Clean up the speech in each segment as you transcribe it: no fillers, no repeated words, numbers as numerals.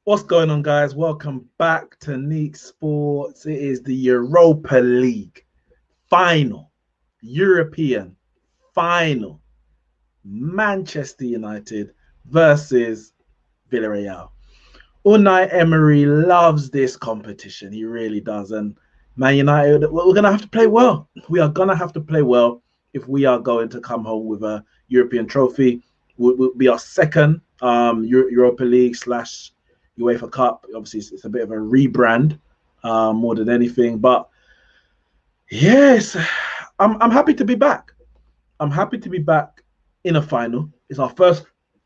What's going on, guys? Welcome back to Neeks Sports. It is the Europa League final, European final. Manchester United versus Villarreal. Unai Emery loves this competition. He really does. And Man United, we're going to have to play well. We are going to have to play well if we are going to come home with a European trophy. We'll be our second Europa League slash UEFA Cup. Obviously, it's a bit of a rebrand more than anything. But yes, I'm happy to be back. I'm happy to be back in a final. It's our first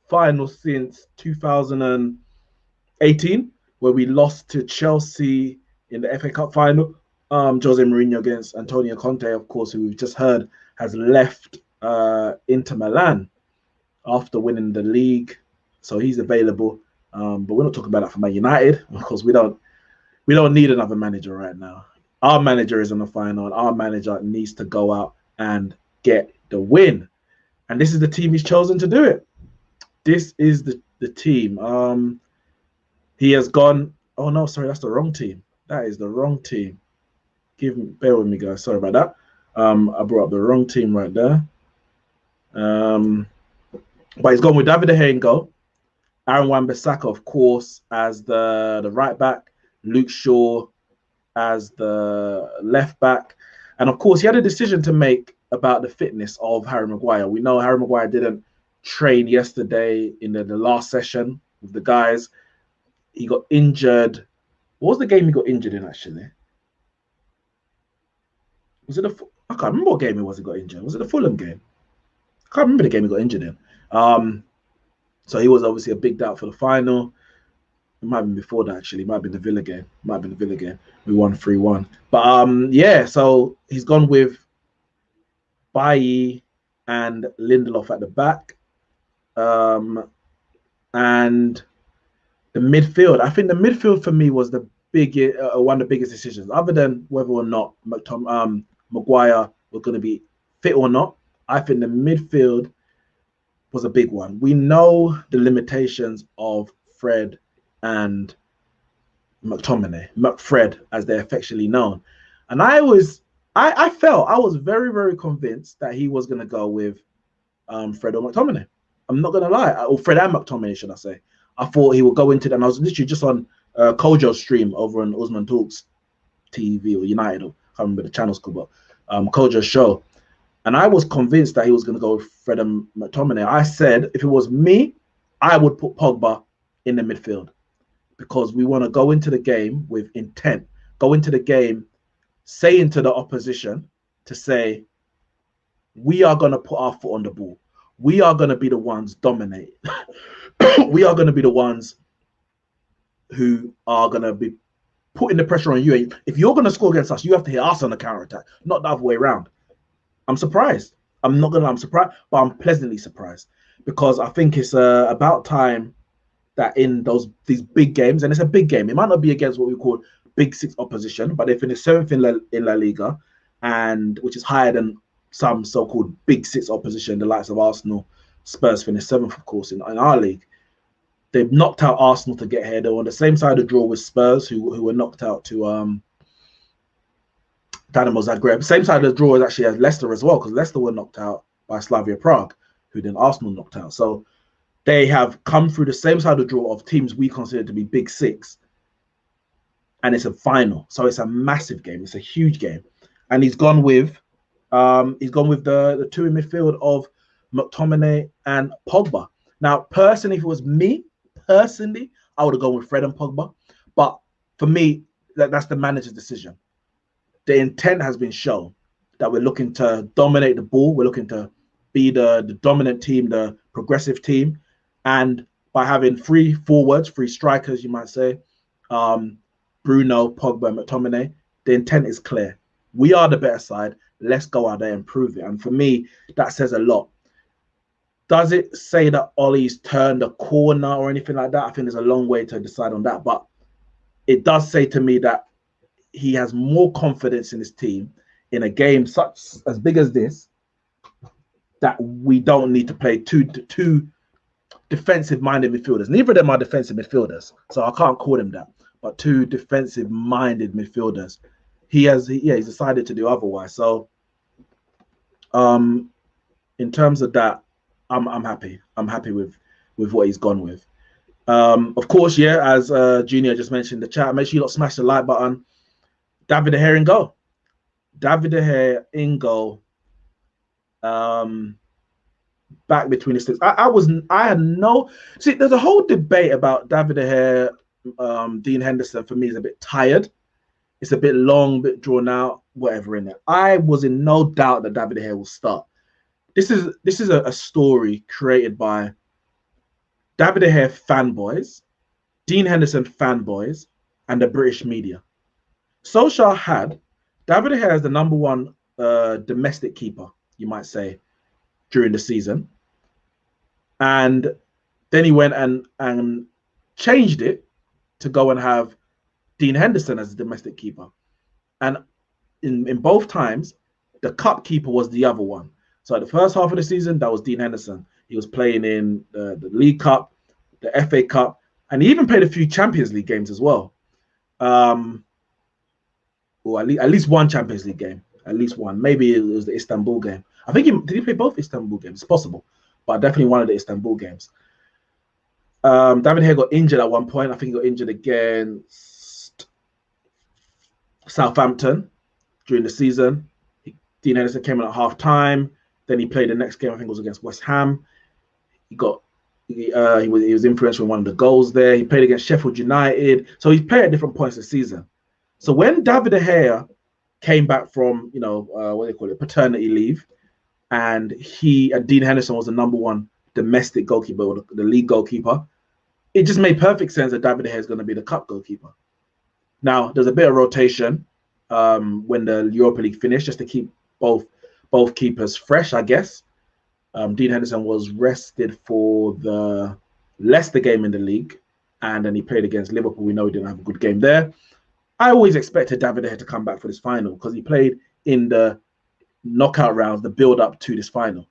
final since 2018, where we lost to Chelsea in the FA Cup final. Jose Mourinho against Antonio Conte, of course, who we've just heard has left Inter Milan after winning the league, so he's available. But we're not talking about that for Man United. Of course, we don't need another manager right now. Our manager is in the final, and our manager needs to go out and get the win. And this is the team he's chosen to do it. This is the team. He has gone. Oh no, sorry, that's the wrong team. That is the wrong team. Bear with me, guys. Sorry about that. I brought up the wrong team right there. But he's gone with David De Gea in goal. Aaron Wan-Bissaka, of course, as the right back. Luke Shaw as the left back. And of course, he had a decision to make about the fitness of Harry Maguire. We know Harry Maguire didn't train yesterday in the last session with the guys. He got injured. What was the game he got injured in, actually? Was it I can't remember what game it was he got injured. Was it the Fulham game? I can't remember the game he got injured in. So he was obviously a big doubt for the final. It might have been before that, actually. It might have been the Villa game. We won 3-1. But yeah, so he's gone with Bailly and Lindelof at the back. And the midfield, I think the midfield for me was one of the biggest decisions, other than whether or not Maguire was going to be fit or not. I think the midfield was a big one. We know the limitations of Fred and McTominay, McFred, as they're affectionately known. And I was very, very convinced that he was going to go with Fred or McTominay. I'm not going to lie. Or Fred and McTominay, should I say. I thought he would go into them. I was literally just on Kojo's stream over on Usman Talks TV or United, or I can't remember the channel's called, but Kojo's show. And I was convinced that he was going to go with Fred and McTominay. I said, if it was me, I would put Pogba in the midfield because we want to go into the game with intent. Go into the game saying to the opposition to say, we are going to put our foot on the ball. We are going to be the ones dominate. We are going to be the ones who are going to be putting the pressure on you. If you're going to score against us, you have to hit us on the counter attack, not the other way around. I'm surprised. I'm surprised, but I'm pleasantly surprised because I think it's about time that in these big games, and it's a big game, it might not be against what we call big six opposition, but they finished seventh in La Liga, and which is higher than some so-called big six opposition, the likes of Arsenal. Spurs finished seventh, of course, in our league. They've knocked out Arsenal to get here. They're on the same side of draw with Spurs, who were knocked out to Dynamo Zagreb. Same side of the draw is actually as Leicester as well, because Leicester were knocked out by Slavia Prague, who then Arsenal knocked out. So they have come through the same side of the draw of teams we consider to be big six. And it's a final. So it's a massive game. It's a huge game. And he's gone with the two in midfield of McTominay and Pogba. Now, personally, if it was me, I would have gone with Fred and Pogba. But for me, that's the manager's decision. The intent has been shown that we're looking to dominate the ball. We're looking to be the dominant team, the progressive team. And by having three forwards, three strikers, you might say, Bruno, Pogba, and McTominay, the intent is clear. We are the better side. Let's go out there and prove it. And for me, that says a lot. Does it say that Ollie's turned a corner or anything like that? I think there's a long way to decide on that. But it does say to me that he has more confidence in his team in a game such as big as this, that we don't need to play two defensive-minded midfielders. Neither of them are defensive midfielders, so I can't call them that. But two defensive-minded midfielders. He's decided to do otherwise. So, in terms of that, I'm happy. I'm happy with what he's gone with. Of course, yeah, as Junior just mentioned in the chat, make sure you lot smash the like button. David De Gea in goal. David De Gea in goal. Back between the sticks. I had no. See, there's a whole debate about David De Gea, Dean Henderson. For me, is a bit tired. It's a bit long, bit drawn out, whatever in it. I was in no doubt that David De Gea will start. This is a story created by David De Gea fanboys, Dean Henderson fanboys, and the British media. Solskjaer had David De Gea as the #1 domestic keeper, you might say, during the season. And then he went and changed it to go and have Dean Henderson as the domestic keeper. And in both times, the cup keeper was the other one. So at the first half of the season, that was Dean Henderson. He was playing in the League Cup, the FA Cup, and he even played a few Champions League games as well. Or at least one Champions League game. At least one. Maybe it was the Istanbul game. I think did he play both Istanbul games? It's possible. But definitely one of the Istanbul games. David De Gea got injured at one point. I think he got injured against Southampton during the season. Dean Henderson came in at half-time. Then he played the next game, I think it was against West Ham. He was influential in one of the goals there. He played against Sheffield United. So he's played at different points this season. So when David De Gea came back from, what do they call it, paternity leave, and Dean Henderson was the #1 domestic goalkeeper, or the league goalkeeper, it just made perfect sense that David De Gea is going to be the cup goalkeeper. Now, there's a bit of rotation when the Europa League finished, just to keep both keepers fresh, I guess. Dean Henderson was rested for the Leicester game in the league, and then he played against Liverpool. We know he didn't have a good game there. I always expected David De Gea to come back for this final because he played in the knockout rounds, the build-up to this final.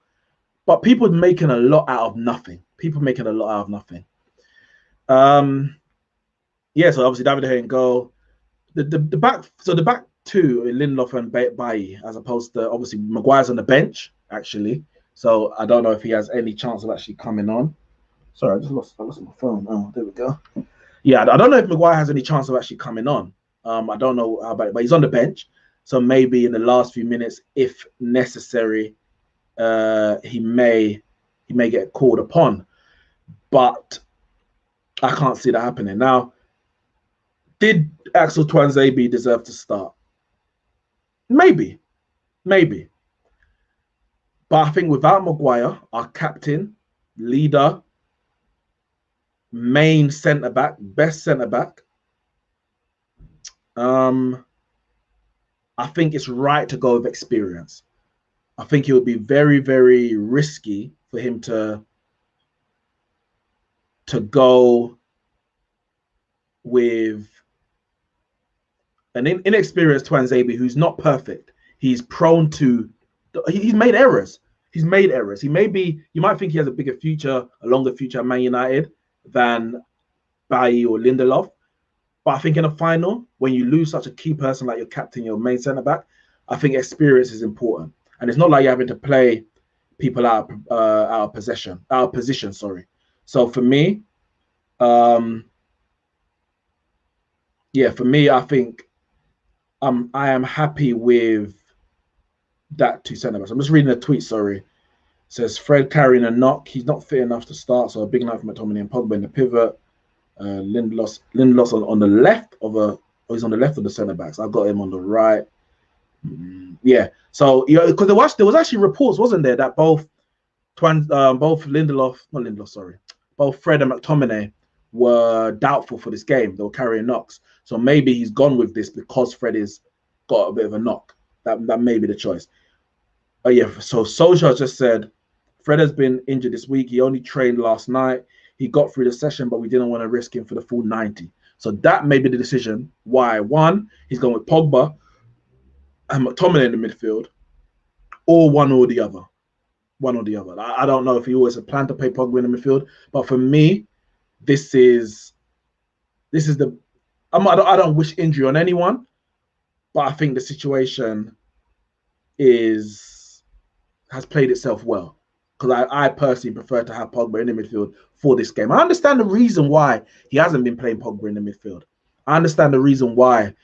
But people making a lot out of nothing. Yeah, so obviously David De Gea in goal. The back two, Lindelof and Bailly, as opposed to, obviously, Maguire's on the bench, actually. So I don't know if he has any chance of actually coming on. Sorry, I lost my phone. Oh, there we go. Yeah, I don't know if Maguire has any chance of actually coming on. I don't know how about it, but he's on the bench. So maybe in the last few minutes, if necessary, he may get called upon. But I can't see that happening. Now, did Axel Tuanzebe deserve to start? Maybe. But I think without Maguire, our captain, leader, main centre-back, best centre-back, I think it's right to go with experience. I think it would be very, very risky for him to go with an inexperienced Tuanzebe who's not perfect. He's prone to, he's made errors. He may be, you might think he has a bigger future, a longer future at Man United than Bailly or Lindelof. But I think in a final, when you lose such a key person like your captain, your main centre-back, I think experience is important. And it's not like you're having to play people out of position. So for me, I think I am happy with that two centre-backs. I'm just reading a tweet, sorry. It says Fred carrying a knock. He's not fit enough to start, so a big night from McTominay and Pogba in the pivot. Lindelof on the left he's on the left of the centre-backs. I've got him on the right. Yeah. So because there was actually reports, wasn't there, that both Fred and McTominay were doubtful for this game. They were carrying knocks. So maybe he's gone with this because Fred has got a bit of a knock. That may be the choice. Yeah, so Solskjaer just said, Fred has been injured this week. He only trained last night. He got through the session, but we didn't want to risk him for the full 90. So that may be the decision why, one, he's going with Pogba and McTominay in the midfield, or one or the other. one or the other. I don't know if he always had planned to play Pogba in the midfield, but for me, this is the. I don't wish injury on anyone, but I think the situation has played itself well, because I personally prefer to have Pogba in the midfield for this game. I understand the reason why he hasn't been playing Pogba in the midfield. I understand the reason why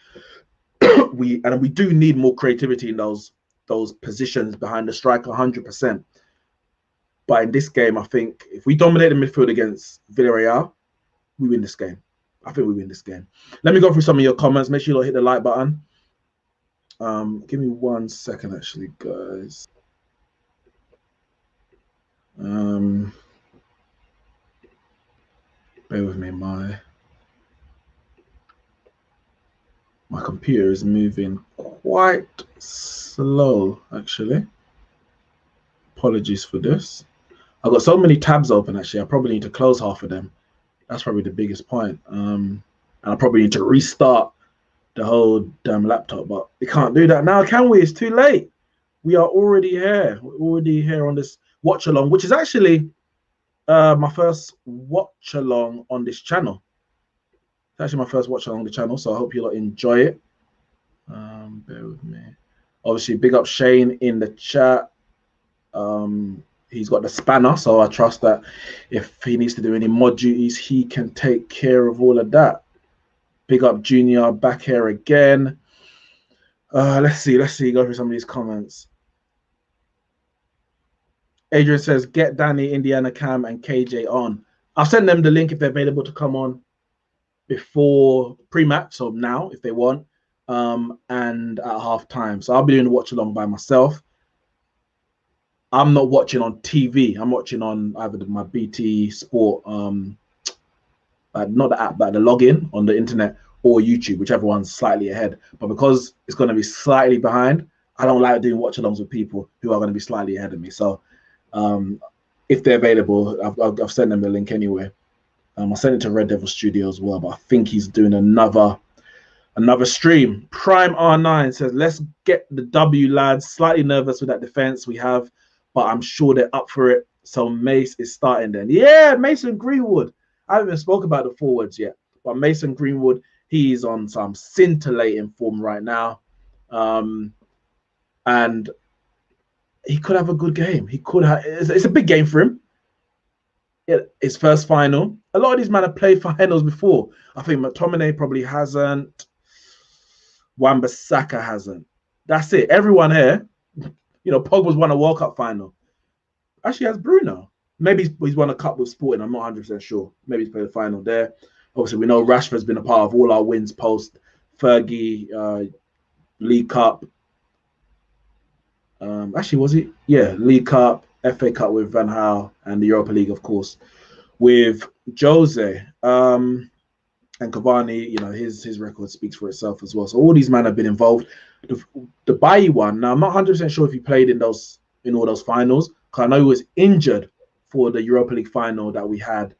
we do need more creativity in those positions behind the striker, 100%. But in this game, I think if we dominate the midfield against Villarreal, we win this game. I think we win this game. Let me go through some of your comments. Make sure you hit the like button. Give me 1 second, actually, guys. Bear with me. My computer is moving quite slow, actually. Apologies for this. I've got so many tabs open, actually. I probably need to close half of them. That's probably the biggest point. And I probably need to restart the whole damn laptop, but we can't do that now, can we? It's too late. We are already here. We're already here on this watch along, which is actually my first watch along on this channel. It's actually my first watch along on the channel, so I hope you'll enjoy it. Bear with me. Obviously, big up Shane in the chat. He's got the spanner, so I trust that if he needs to do any mod duties, he can take care of all of that. Big up Junior back here again. Let's see. Go through some of these comments. Adrian says, get Danny, Indiana Cam, and KJ on. I'll send them the link if they're available to come on before pre-match, so now if they want, and at half-time. So I'll be doing the watch-along by myself. I'm not watching on TV. I'm watching on either my BT Sport, not the app, but the login on the internet, or YouTube, whichever one's slightly ahead. But because it's going to be slightly behind, I don't like doing watch-alongs with people who are going to be slightly ahead of me. So if they're available, I've sent them the link anyway. I sent it to Red Devil Studio as well, but I think he's doing another stream. Prime R9 says, let's get the W, lads. Slightly nervous with that defense we have, but I'm sure they're up for it. So Mace is starting then. Yeah, Mason Greenwood. I haven't even spoken about the forwards yet, but Mason Greenwood, he's on some scintillating form right now. And he could have a good game. He could have. It's a big game for him. His first final. A lot of these men have played finals before. I think McTominay probably hasn't. Wan-Bissaka hasn't. That's it. Everyone here, Pogba's won a World Cup final. Actually, has Bruno. Maybe he's won a cup with Sporting. I'm not 100% sure. Maybe he's played the final there. Obviously, we know Rashford's been a part of all our wins post Fergie, League Cup. Actually, was he? Yeah, League Cup, FA Cup with Van Gaal, and the Europa League, of course, with Jose. And Cavani, his record speaks for itself as well. So all these men have been involved. The Bailly one, now I'm not 100% sure if he played in all those finals, because I know he was injured for the Europa League final that we had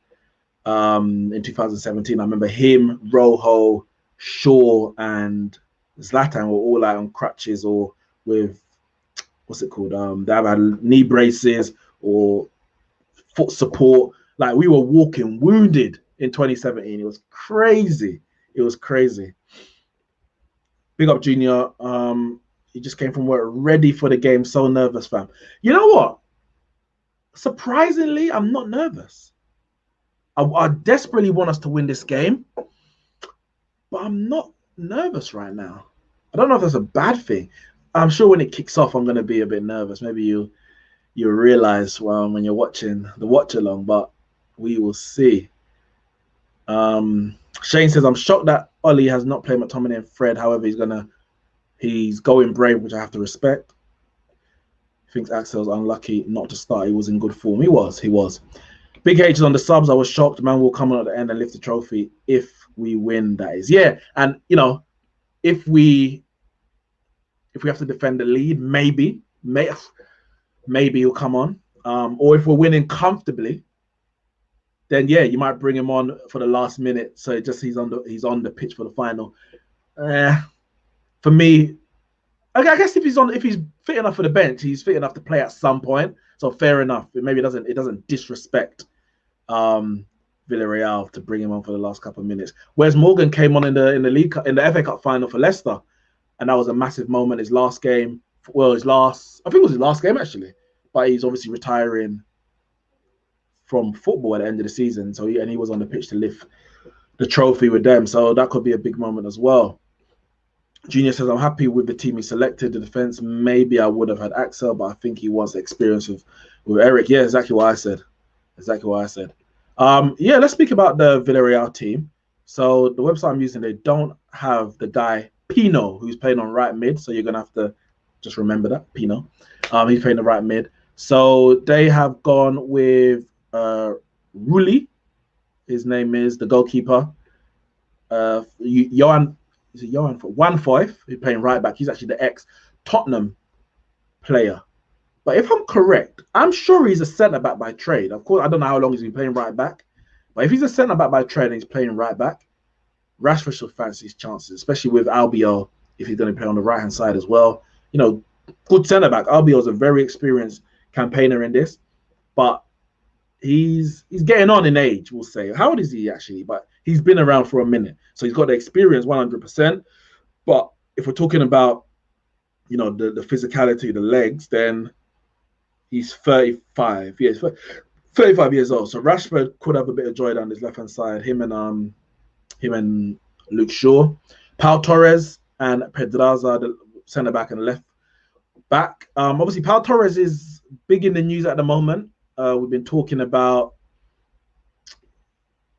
in 2017. I remember him, Rojo, Shaw, and Zlatan were all out on crutches or with, what's it called? They have had knee braces or foot support. Like, we were walking wounded in 2017. It was crazy. Big up Junior. He just came from work ready for the game. So nervous, fam. You know what? Surprisingly, I'm not nervous. I desperately want us to win this game, but I'm not nervous right now. I don't know if that's a bad thing. I'm sure when it kicks off, I'm going to be a bit nervous. Maybe you realize when you're watching the watch along, but we will see. Shane says, I'm shocked that Ollie has not played McTominay and Fred. However, he's going brave, which I have to respect. Thinks Axel's unlucky not to start. He was in good form. He was. Big H is on the subs. I was shocked. Man will come on at the end and lift the trophy if we win, that is. Yeah, and if we have to defend the lead, maybe he'll come on. Or if we're winning comfortably, then yeah, you might bring him on for the last minute. So he's on the pitch for the final. For me, I guess if he's fit enough for the bench, he's fit enough to play at some point. So fair enough. Maybe it doesn't disrespect Villarreal to bring him on for the last couple of minutes. Whereas Morgan came on in the league in the FA Cup final for Leicester, and that was a massive moment. His last game, I think it was his last game actually, but he's obviously retiring from football at the end of the season. So he was on the pitch to lift the trophy with them. So that could be a big moment as well. Junior says, I'm happy with the team he selected. The defense, maybe I would have had Axel, but I think he wants the experience with Eric. Yeah, exactly what I said. Yeah, let's speak about the Villarreal team. So the website I'm using, they don't have the guy Pino, who's playing on right mid. So you're going to have to just remember that, Pino. He's playing the right mid. So they have gone with Rulli. His name is the goalkeeper. Johan for 1-5, who's playing right back. He's actually the ex-Tottenham player. But if I'm correct, I'm sure he's a centre-back by trade. Of course, I don't know how long he's been playing right back. But if he's a centre-back by trade and he's playing right back, Rashford should fancy his chances, especially with Albiol, if he's going to play on the right-hand side as well. You know, good centre-back. Albiol is a very experienced campaigner in this. But he's getting on in age, we'll say. How old is he actually? But he's been around for a minute. So he's got the experience 100%. But if we're talking about, you know, the physicality, the legs, then he's 35. Yeah, he's 35 years old. So Rashford could have a bit of joy down his left-hand side. Him and Luke Shaw. Pau Torres and Pedraza, the centre-back and left back. Obviously, Pau Torres is big in the news at the moment. We've been talking about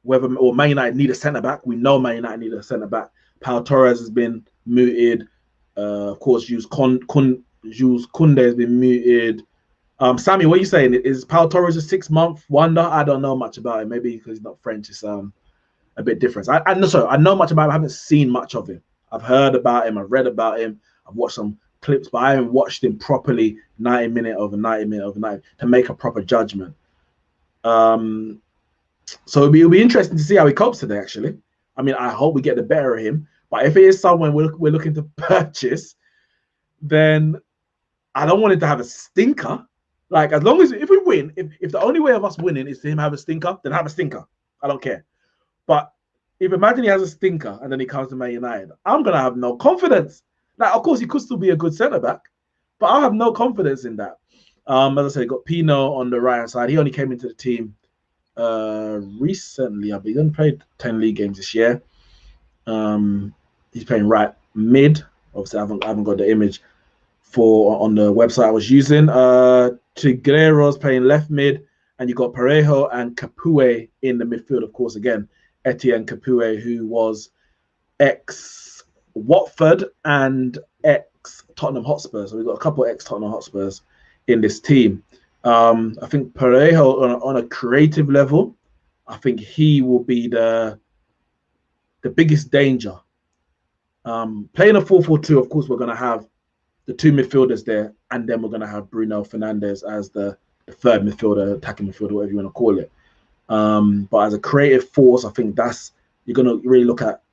whether Man United need a centre-back. We know Man United need a centre-back. Pau Torres has been mooted. Of course, Jules Koundé has been mooted. Sammy, what are you saying? Is Pau Torres a 6-month wonder? I don't know much about him. Maybe because he's not French, it's a bit different. I know much about him. I haven't seen much of him. I've heard about him. I've read about him. I've watched some clips, but I haven't watched him properly 90 minute to make a proper judgment. So it'll be interesting to see how he copes today, actually. I mean, I hope we get the better of him. But if it is someone we're looking to purchase, then I don't want him to have a stinker. Like, as long as if we win, if the only way of us winning is to him have a stinker, then have a stinker. I don't care. But if imagine he has a stinker and then he comes to Man United, I'm gonna have no confidence. Like, of course, he could still be a good centre back, but I'll have no confidence in that. As I said, got Pino on the right hand side. He only came into the team recently. I believe he only played 10 league games this year. He's playing right mid. Obviously, I haven't got the image on the website I was using. Tigrero's playing left mid, and you got Parejo and Capoue in the midfield. Of course, again, Etienne Capoue, who was ex-Watford and ex-Tottenham Hotspur. So we've got a couple of ex-Tottenham Hotspurs in this team. I think Parejo, on a creative level, I think he will be the biggest danger. Playing a 4-4-2, of course, we're going to have the two midfielders there, and then we're going to have Bruno Fernandes as the third midfielder, attacking midfielder, whatever you want to call it. But as a creative force, I think you're going to really look at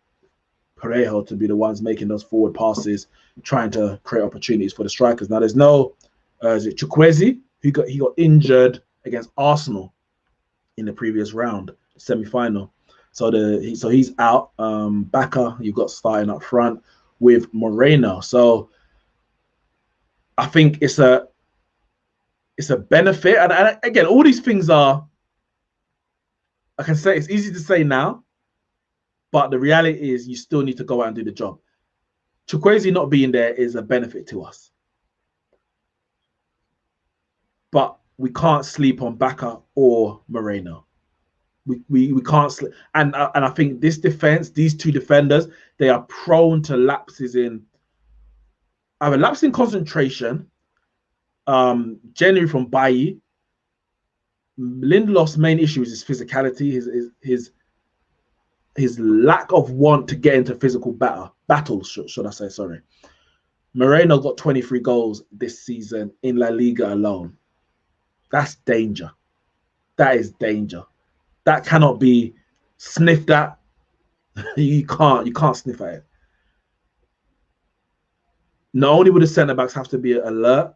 Parejo to be the ones making those forward passes, trying to create opportunities for the strikers. Now, there's no, is it Chukwueze? He got injured against Arsenal in the previous round, semi-final. So he's out. Baka, you've got starting up front with Moreno. So I think it's a benefit. And again, all these things are, I can say it's easy to say now, but the reality is you still need to go out and do the job. Chukwueze not being there is a benefit to us. But we can't sleep on Baka or Moreno. We can't sleep. And I think this defense, these two defenders, they are prone to lapses in either lapse in concentration, generally from Bailly. Lindelof's main issue is his physicality, his lack of want to get into physical battles, should I say, sorry. Moreno got 23 goals this season in La Liga alone. That's danger. That is danger. That cannot be sniffed at. You can't sniff at it. Not only would the centre backs have to be alert,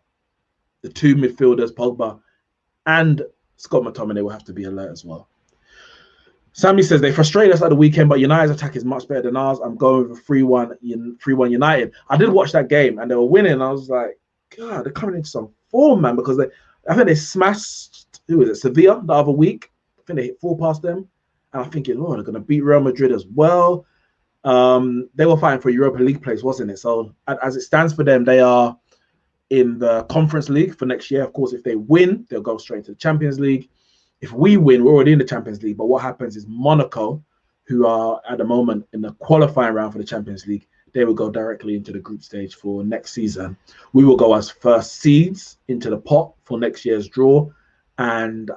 the two midfielders, Pogba and Scott McTominay will have to be alert as well. Sammy says they frustrate us at the weekend, but United's attack is much better than ours. I'm going with 3-1 United. I did watch that game and they were winning. I was like, God, they're coming into some form, man, because I think they smashed, who was it, Sevilla the other week. I think they hit 4 past them. And I'm thinking, Lord, they're going to beat Real Madrid as well. They were fighting for Europa League place, wasn't it? So as it stands for them, they are in the Conference League for next year. Of course, if they win, they'll go straight to the Champions League. If we win, we're already in the Champions League. But what happens is Monaco, who are at the moment in the qualifying round for the Champions League, they will go directly into the group stage for next season. We will go as first seeds into the pot for next year's draw. And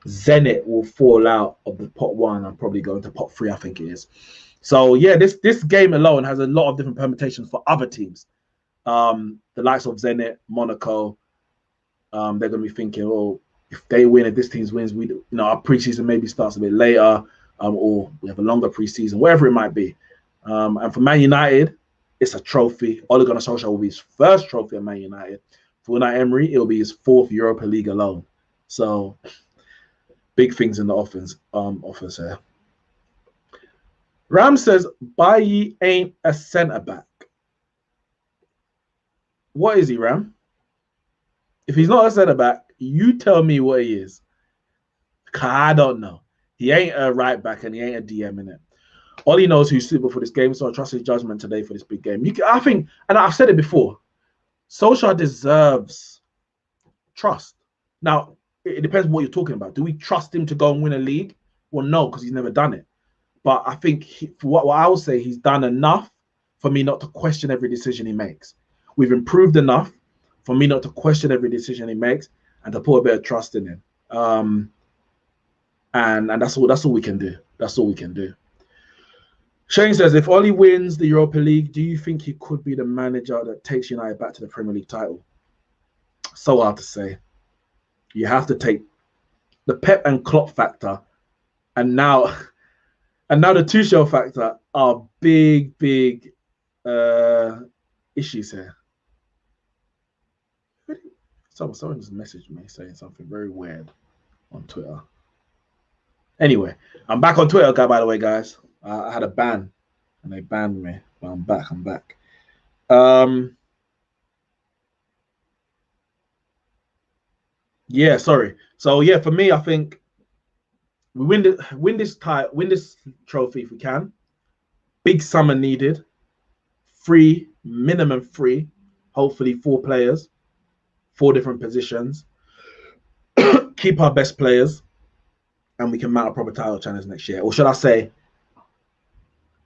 Zenit will fall out of the pot 1 and probably go into pot 3, I think it is. So, yeah, this game alone has a lot of different permutations for other teams. The likes of Zenit, Monaco, they're going to be thinking, oh, if they win, if this team wins, our preseason maybe starts a bit later, or we have a longer preseason, wherever it might be. And for Man United, it's a trophy. Ole Gunnar Solskjaer will be his first trophy at Man United. For Unai Emery, it will be his 4th Europa League alone. So, big things in the offense here. Ram says, Bailly ain't a centre-back. What is he, Ram? If he's not a centre-back, you tell me what he is. I don't know. He ain't a right-back and he ain't a DM, innit? Ollie knows who's suitable for this game, so I trust his judgment today for this big game. I think, and I've said it before, Solskjaer deserves trust. Now, it depends what you're talking about. Do we trust him to go and win a league? Well, no, because he's never done it. But I think for what I would say, he's done enough for me not to question every decision he makes. We've improved enough for me not to question every decision he makes and to put a bit of trust in him. And that's all we can do. That's all we can do. Shane says, if Ollie wins the Europa League, do you think he could be the manager that takes United back to the Premier League title? So hard to say. You have to take the Pep and Klopp factor, and now the Tuchel factor are big issues here. Someone just messaged me saying something very weird on Twitter. Anyway, I'm back on Twitter, by the way, guys. I had a ban, and they banned me, but I'm back. Yeah, sorry. So yeah, for me, I think we win this trophy if we can. Big summer needed. Minimum 3, hopefully 4 players, 4 different positions. Keep our best players, and we can mount a proper title challenge next year. Or should I say,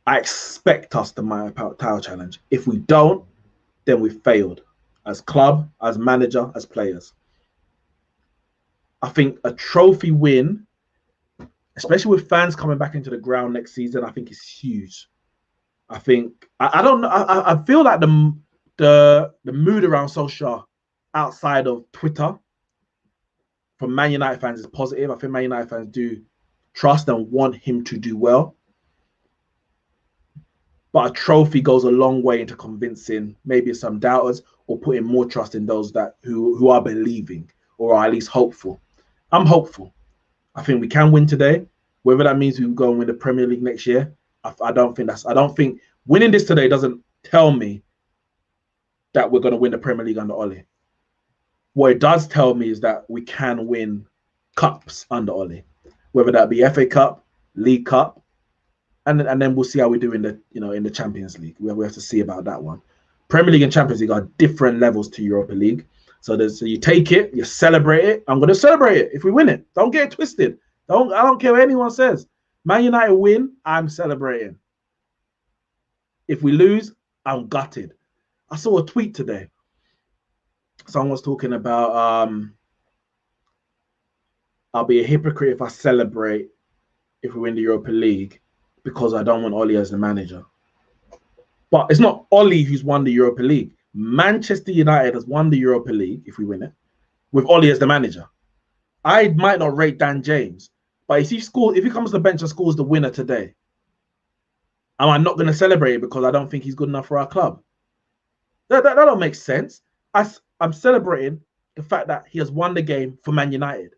I expect us to mount a title challenge. If we don't, then we've failed as club, as manager, as players. I think a trophy win, especially with fans coming back into the ground next season, I think is huge. I think I don't know. I feel like the mood around Solskjaer outside of Twitter from Man United fans is positive. I think Man United fans do trust and want him to do well. But a trophy goes a long way into convincing maybe some doubters or putting more trust in those who are believing or are at least hopeful. I'm hopeful. I think we can win today. Whether that means we go and win the Premier League next year, I don't think winning this today doesn't tell me that we're going to win the Premier League under Ole. What it does tell me is that we can win cups under Ole, whether that be FA Cup, League Cup, and then we'll see how we do in the Champions League. We have to see about that one. Premier League and Champions League are different levels to Europa League. So you take it, you celebrate it. I'm going to celebrate it if we win it. Don't get it twisted. I don't care what anyone says. Man United win, I'm celebrating. If we lose, I'm gutted. I saw a tweet today. Someone was talking about I'll be a hypocrite if I celebrate if we win the Europa League because I don't want Ole as the manager. But it's not Ole who's won the Europa League. Manchester United has won the Europa League, if we win it, with Ole as the manager. I might not rate Dan James, but if he comes to the bench and scores the winner today, am I not going to celebrate it because I don't think he's good enough for our club? That don't make sense. I'm celebrating the fact that he has won the game for Man United.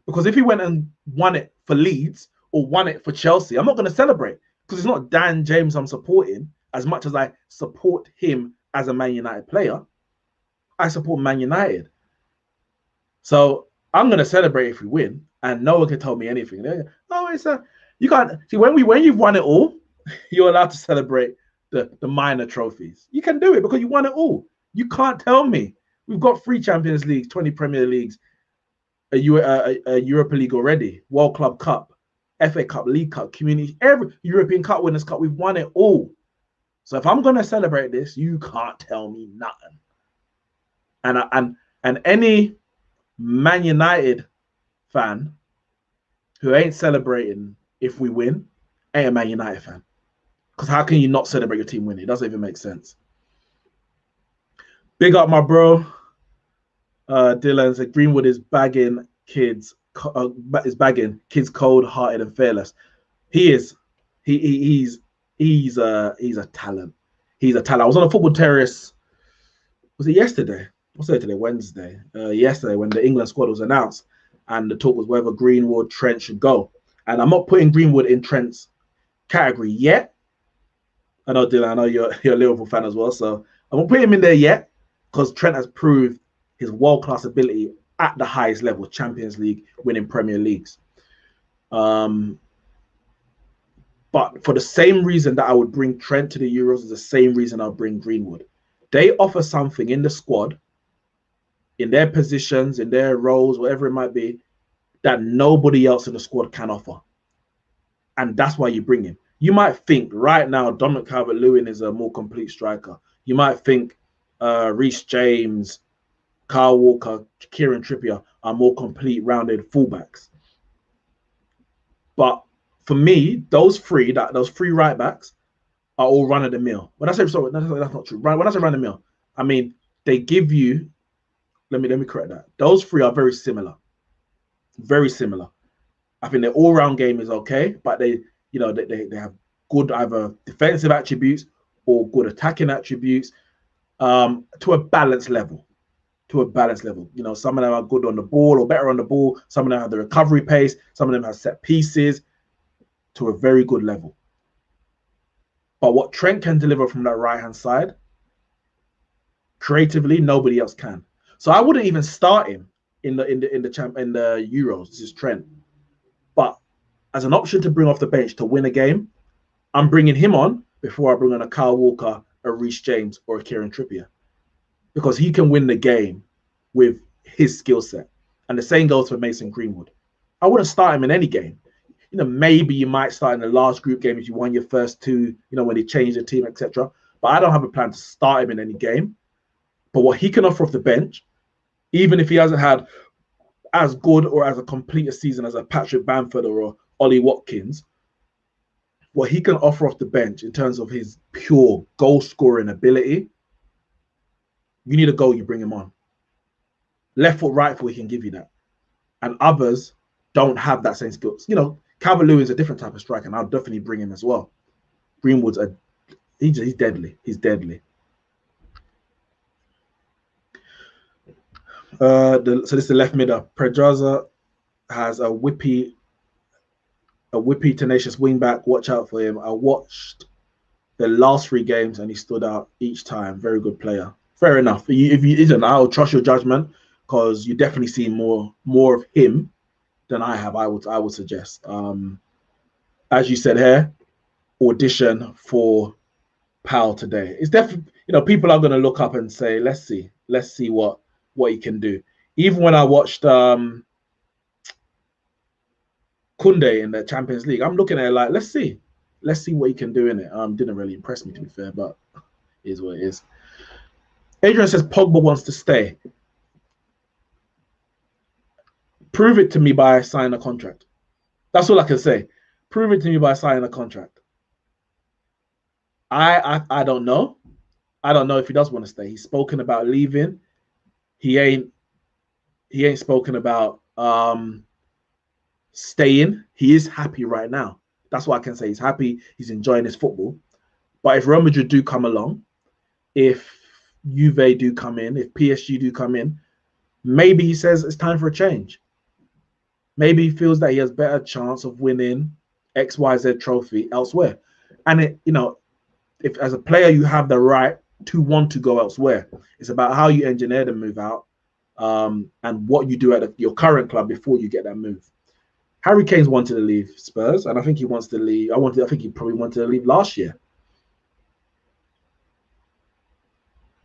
Because if he went and won it for Leeds or won it for Chelsea, I'm not going to celebrate because it's not Dan James I'm supporting as much as I support him as a Man United player. I support Man United. So I'm going to celebrate if we win, and no one can tell me anything. Oh, it's a you can't see when you've won it all, you're allowed to celebrate the minor trophies. You can do it because you won it all. You can't tell me we've got 3 Champions Leagues, 20 Premier Leagues, a Europa League already, World Club Cup, FA Cup, League Cup, Community, every European Cup, Winners' Cup. We've won it all. So if I'm going to celebrate this, you can't tell me nothing. And any Man United fan who ain't celebrating if we win ain't a Man United fan. Because how can you not celebrate your team winning? It doesn't even make sense. Big up my bro. Dylan said Greenwood is bagging kids cold-hearted and fearless. He is. He's a talent. He's a talent. I was on a football terrace. Was it yesterday? What's it today? Wednesday. Yesterday when the England squad was announced, and the talk was whether Greenwood, Trent should go. And I'm not putting Greenwood in Trent's category yet. I know Dylan. I know you're a Liverpool fan as well, so I won't put him in there yet because Trent has proved his world-class ability at the highest level, Champions League, winning Premier Leagues. But for the same reason that I would bring Trent to the Euros is the same reason I'll bring Greenwood. They offer something in the squad, in their positions, in their roles, whatever it might be, that nobody else in the squad can offer. And that's why you bring him. You might think right now Dominic Calvert-Lewin is a more complete striker. You might think Reece James, Kyle Walker, Kieran Trippier are more complete, rounded fullbacks. But for me, those three right backs are all run of the mill. When I say sorry, that's not true. When I say run of the mill, I mean they give you. Let me correct that. Those three are very similar. Very similar. I think their all-round game is okay, but they have good either defensive attributes or good attacking attributes to a balanced level. To a balanced level. You know, some of them are good on the ball or better on the ball. Some of them have the recovery pace. Some of them have set pieces to a very good level. But what Trent can deliver from that right-hand side, creatively, nobody else can. So I wouldn't even start him in the Euros. This is Trent. But as an option to bring off the bench to win a game, I'm bringing him on before I bring on a Kyle Walker, a Reece James, or a Kieran Trippier. Because he can win the game with his skill set. And the same goes for Mason Greenwood. I wouldn't start him in any game. You know, maybe you might start in the last group game if you won your first 2, you know, when they changed the team, etc. But I don't have a plan to start him in any game. But what he can offer off the bench, even if he hasn't had as good or as a complete a season as a Patrick Bamford or a Ollie Watkins, what he can offer off the bench in terms of his pure goal-scoring ability, you need a goal, you bring him on. Left foot, right foot, he can give you that. And others don't have that same skills. You know, Calvert-Lewin is a different type of striker, and I'll definitely bring him as well. Greenwood's he's deadly. He's deadly. So this is the left midder. Pedraza has a whippy, tenacious wing back. Watch out for him. I watched the last 3 games and he stood out each time. Very good player. Fair enough. If you isn't, I'll trust your judgment because you definitely see more of him than I have. I would suggest. As you said here, audition for Powell today. It's definitely, you know, people are going to look up and say, let's see what he can do. Even when I watched Kunde in the Champions League, I'm looking at it like, let's see what he can do in it. Didn't really impress me, to be fair, but it is what it is. Adrian says Pogba wants to stay. Prove it to me by signing a contract. That's all I can say. Prove it to me by signing a contract. I don't know. I don't know if he does want to stay. He's spoken about leaving. He ain't spoken about staying. He is happy right now. That's what I can say. He's happy. He's enjoying his football. But if Real Madrid do come along, if Juve do come in, if PSG do come in, maybe he says it's time for a change. Maybe he feels that he has better chance of winning XYZ trophy elsewhere. And if as a player you have the right to want to go elsewhere, it's about how you engineer the move out, and what you do at your current club before you get that move. Harry Kane's wanted to leave Spurs, and I think he wants to leave. I think he probably wanted to leave last year.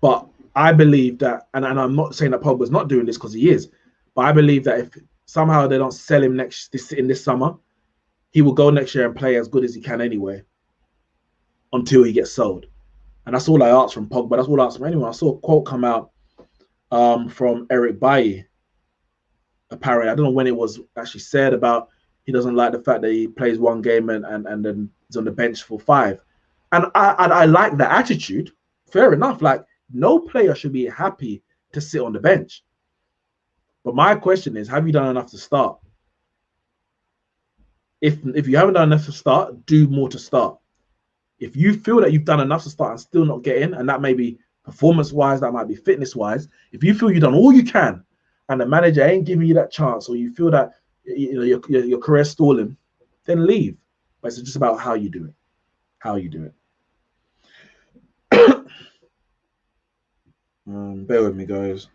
But I believe that, and I'm not saying that Pogba's not doing this because he is, but I believe that if somehow they don't sell him in this summer, he will go next year and play as good as he can anyway until he gets sold. And that's all I asked from Pogba. That's all I asked from anyone. I saw a quote come out from Eric Bailly. Apparently, I don't know when it was actually said about he doesn't like the fact that he plays one game and then he's on the bench for 5. And I like that attitude. Fair enough. Like, no player should be happy to sit on the bench. But my question is, have you done enough to start? If you haven't done enough to start, do more to start. If you feel that you've done enough to start and still not get in, and that may be performance-wise, that might be fitness-wise, if you feel you've done all you can and the manager ain't giving you that chance, or you feel that your career's stalling, then leave. But it's just about how you do it. How you do it. Bear with me, guys.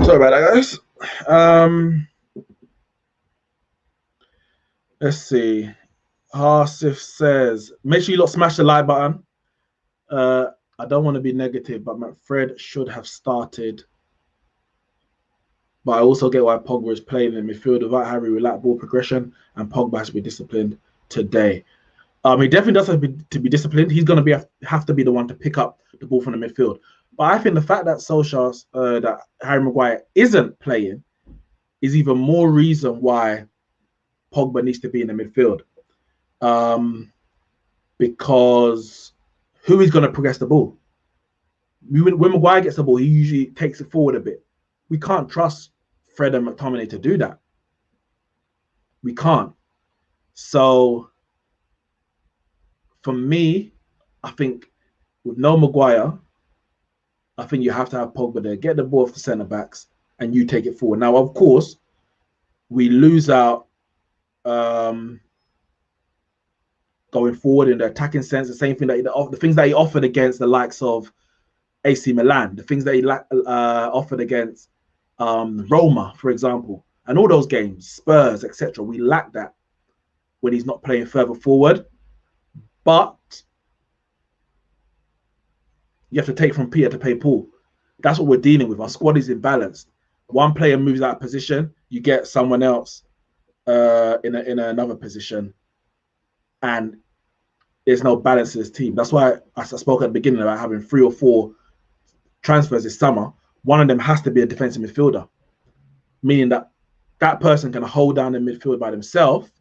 Sorry about that, guys. Let's see. Harsif says, make sure you lot smash the like button. I don't want to be negative, but Fred should have started. But I also get why Pogba is playing in midfield. Without Harry, we lack ball progression, and Pogba has to be disciplined today. He definitely does have to be disciplined. He's going to have to be the one to pick up the ball from the midfield. But I think the fact that that Harry Maguire isn't playing is even more reason why Pogba needs to be in the midfield. Because who is going to progress the ball? When Maguire gets the ball, he usually takes it forward a bit. We can't trust Fred and McTominay to do that. We can't. So, for me, I think with no Maguire, I think you have to have Pogba there. Get the ball off the centre backs and you take it forward. Now, of course, we lose out going forward in the attacking sense. The same thing that the things that he offered against the likes of AC Milan, the things that he offered against Roma, for example, and all those games, Spurs, etc. We lack that when he's not playing further forward. But you have to take from Peter to pay Paul. That's what we're dealing with. Our squad is imbalanced. One player moves out of position, you get someone else in another position, and there's no balance in this team. That's why I spoke at the beginning about having 3 or 4 transfers this summer. One of them has to be a defensive midfielder, meaning that that person can hold down the midfield by themselves,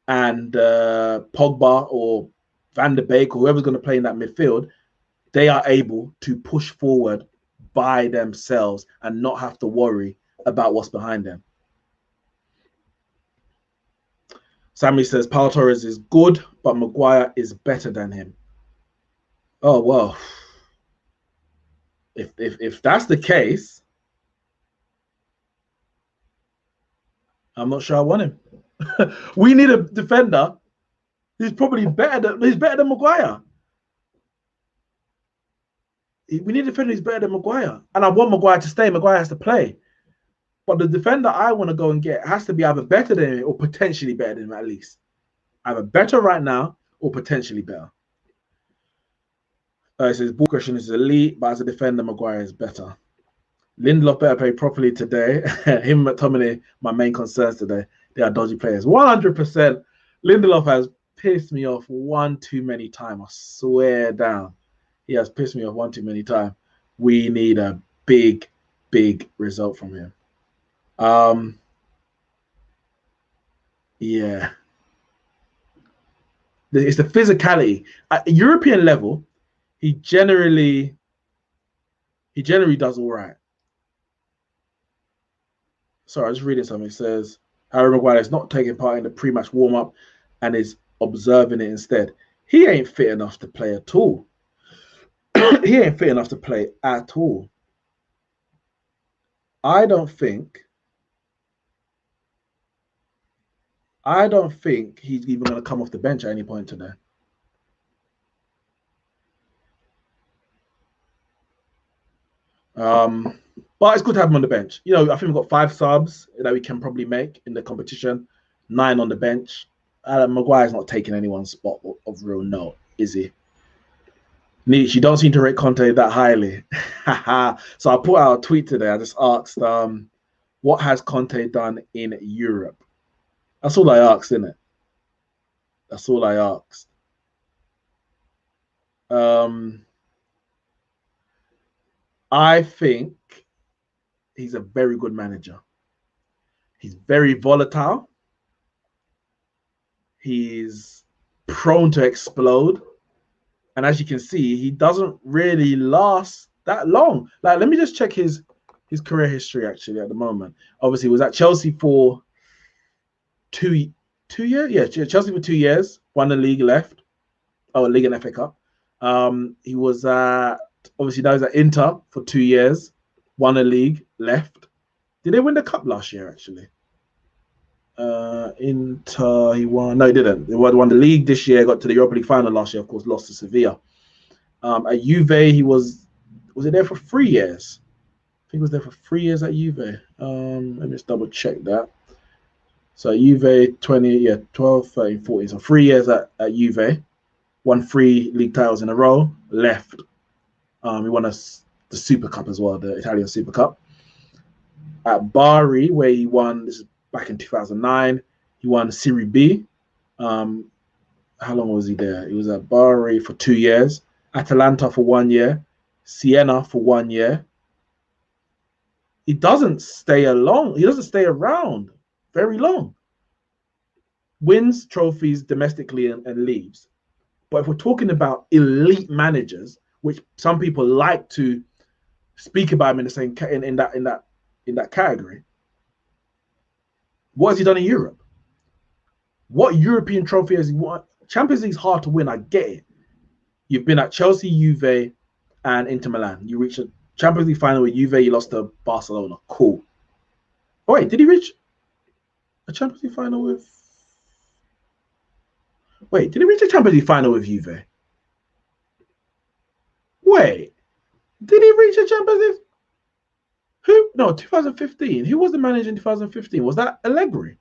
and Pogba or Van der Beek or whoever's going to play in that midfield, they are able to push forward by themselves and not have to worry about what's behind them. Sammy says Pau Torres is good, but Maguire is better than him. Oh, well. If that's the case, I'm not sure I want him. We need a defender who's probably better than Maguire. We need a defender who's better than Maguire. And I want Maguire to stay. Maguire has to play. But the defender I want to go and get has to be either better than him or potentially better than him at least. Either better right now or potentially better. It says ball question is elite, but as a defender, Maguire is better. Lindelof better play properly today. Him and McTominay, my main concerns today. They are dodgy players. 100%. Lindelof has pissed me off one too many times. I swear down. He has pissed me off one too many times. We need a big, big result from him. Yeah. It's the physicality. At European level, he generally does all right. Sorry, I was reading something. It says Harry Maguire is not taking part in the pre-match warm-up and is observing it instead. He ain't fit enough to play at all. He ain't fit enough to play at all. I don't think he's even going to come off the bench at any point today. But it's good to have him on the bench. You know, I think we've got 5 subs that we can probably make in the competition, 9 on the bench. Maguire's not taking anyone's spot of real note, is he? Neeks, you don't seem to rate Conte that highly. So I put out a tweet today. I just asked, what has Conte done in Europe? That's all I asked, isn't it? That's all I asked. I think he's a very good manager. He's very volatile. He's prone to explode. And as you can see, he doesn't really last that long. Like, let me just check his career history actually at the moment. Obviously, he was at Chelsea for 2 years. Yeah, Chelsea for 2 years. Won the league, left. Oh, league and FA Cup. He was obviously now he's at Inter for 2 years. Won a league, left. Did they win the cup last year actually? Inter, he won. No, he didn't. They won the league this year. Got to the Europa League final last year. Of course, lost to Sevilla. At Juve, he was it there for 3 years? I think he was there for 3 years at Juve. Let me just double check that. So Juve 12, 13, 14. So 3 years at Juve. Won 3 league titles in a row. Left. He won the Super Cup as well, the Italian Super Cup. At Bari, where he won, this is back in 2009, he won Serie B. How long was he there? He was at Bari for 2 years, Atalanta for 1 year, Siena for 1 year. He doesn't stay around very long. Wins trophies domestically and leaves. But if we're talking about elite managers, which some people like to speak about him in the same in that category, what has he done in Europe? What European trophy has he won? Champions League's hard to win. I get it. You've been at Chelsea, Juve, and Inter Milan. You reached a Champions League final with Juve. You lost to Barcelona. Cool. Oh, wait, did he reach a Champions League final with? Wait, did he reach a Champions League final with Juve? Wait, did he reach a Champions League? Who? No, 2015. Who was the manager in 2015? Was that Allegri?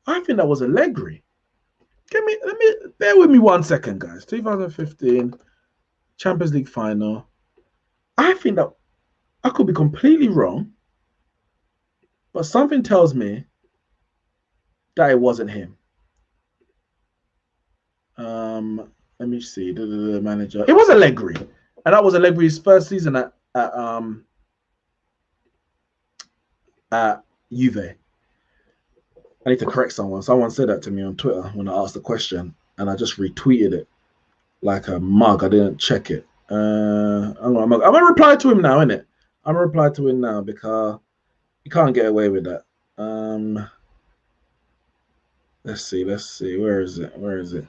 I think that was Allegri. Bear with me 1 second, guys. 2015 Champions League final. I think that I could be completely wrong, but something tells me that it wasn't him. Let me see. The manager. It was Allegri, and that was Allegri's first season at Juve. I need to correct someone. Someone said that to me on Twitter when I asked the question, and I just retweeted it like a mug. I didn't check it. I'm gonna reply to him now, innit? I'm gonna reply to him now because you can't get away with that. Let's see. Where is it?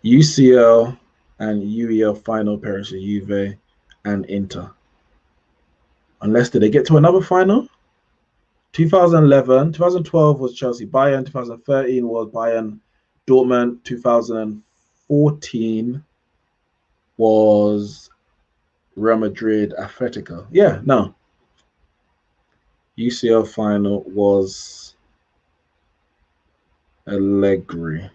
UCL and UEL final appearance in Juve and Inter. Unless did they get to another final? 2011, 2012 was Chelsea Bayern, 2013 was Bayern Dortmund, 2014 was Real Madrid Atletico. Yeah, no. UCL final was Allegri.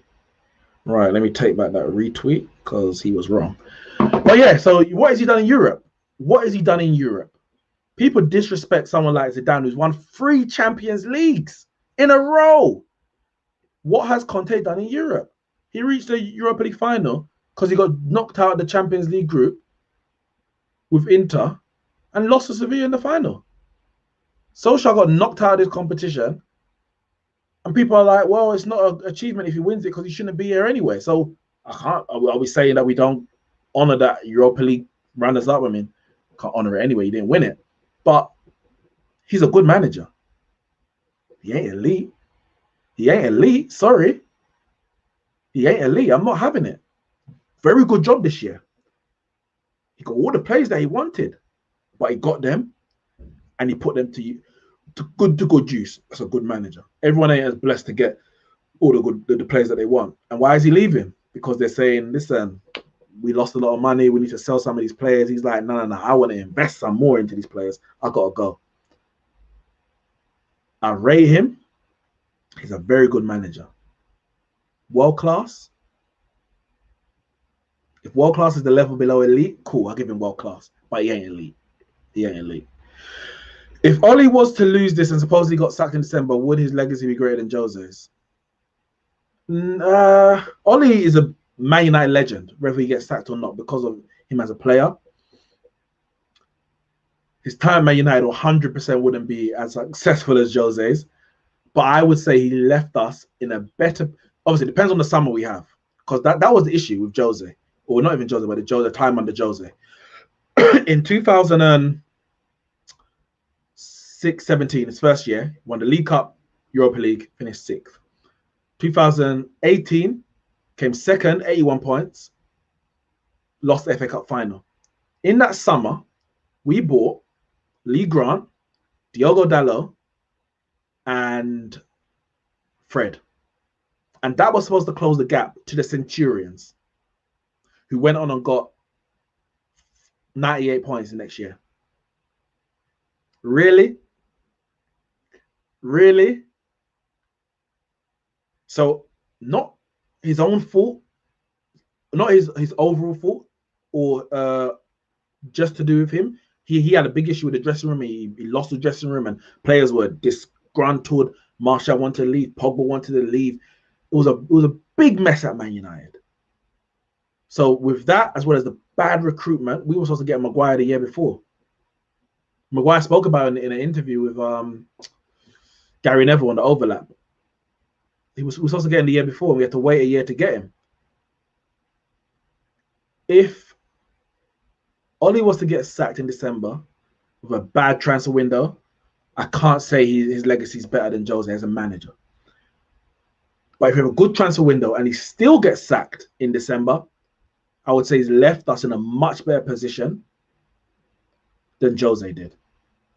Right, let me take back that retweet because he was wrong. But yeah, so what has he done in Europe? What has he done in Europe? People disrespect someone like Zidane who's won 3 Champions Leagues in a row. What has Conte done in Europe? He reached the Europa League final because he got knocked out of the Champions League group with Inter and lost to Sevilla in the final. Solskjaer got knocked out of this competition, and people are like, well, it's not an achievement if he wins it because he shouldn't be here anyway. So I can't. Are we saying that we don't honor that Europa League runners up. I mean, can't honor it anyway. He didn't win it, but he's a good manager. He ain't elite. He ain't elite. Sorry, he ain't elite. I'm not having it. Very good job this year. He got all the players that he wanted, but he got them and he put them to good use. That's a good manager. Everyone ain't as blessed to get all the players that they want. And why is he leaving? Because they're saying, listen, we lost a lot of money. We need to sell some of these players. He's like, no. I want to invest some more into these players. I gotta go. I rate him. He's a very good manager. World class. If world class is the level below elite, cool. I'll give him world class. But he ain't elite. He ain't elite. If Oli was to lose this and supposedly got sacked in December, would his legacy be greater than Jose's? Oli is a Man United legend, whether he gets sacked or not, because of him as a player. His time at Man United 100% wouldn't be as successful as Jose's, but I would say he left us in a better. Obviously, it depends on the summer we have, because that was the issue with Jose, or not even Jose, but the time under Jose. In 2016-17, his first year, won the League Cup, Europa League, finished 6th. 2018 came second, 81 points, lost the FA Cup final. In that summer, we bought Lee Grant, Diogo Dalot, and Fred. And that was supposed to close the gap to the Centurions, who went on and got 98 points the next year. Really? Really? So not his own fault, not his overall fault, or just to do with him. He had a big issue with the dressing room. He lost the dressing room, and players were disgruntled. Martial wanted to leave. Pogba wanted to leave. It was a big mess at Man United. So with that, as well as the bad recruitment, we were supposed to get Maguire the year before. Maguire spoke about it in an interview with Gary Neville on the overlap. We were supposed to get him the year before, and we had to wait a year to get him. If Oli was to get sacked in December with a bad transfer window, I can't say his legacy is better than Jose as a manager. But if you have a good transfer window and he still gets sacked in December, I would say he's left us in a much better position than Jose did,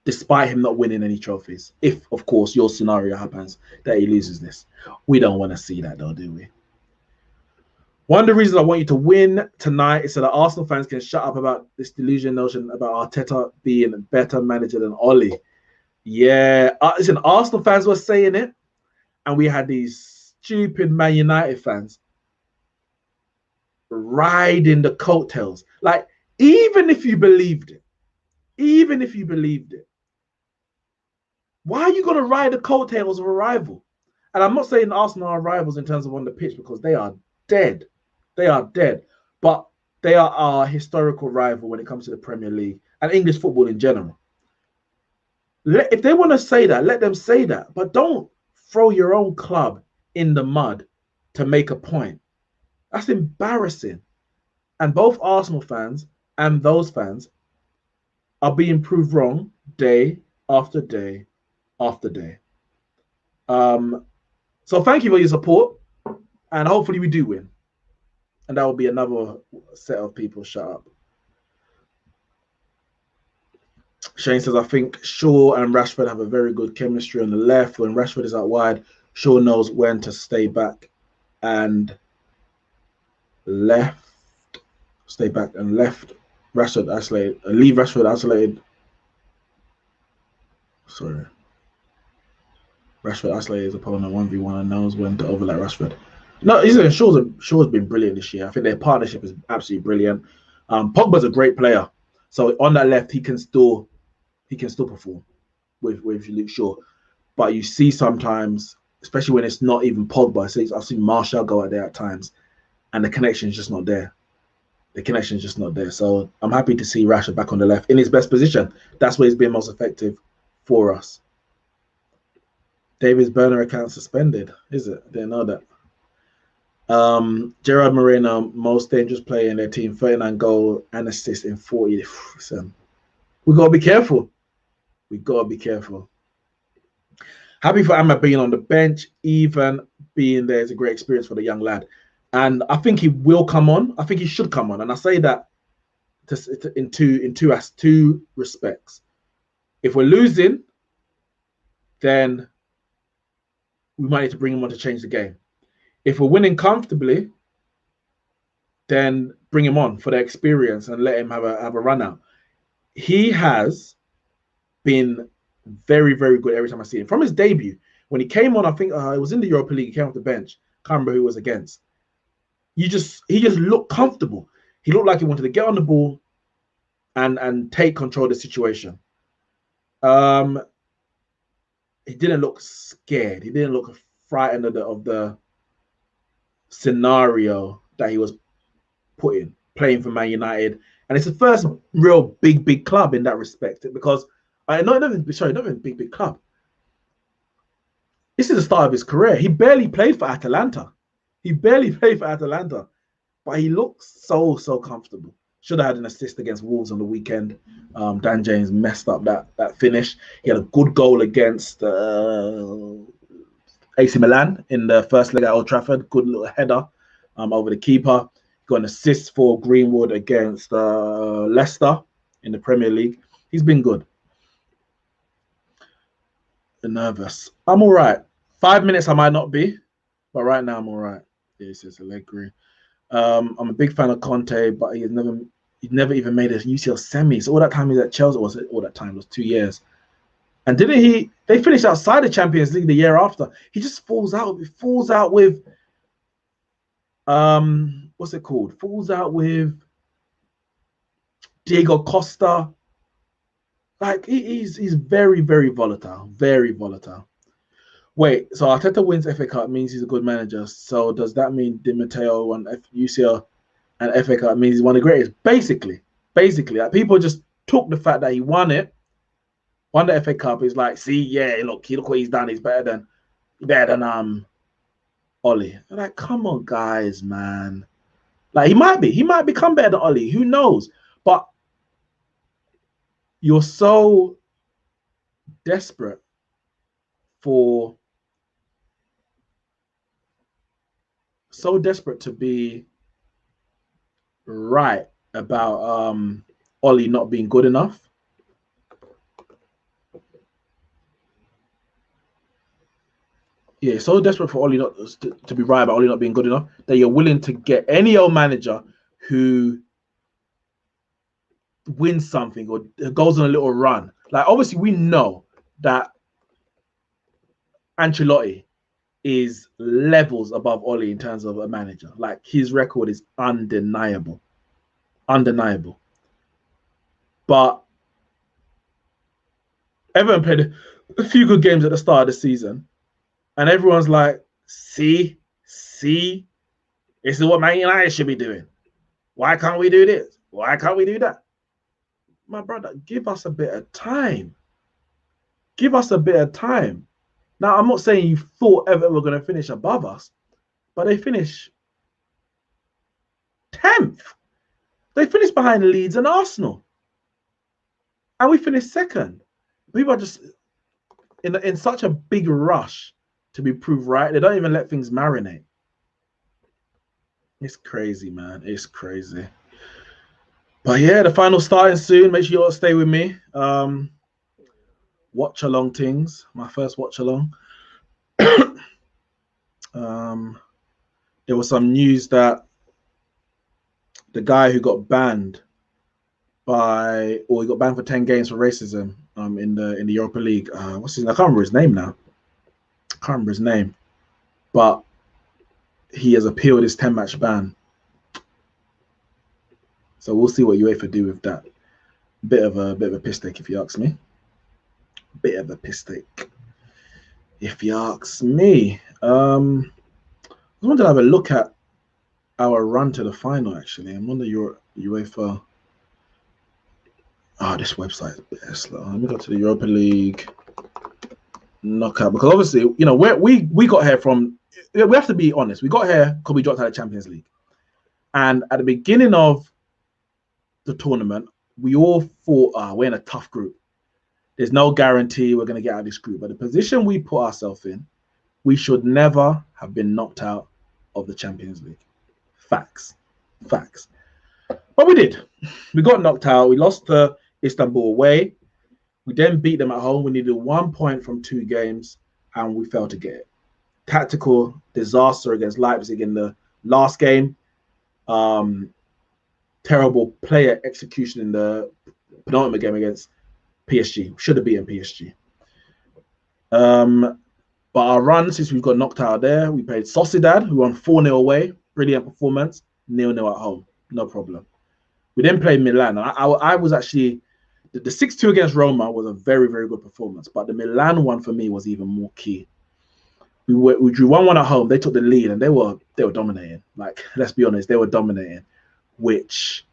despite him not winning any trophies. If, of course, your scenario happens that he loses this. We don't want to see that, though, do we? One of the reasons I want you to win tonight is so that Arsenal fans can shut up about this delusion notion about Arteta being a better manager than Oli. Yeah, listen, Arsenal fans were saying it, and we had these stupid Man United fans riding the coattails. Like, even if you believed it, why are you going to ride the coattails of a rival? And I'm not saying Arsenal are rivals in terms of on the pitch, because they are dead. They are dead. But they are our historical rival when it comes to the Premier League and English football in general. If they want to say that, let them say that. But don't throw your own club in the mud to make a point. That's embarrassing. And both Arsenal fans and those fans are being proved wrong day after day after day. So thank you for your support, and hopefully we do win. And that will be another set of people shut up. Shane says, I think Shaw and Rashford have a very good chemistry on the left. When Rashford is out wide, Shaw knows when to stay back and left. Stay back and left. Rashford isolated. Leave Rashford isolated. Sorry. Rashford isolated his opponent 1v1 and knows when to overlap Rashford. No, Shaw's been brilliant this year. I think their partnership is absolutely brilliant. Pogba's a great player. So on that left, he can still perform with Luke Shaw. But you see sometimes, especially when it's not even Pogba, I've seen Martial go out there at times, and the connection is just not there. So I'm happy to see Rashford back on the left in his best position. That's where he's been most effective for us. David's burner account suspended, is it? Didn't know that. Gerard Moreno, most dangerous player in their team, 39 goal and assist in 40. So we got to be careful. We got to be careful. Happy for Ahmad being on the bench, even being there is a great experience for the young lad. And I think he will come on. I think he should come on. And I say that in two respects. If we're losing, then we might need to bring him on to change the game. If we're winning comfortably, then bring him on for the experience and let him have a run out. He has been very, very good every time I see him. From his debut, when he came on, I think it was in the Europa League, he came off the bench. Can't remember who he was against. He just looked comfortable. He looked like he wanted to get on the ball and take control of the situation. He didn't look scared. He didn't look frightened of the scenario that he was put in, playing for Man United. And it's the first real big club in that respect, because not even big club. This is the start of his career. He barely played for Atalanta. But he looks so comfortable. Should have had an assist against Wolves on the weekend. Dan James messed up that finish. He had a good goal against AC Milan in the first leg at Old Trafford. Good little header over the keeper. Got an assist for Greenwood against Leicester in the Premier League. He's been good. Nervous. I'm all right. 5 minutes I might not be, but right now I'm all right. This is Allegri. I'm a big fan of Conte, but he's never even made a UCL semi. So all that time he's at Chelsea, all that time was 2 years. And they finished outside the Champions League the year after. He just falls out. He falls out with what's it called? Falls out with Diego Costa. Like he's very, very volatile. Very volatile. Wait, so Arteta wins FA Cup means he's a good manager. So does that mean Di Matteo won UCL and FA Cup means he's one of the greatest? Basically, like people just took the fact that he won the FA Cup. Is like, see, yeah, look what he's done. He's better than Ollie. I'm like, come on, guys, man. Like he might become better than Ollie. Who knows? But you're so desperate to be right about Ollie not being good enough. Yeah, so desperate for Ollie not to be right about Ollie not being good enough that you're willing to get any old manager who wins something or goes on a little run. Like obviously we know that Ancelotti is levels above Ollie in terms of a manager. Like his record is undeniable. But Everton played a few good games at the start of the season, and everyone's like, see, this is what Man United should be doing. Why can't we do this? Why can't we do that? My brother, give us a bit of time. Now, I'm not saying you thought Everton were going to finish above us, but they finished 10th. They finished behind Leeds and Arsenal. And we finished second. People are just in such a big rush to be proved right. They don't even let things marinate. It's crazy, man. It's crazy. But yeah, the final starting soon. Make sure you all stay with me. Watch along things. My first watch along. There was some news that the guy who got banned he got banned for 10 games for racism in the Europa League. What's his name? I can't remember his name now. But he has appealed his 10-match ban. So we'll see what UEFA do with that. Bit of a piss take, if you ask me. Bit of a piss take, if you ask me. I wanted to have a look at our run to the final, actually. I'm on the UEFA. Oh, this website is a bit slow. Let me go to the Europa League. knockout, because obviously, you know, we got here from. We have to be honest. We got here because we dropped out of the Champions League, and at the beginning of the tournament, we all thought, we're in a tough group. There's no guarantee we're going to get out of this group. But the position we put ourselves in, we should never have been knocked out of the Champions League. Facts. Facts. But we did. We got knocked out. We lost to Istanbul away. We then beat them at home. We needed 1 point from 2 games, and we failed to get it. Tactical disaster against Leipzig in the last game. Terrible player execution in the penultimate game against PSG. Should have beaten PSG. But our run, since we've got knocked out there, we played Sociedad, who won 4-0 away. Brilliant performance. 0-0 at home. No problem. We then played Milan. I was actually... The 6-2 against Roma was a very, very good performance. But the Milan one for me was even more key. We drew 1-1 at home. They took the lead, and they were dominating. Like, let's be honest, they were dominating, which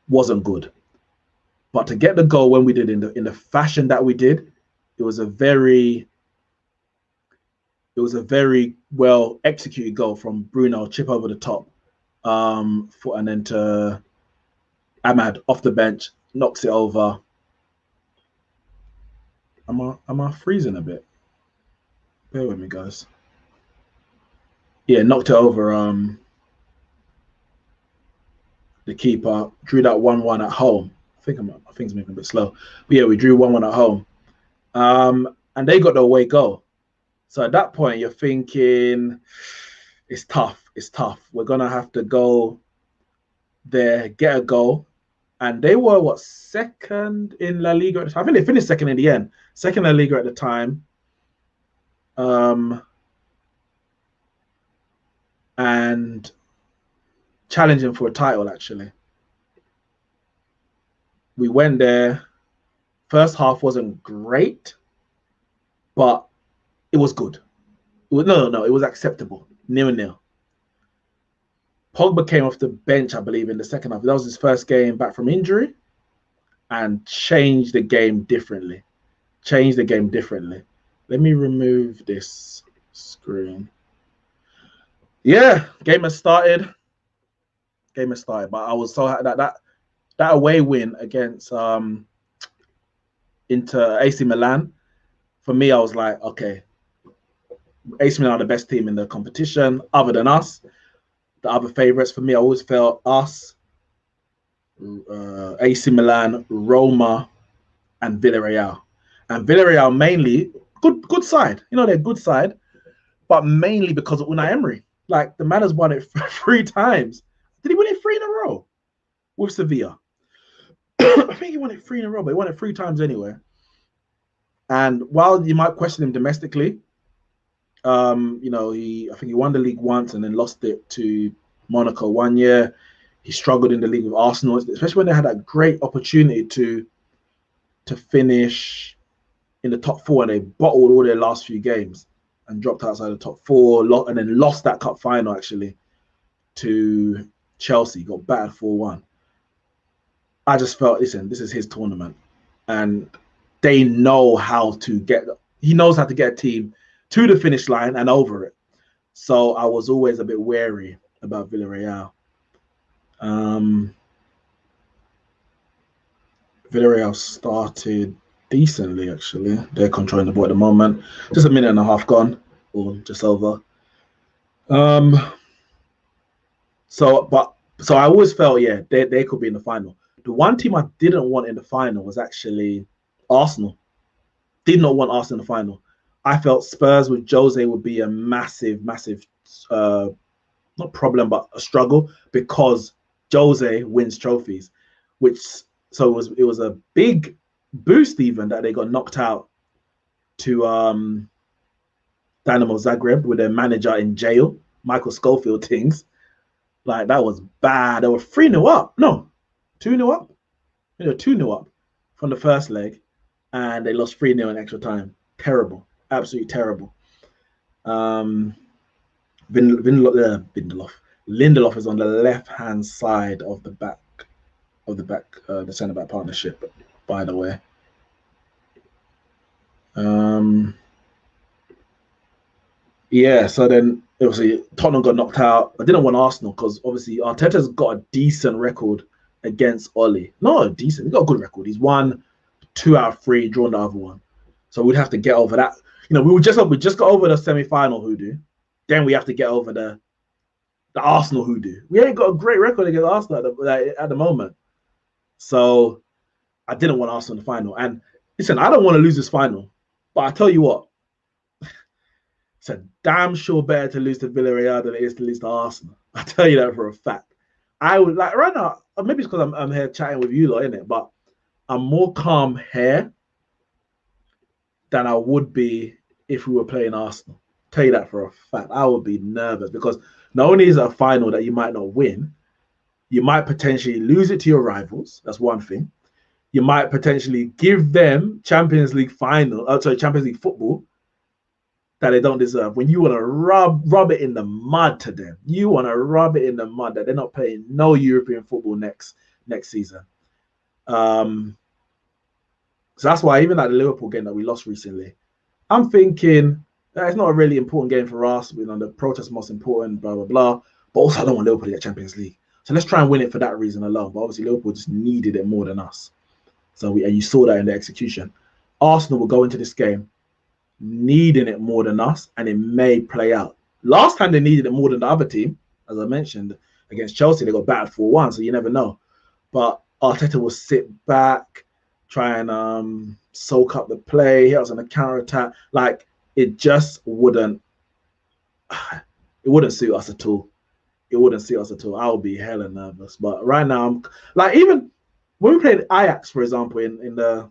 wasn't good. But to get the goal when we did in the fashion that we did, it was a very well executed goal from Bruno, chip over the top, and then to Ahmad off the bench, knocks it over. Am I freezing a bit? Bear with me, guys. Yeah, knocked it over the keeper, drew that 1-1 at home. I think it's moving a bit slow. But yeah, we drew 1-1 at home. And they got the away goal. So at that point, you're thinking, it's tough. It's tough. We're going to have to go there, get a goal. And they were, what, second in La Liga at the time? I think they finished second in the end. Second in La Liga at the time. And challenging for a title, actually. We went there. First half wasn't great, but it was good. No, it was acceptable. 0-0. Pogba came off the bench, I believe, in the second half. That was his first game back from injury, and changed the game differently. Let me remove this screen. Yeah, game has started. But I was so happy that away win against into AC Milan. For me, I was like, okay, AC Milan are the best team in the competition, other than us. The other favourites for me, I always felt us, AC Milan, Roma, and Villarreal. And Villarreal mainly good side. You know, they're a good side, but mainly because of Unai Emery. Like, the man has won it 3 times. Did he win it 3 in a row with Sevilla? I think he won it 3 in a row, but he won it 3 times anyway. And while you might question him domestically, you know, I think he won the league once and then lost it to Monaco 1 year. He struggled in the league with Arsenal, especially when they had that great opportunity to finish in the top 4, and they bottled all their last few games and dropped outside the top 4, and then lost that cup final actually to Chelsea, got battered 4-1. I just felt, listen, this is his tournament, and they know how to he knows how to get a team to the finish line and over it. So I was always a bit wary about Villarreal. Villarreal started decently, actually. They're controlling the ball at the moment. Just a minute and a half gone, or just over. So I always felt, yeah, they could be in the final. The one team I didn't want in the final was actually Arsenal. Did not want Arsenal in the final. I felt Spurs with Jose would be a massive, not problem, but a struggle, because Jose wins trophies, so it was a big boost even that they got knocked out to Dynamo Zagreb with their manager in jail, Michael Schofield things. Like, that was bad. They were 3-0 up. No, 2-0 up. They were 2-0 up from the first leg, and they lost 3-0 in extra time. Terrible. Absolutely terrible. Lindelof is on the left-hand side of the centre-back partnership, by the way. Yeah, so then obviously Tottenham got knocked out. I didn't want Arsenal because obviously Arteta's got a decent record against Oli. Not a decent, he's got a good record. He's won 2 out of 3, drawn the other one. So we'd have to get over that. You know, we just got over the semi-final hoodoo. Then we have to get over the Arsenal hoodoo. We ain't got a great record against Arsenal at the moment. So I didn't want Arsenal in the final. And listen, I don't want to lose this final. But I tell you what, it's a damn sure better to lose to Villarreal than it is to lose to Arsenal. I tell you that for a fact. I would like right now, maybe it's because I'm here chatting with you lot, innit? But I'm more calm here than I would be if we were playing Arsenal. I'll tell you that for a fact. I would be nervous because not only is it a final that you might not win, you might potentially lose it to your rivals. That's one thing. You might potentially give them Champions League Champions League football that they don't deserve. When you want to rub it in the mud to them, you want to rub it in the mud that they're not playing no European football next season. So that's why even at the Liverpool game that we lost recently, I'm thinking it's not a really important game for us. You know, the protest most important, blah blah blah. But also, I don't want Liverpool to get Champions League, so let's try and win it for that reason alone. But obviously, Liverpool just needed it more than us. So and you saw that in the execution. Arsenal will go into this game needing it more than us, and it may play out. Last time they needed it more than the other team, as I mentioned, against Chelsea, they got battered 4-1, so you never know. But Arteta will sit back, try and soak up the play. He was on a counter attack. Like it just wouldn't suit us at all. It wouldn't suit us at all. I would be hella nervous. But right now, I'm like, even when we played Ajax, for example, in the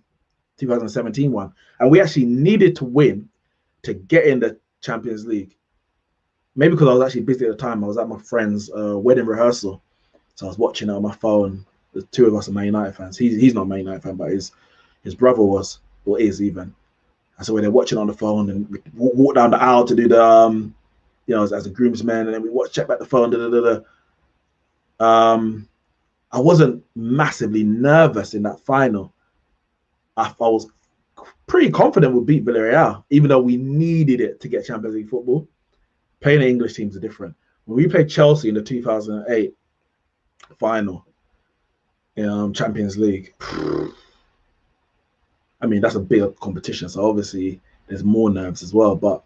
2017 one, and we actually needed to win to get in the Champions League. Maybe because I was actually busy at the time. I was at my friend's wedding rehearsal, so I was watching it on my phone. The two of us are Man United fans. He's not a Man United fan, but his brother was, or is even. And so when they're watching on the phone, and we walk down the aisle to do the as a groomsman, and then we check back the phone. I wasn't massively nervous in that final. I was pretty confident we'd beat Villarreal, even though we needed it to get Champions League football. Playing the English teams are different. When we played Chelsea in the 2008 final, Champions League, I mean, that's a bigger competition, so obviously there's more nerves as well, but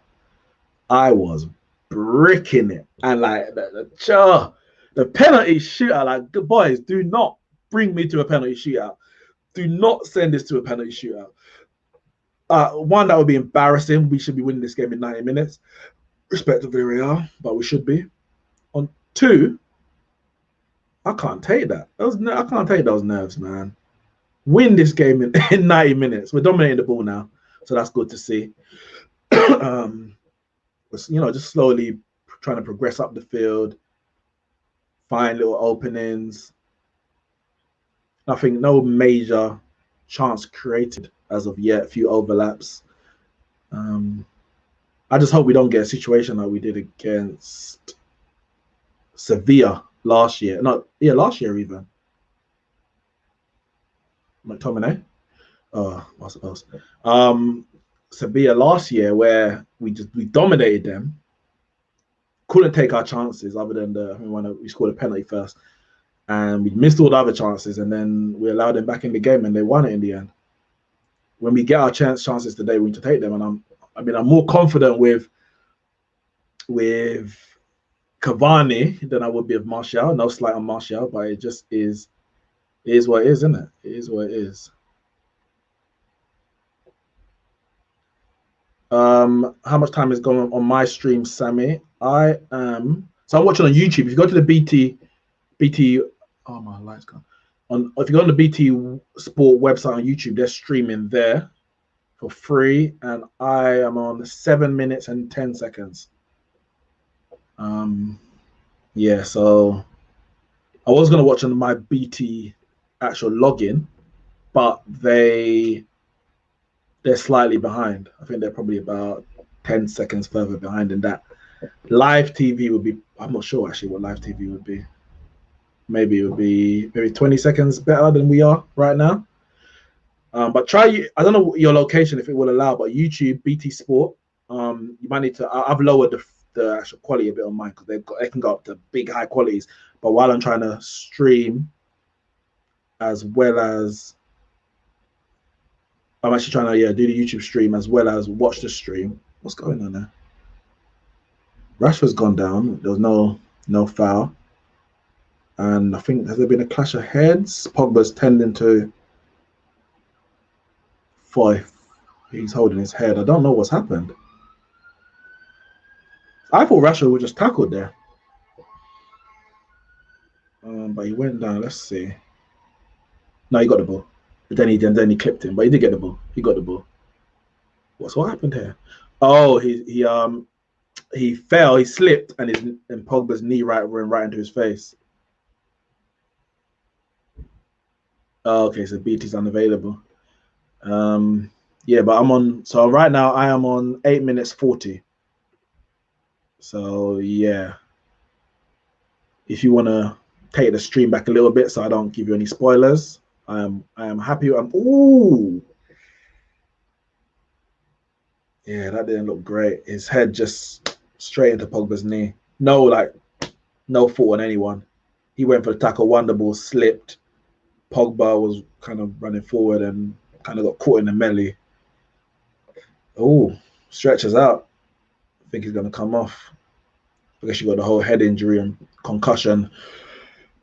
I was bricking it. And like the penalty shootout, like, boys, do not bring me to a penalty shootout. Do not send this to a penalty shootout. One, that would be embarrassing. We should be winning this game in 90 minutes. Respect to Villarreal, but we should be. On 2, I can't take that. I can't take those nerves, man. Win this game in 90 minutes. We're dominating the ball now, so that's good to see. Just slowly trying to progress up the field, find little openings. Nothing, no major chance created as of yet. A few overlaps. I just hope we don't get a situation like we did against Sevilla last year. Last year even. McTominay. I suppose. Sevilla last year, where we dominated them. Couldn't take our chances other than we scored a penalty first. And we missed all the other chances, and then we allowed them back in the game, and they won it in the end. When we get our chances today, we need to take them. And I'm more confident with Cavani than I would be with Martial. No slight on Martial, but it just is what it is, isn't it? It is what it is. How much time is going on my stream, Sammy? I'm watching on YouTube. If you go to the BT, oh, my light's gone. If you go on the BT Sport website on YouTube, they're streaming there for free, and I am on 7 minutes and 10 seconds. Yeah, so I was gonna watch on my BT actual login, but they're slightly behind. I think they're probably about 10 seconds further behind than that. Live TV would be, I'm not sure actually what live TV would be. Maybe it would be 20 seconds better than we are right now. But I don't know your location if it will allow, but YouTube, BT Sport, You might need to. I've lowered the actual quality a bit on mine because they can go up to big high qualities. But while I'm trying to stream, as well as I'm actually trying to do the YouTube stream as well as watch the stream. What's going on there? Rashford's gone down. There was no foul, and I think has there been a clash of heads? Pogba's tending to fight. He's holding his head. I don't know what's happened. I thought Rashford was just tackled there. But he went down. Let's see. No, he got the ball. But then he clipped him. But he did get the ball. He got the ball. What happened here? Oh, he fell. He slipped, and Pogba's knee went right into his face. Oh, okay, so BT's unavailable. Yeah, but I'm on. So right now I am on 8 minutes 40. So yeah, if you want to take the stream back a little bit, so I don't give you any spoilers, I am happy. Ooh, yeah, that didn't look great. His head just straight into Pogba's knee. No fault on anyone. He went for the tackle. Wonderball slipped. Pogba was kind of running forward and kind of got caught in the melee. Oh, stretches out. I think he's going to come off. I guess you got the whole head injury and concussion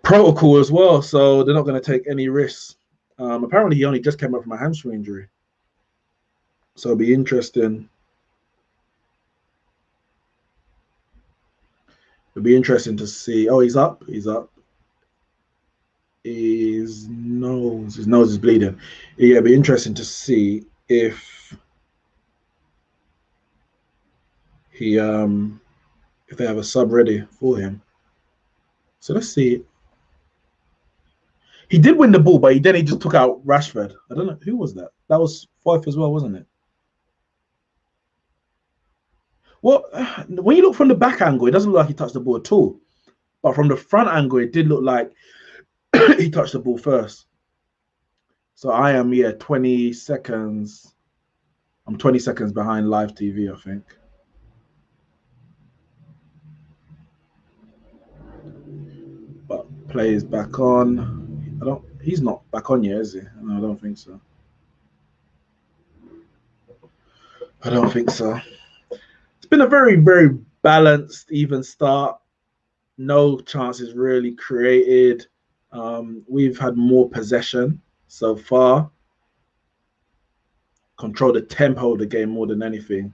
protocol as well, so they're not going to take any risks. Apparently, he only just came up from a hamstring injury, so it'll be interesting. It'll be interesting to see. Oh, he's up. He's up. His nose is bleeding. Yeah, it'll be interesting to see if if they have a sub ready for him. So let's see. He did win the ball, but he just took out Rashford. I don't know who was that. That was Fife as well, wasn't it? Well, when you look from the back angle, it doesn't look like he touched the ball at all. But from the front angle, it did look like he touched the ball first. So I am 20 seconds. I'm 20 seconds behind live TV, I think. But play is back on. He's not back on yet, is he? No, I don't think so. I don't think so. It's been a very, very balanced, even start. No chances really created. We've had more possession so far. Control the tempo of the game more than anything,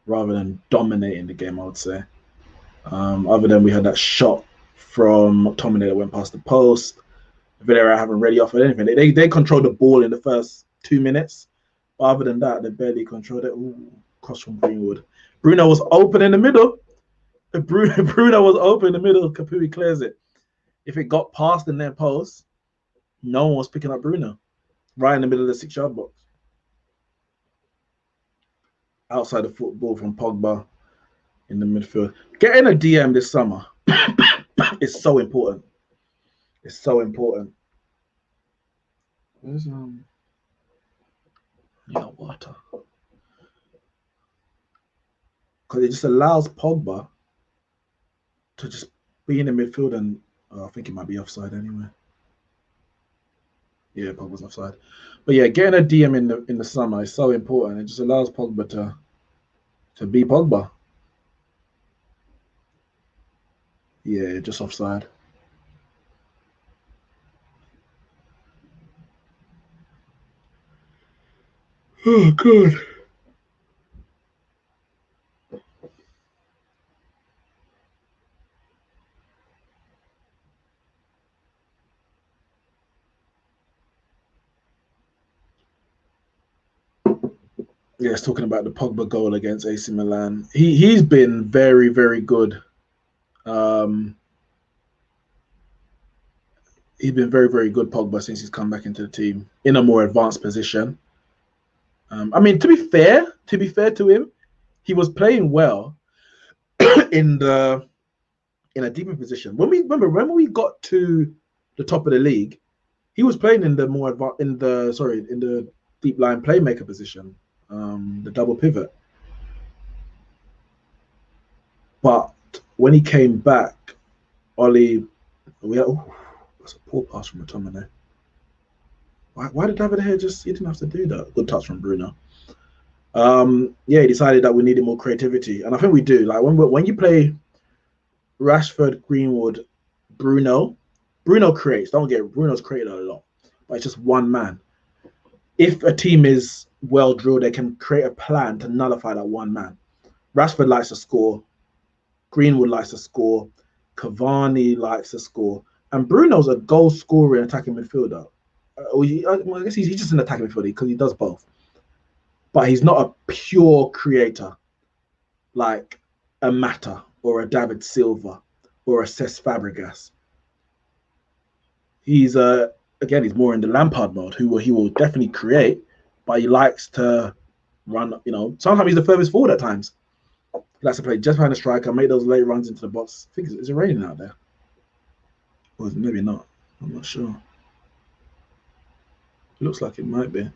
rather than dominating the game, I would say. Other than we had that shot from McTominay that went past the post. Villarreal haven't really offered anything. They controlled the ball in the first 2 minutes. But other than that, they barely controlled it. Ooh, cross from Greenwood. Bruno was open in the middle. Bruno was open in the middle. Caputi clears it. If it got past the net post, no one was picking up Bruno. Right in the middle of the 6-yard box. Outside the football from Pogba in the midfield. Getting a DM this summer is so important. It's so important. Where's water? Because it just allows Pogba to just be in the midfield, and I think it might be offside anyway. Yeah, Pogba's offside. But yeah, getting a DM in the summer is so important. It just allows Pogba to be Pogba. Yeah, just offside. Oh, God. Yeah, it's talking about the Pogba goal against AC Milan. He's been very, very good. He's been very, very good, Pogba, since he's come back into the team in a more advanced position. I mean, to be fair to him, he was playing well in a deeper position. When we got to the top of the league, he was playing in the deep line playmaker position, the double pivot. But when he came back, Ollie, that's a poor pass from McTominay. Why did David here he didn't have to do that? Good touch from Bruno. He decided that we needed more creativity, and I think we do. Like when you play Rashford, Greenwood, Bruno creates. Don't get Bruno's created a lot, but it's just one man. If a team is well drilled, they can create a plan to nullify that one man. Rashford likes to score. Greenwood likes to score. Cavani likes to score. And Bruno's a goal scorer and attacking midfielder. I guess he's just an attacking midfielder because he does both. But he's not a pure creator like a Mata or a David Silva or a Cesc Fabregas. He's he's more in the Lampard mode, he will definitely create, but he likes to run. Sometimes he's the furthest forward at times. He likes to play just behind the striker, make those late runs into the box. I think is it raining out there? Or maybe not. I'm not sure. It looks like it might be.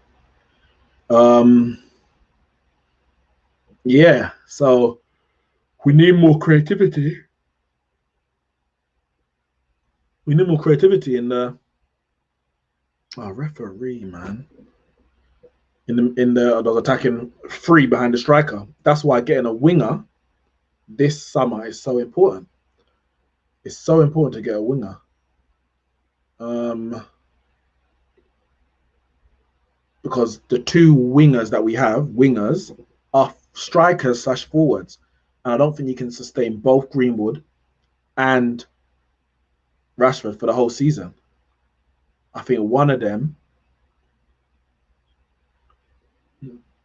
Yeah, so we need more creativity. We need more creativity in the referee, man. In those attacking free behind the striker. That's why getting a winger this summer is so important. It's so important to get a winger. Because the two wingers that we have, are strikers / forwards. And I don't think you can sustain both Greenwood and Rashford for the whole season. I think one of them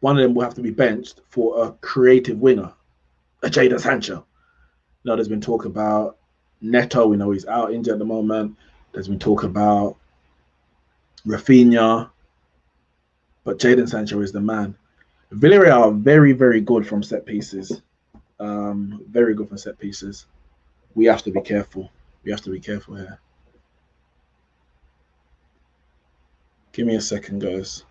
will have to be benched for a creative winger, a Jadon Sancho. There's been talk about Neto. We know he's out injured at the moment. There's been talk about Rafinha, but Jadon Sancho is the man. Villarreal are very, very good from set pieces. Very good from set pieces. We have to be careful. We have to be careful here. Give me a second, guys.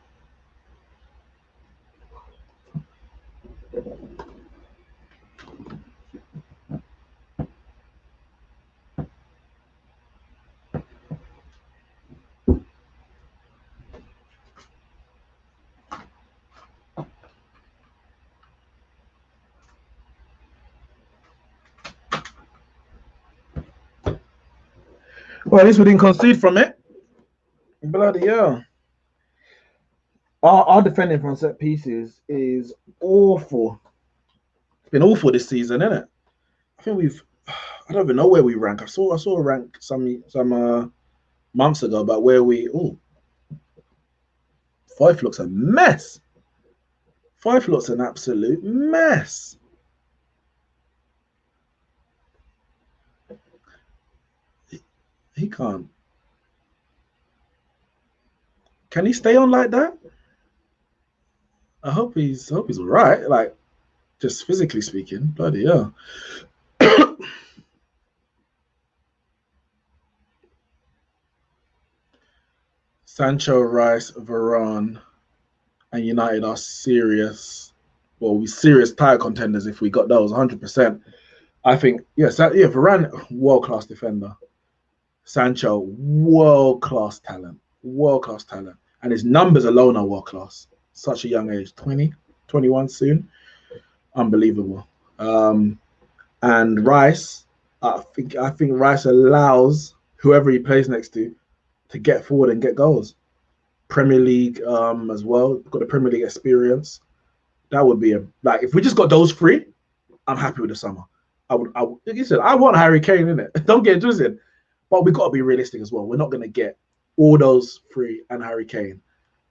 Well, at least we didn't concede from it. Bloody hell. Our defending from set pieces is awful. It's been awful this season, isn't it? I think I don't even know where we rank. I saw a rank some months ago about where we. Fife looks a mess. Fife looks an absolute mess. He can't. Can he stay on like that? I hope he's all right. Like, just physically speaking. Bloody hell. Sancho, Rice, Varane, and United are serious. Well, we're serious title contenders if we got those 100%. I think, Varane, world-class defender. Sancho, world-class talent. World-class talent. And his numbers alone are world-class. Such a young age, 20, 21 soon. Unbelievable. And Rice, I think Rice allows whoever he plays next to get forward and get goals. Premier League as well. Got the Premier League experience. That would be if we just got those three, I'm happy with the summer. Like you said, I want Harry Kane in it. Don't get it twisted. But we got to be realistic as well. We're not going to get all those three and Harry Kane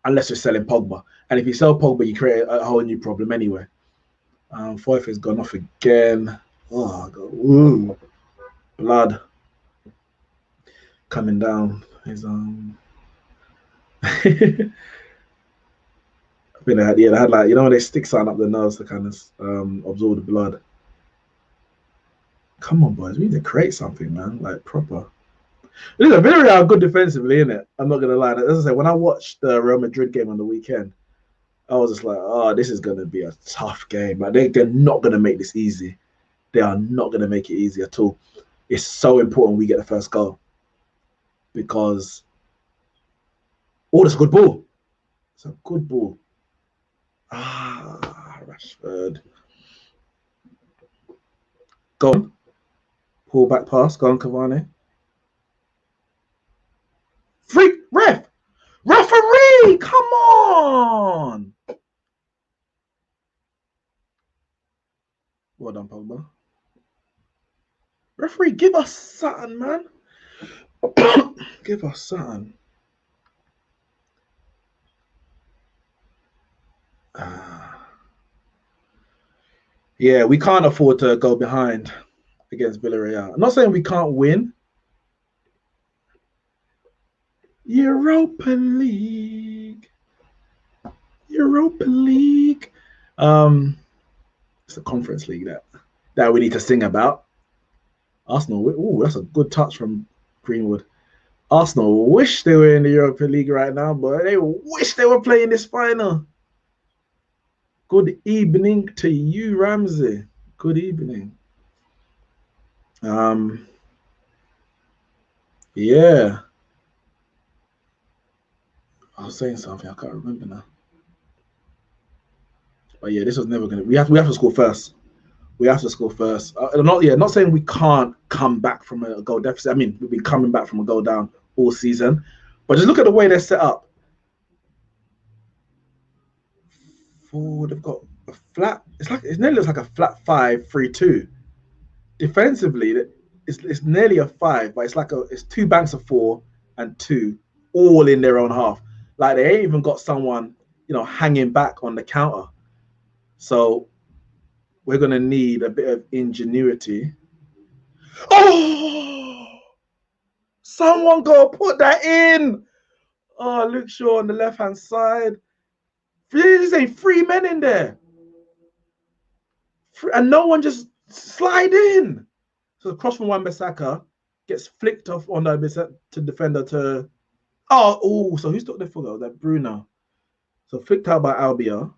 unless you're selling Pogba. And if you sell Pogba, you create a whole new problem anyway. Fife has gone off again. Oh, God. Ooh. Blood coming down. His I think they had like, when they stick something up the nose to kind of absorb the blood. Come on, boys, we need to create something, man, like proper. Listen, Villarreal are good defensively, innit? I'm not gonna lie. As I say, when I watched the Real Madrid game on the weekend, I was just like, oh, this is gonna be a tough game. Like they're not gonna make this easy. they are not going to make it easy at all. It's so important we get the first goal because that's a good ball. It's a good ball. Rashford. Go on. Pull back pass. Go on, Cavani. Free ref. Referee, come on. Well done, Pogba. Referee, give us something, man. Give us something. Yeah, we can't afford to go behind against Villarreal. I'm not saying we can't win. Europa League. Europa League. It's a conference league that we need to sing about. Arsenal. Oh, that's a good touch from Greenwood. Arsenal wish they were in the Europa League right now, but they wish they were playing this final. Good evening to you, Ramsey. Good evening. Yeah. I was saying something, I can't remember now. But yeah, this was never gonna. We have to score first. We have to score first. Not saying we can't come back from a goal deficit. I mean, we've been coming back from a goal down all season, but just look at the way they're set up. They've got a flat. It nearly looks like a flat 5-3-2. Defensively, it's nearly a 5, but it's 2 banks of 4 and 2 all in their own half. Like they ain't even got someone hanging back on the counter. So we're gonna need a bit of ingenuity. Oh, someone go put that in. Oh, Luke Shaw on the left-hand side. There's ain't 3 men in there. And no one just slide in. So the cross from Wan-Bissaka gets flicked off on the defender to... so who took the full? That Bruno. So flicked out by Albia.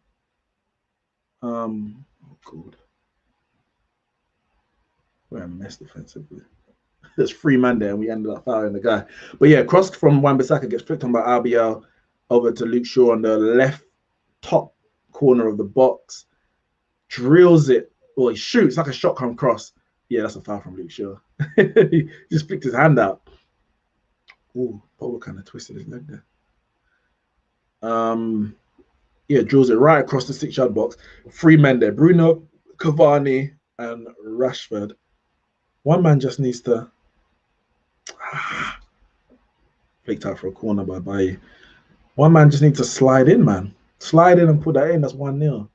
God. We're a mess defensively. There's 3 men there and we ended up fouling the guy. But yeah, cross from Wan-Bissaka gets flicked on by Albiol over to Luke Shaw on the left top corner of the box. Drills it. Well, he shoots like a shotgun cross. Yeah, that's a foul from Luke Shaw. He just flicked his hand out. Ooh, Pogba kind of twisted his leg there. Yeah, drills it right across the 6-yard box. 3 men there. Bruno, Cavani, and Rashford. One man just needs to flicked out for a corner by Bailly. One man just needs to slide in, man. Slide in and put that in. That's 1-0.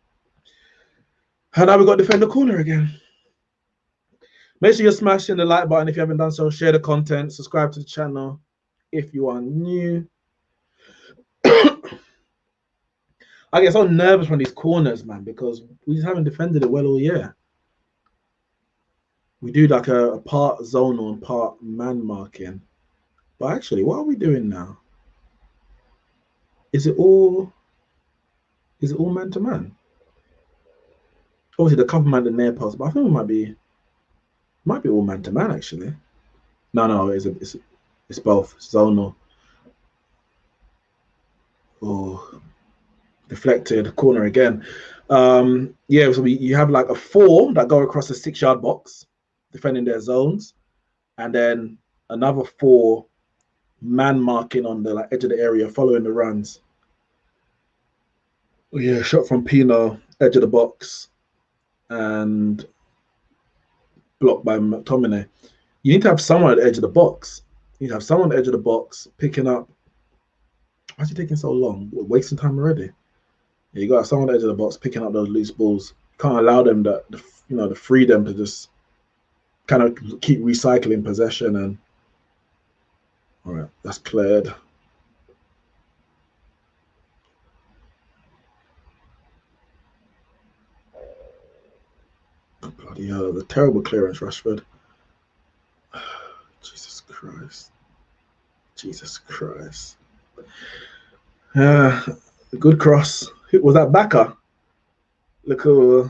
And now we got defender corner again. Make sure you're smashing the like button if you haven't done so. Share the content. Subscribe to the channel if you are new. I get so nervous from these corners, man, because we just haven't defended it well all year. We do like a part zonal and part man marking. But actually, what are we doing now? Is it all man to man? Obviously, the cover man and near pass, but I think it might be all man to man actually. No, it's both zonal. Oh, deflected corner again. Yeah, so you have like a 4 that go across the 6-yard box, defending their zones, and then another 4 man marking on the edge of the area, following the runs. Oh, yeah, shot from Pino, edge of the box, and blocked by McTominay. You need to have someone at the edge of the box. You need to have someone at the edge of the box picking up. Why is it taking so long? We're wasting time already. Yeah, you got someone at the edge of the box picking up those loose balls. Can't allow them the freedom to just kind of keep recycling possession. And all right, that's cleared. Oh, bloody hell, the terrible clearance, Rashford. Jesus Christ. Jesus Christ. Good cross. Was that Baka? Look who.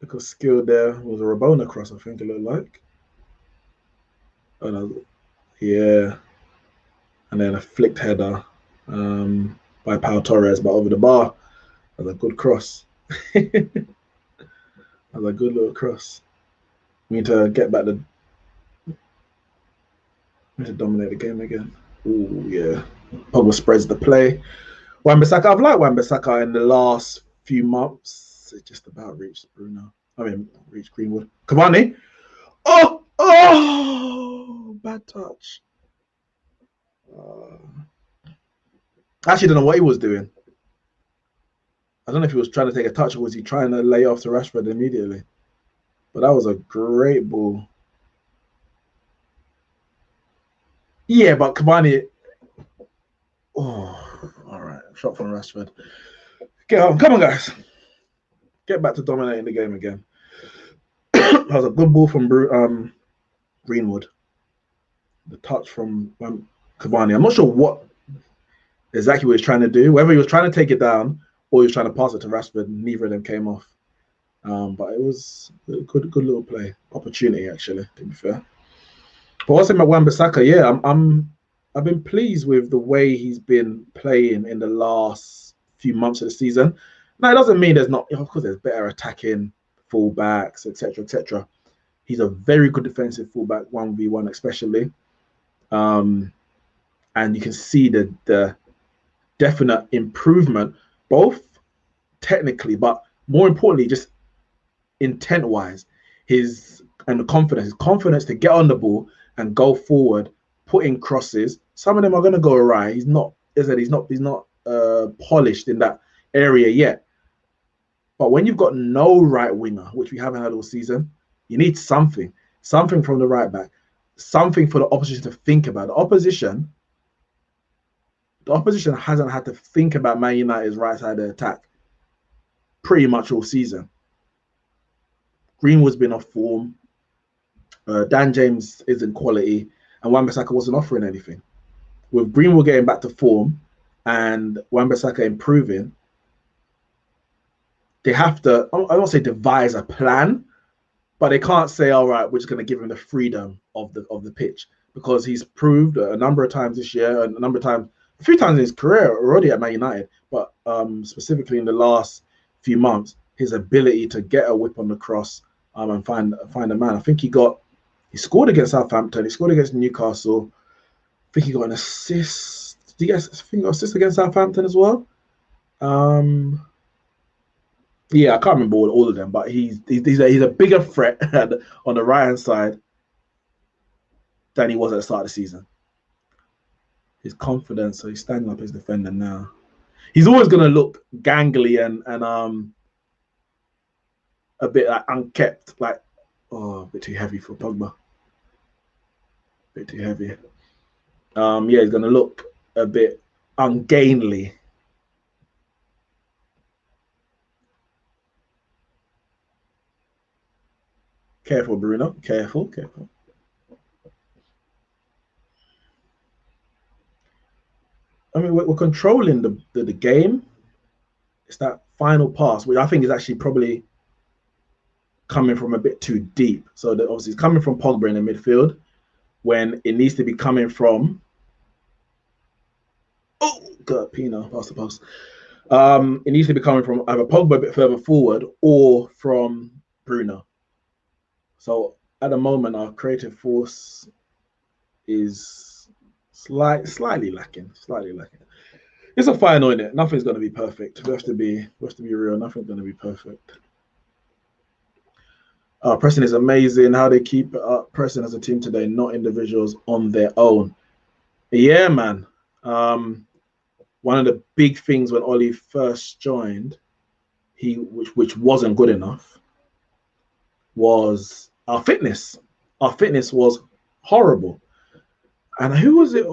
Look how skilled there. It was a Rabona cross, I think it looked like. Oh, no. Yeah. And then a flicked header by Pau Torres, but over the bar. That was a good cross. That was a good little cross. We need to get back the. We need to dominate the game again. Oh yeah. Pogba spreads the play. Wan-Bissaka, I've liked Wan-Bissaka in the last few months. It just about reached Bruno. I mean, reached Greenwood. Cavani. Oh, bad touch. I actually don't know what he was doing. I don't know if he was trying to take a touch or was he trying to lay off to Rashford immediately. But that was a great ball. Yeah, but Cavani. Oh, all right. Shot from Rashford. Get on. Come on, guys. Get back to dominating the game again. That was a good ball from Greenwood. The touch from Cavani. I'm not sure what exactly what he was trying to do. Whether he was trying to take it down or he was trying to pass it to Rashford, neither of them came off. But it was a good little play. Opportunity, actually, to be fair. But what's about Wan-Bissaka? Yeah, I've been pleased with the way he's been playing in the last few months of the season. Now, it doesn't mean there's not, of course, there's better attacking fullbacks, etc., etc. He's a very good defensive fullback, 1v1 especially. And you can see the definite improvement, both technically, but more importantly, just intent-wise, his confidence to get on the ball and go forward, put in crosses. Some of them are going to go awry. He's not polished in that area yet. But when you've got no right winger, which we haven't had all season, you need something from the right back, something for the opposition to think about. The opposition hasn't had to think about Man United's right side of the attack pretty much all season. Greenwood's been off form. Dan James isn't quality, and Wan-Bissaka wasn't offering anything. With Greenwood getting back to form and Wan-Bissaka improving, they have to, I don't say devise a plan, but they can't say, all right, we're just going to give him the freedom of the pitch, because he's proved a number of times this year, a few times in his career already at Man United, but specifically in the last few months, his ability to get a whip on the cross and find a man. I think he scored against Southampton, he scored against Newcastle. I think he got an assist. Did he get an assist against Southampton as well? Yeah, I can't remember all of them, but he's a bigger threat on the right hand side than he was at the start of the season. His confidence, so he's standing up his defender now. He's always going to look gangly and a bit like unkept, like a bit too heavy for Pogba. A bit too heavy. Yeah, he's going to look a bit ungainly. Careful, Bruno. Careful. I mean, we're controlling the game. It's that final pass, which I think is actually probably coming from a bit too deep. So obviously it's coming from Pogba in the midfield when it needs to be coming from. Oh, God, Pino, pass the pass. It needs to be coming from either Pogba a bit further forward or from Bruno. So at the moment, our creative force is slightly lacking. It's a final, innit? Nothing's going to be perfect. We have to be real. Nothing's going to be perfect. Preston is amazing. How they keep it up. Preston as a team today, not individuals on their own. Yeah, man. One of the big things when Ollie first joined, which wasn't good enough, was our fitness. Our fitness was horrible. And who was it?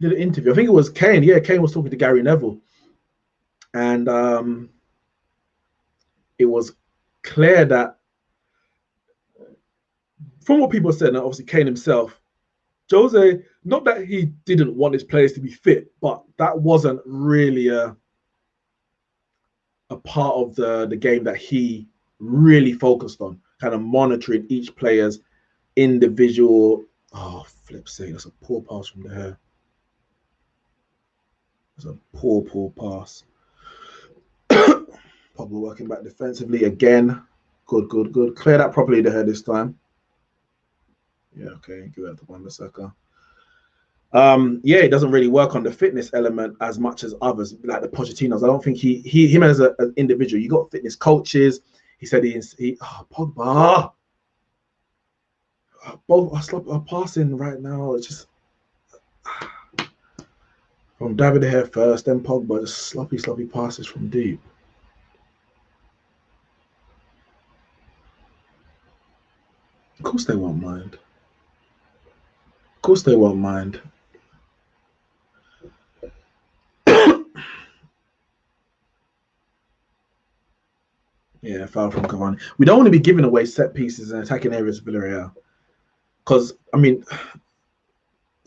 Did an interview? I think it was Kane. Yeah, Kane was talking to Gary Neville, and it was clear that from what people said, and obviously Kane himself, Jose, not that he didn't want his players to be fit, but that wasn't really a part of the game that he really focused on, kind of monitoring each player's individual. Oh, flip sake, that's a poor pass from there. That's a poor pass. Pogba working back defensively again. Good. Clear that properly there this time. Yeah, okay. Give it to Wan-Bissaka. Yeah, it doesn't really work on the fitness element as much as others, like the Pochettinos. I don't think him as an individual. You got fitness coaches. He said Pogba. Both are passing right now. It's just from David here first, then Pogba, just sloppy passes from deep. Of course they won't mind. Of course they won't mind. Yeah, foul from Cavani. We don't want to be giving away set pieces and attacking areas of Villarreal. Because, I mean,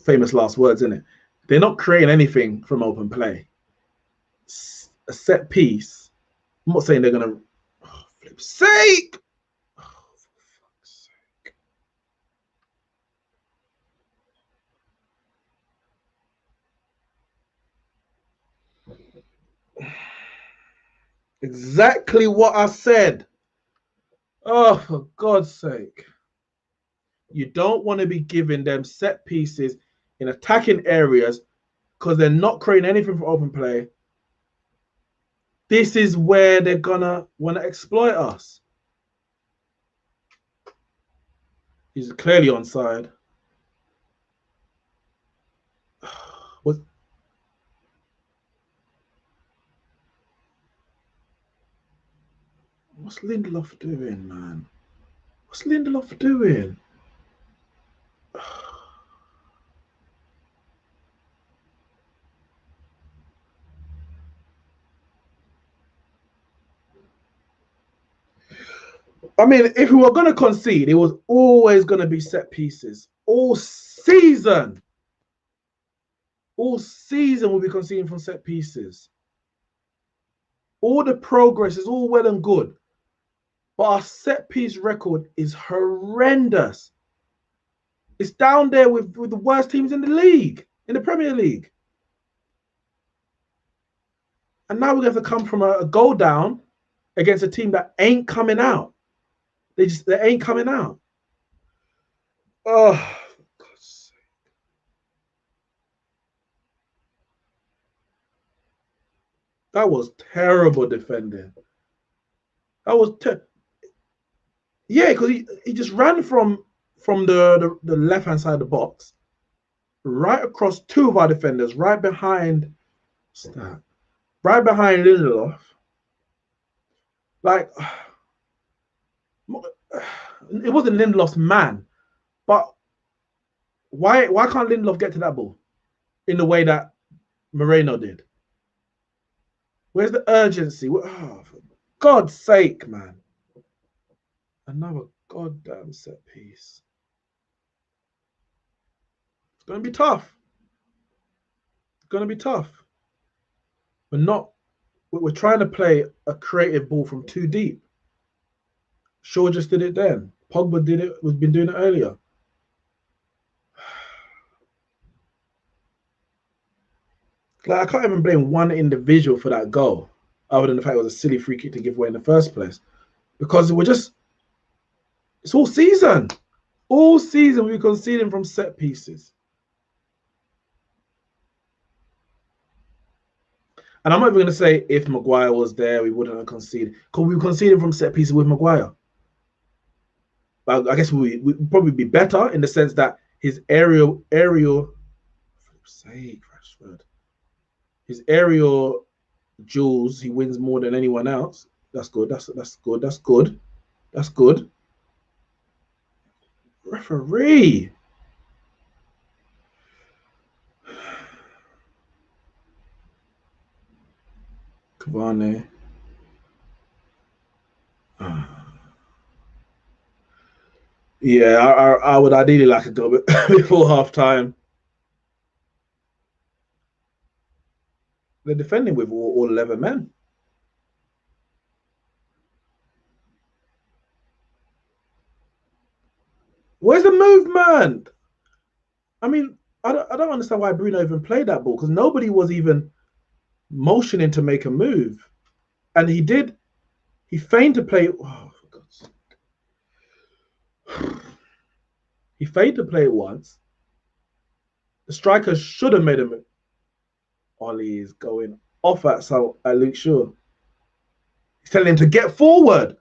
famous last words, isn't it? They're not creating anything from open play. A set piece. I'm not saying they're going to. Oh, flip sake! Oh, for fuck's sake. Exactly what I said. Oh, for God's sake. You don't want to be giving them set pieces in attacking areas because they're not creating anything for open play. This is where they're gonna want to exploit us. He's clearly onside. What? What's Lindelof doing, man? What's Lindelof doing? I mean, if we were going to concede, it was always going to be set pieces. All season. All season we'll be conceding from set pieces. All the progress is all well and good. But our set piece record is horrendous. It's down there with the worst teams in the league, in the Premier League. And now we're going to come from a goal down against a team that ain't coming out. They ain't coming out. Oh, for God's sake. That was terrible defending. That was yeah, because he just ran from the left hand side of the box, right across two of our defenders, right behind Lindelof. Like it wasn't Lindelof's man, but why can't Lindelof get to that ball in the way that Moreno did? Where's the urgency? Oh, for God's sake, man! Another goddamn set piece. It's gonna be tough. It's gonna be tough. We're trying to play a creative ball from too deep. Shaw just did it then. Pogba did it. We've been doing it earlier. Like I can't even blame one individual for that goal, other than the fact it was a silly free kick to give away in the first place. Because it's all season. All season we're conceding from set pieces. And I'm not even going to say if Maguire was there, we wouldn't have conceded. Because we were conceding from set pieces with Maguire. But I guess we'd probably be better in the sense that his aerial, say Rashford, his aerial duels, he wins more than anyone else. That's good. That's good. That's good. That's good. Referee. Cavani. Yeah, I would ideally like a go before half time. They're defending with all 11 men. Where's the movement? I mean, I don't understand why Bruno even played that ball because nobody was even motioning to make a move. And he did. He feigned to play. Oh, for God's sake. He feigned to play it once. The striker should have made a move. Ollie is going off at Luke Shaw. He's telling him to get forward.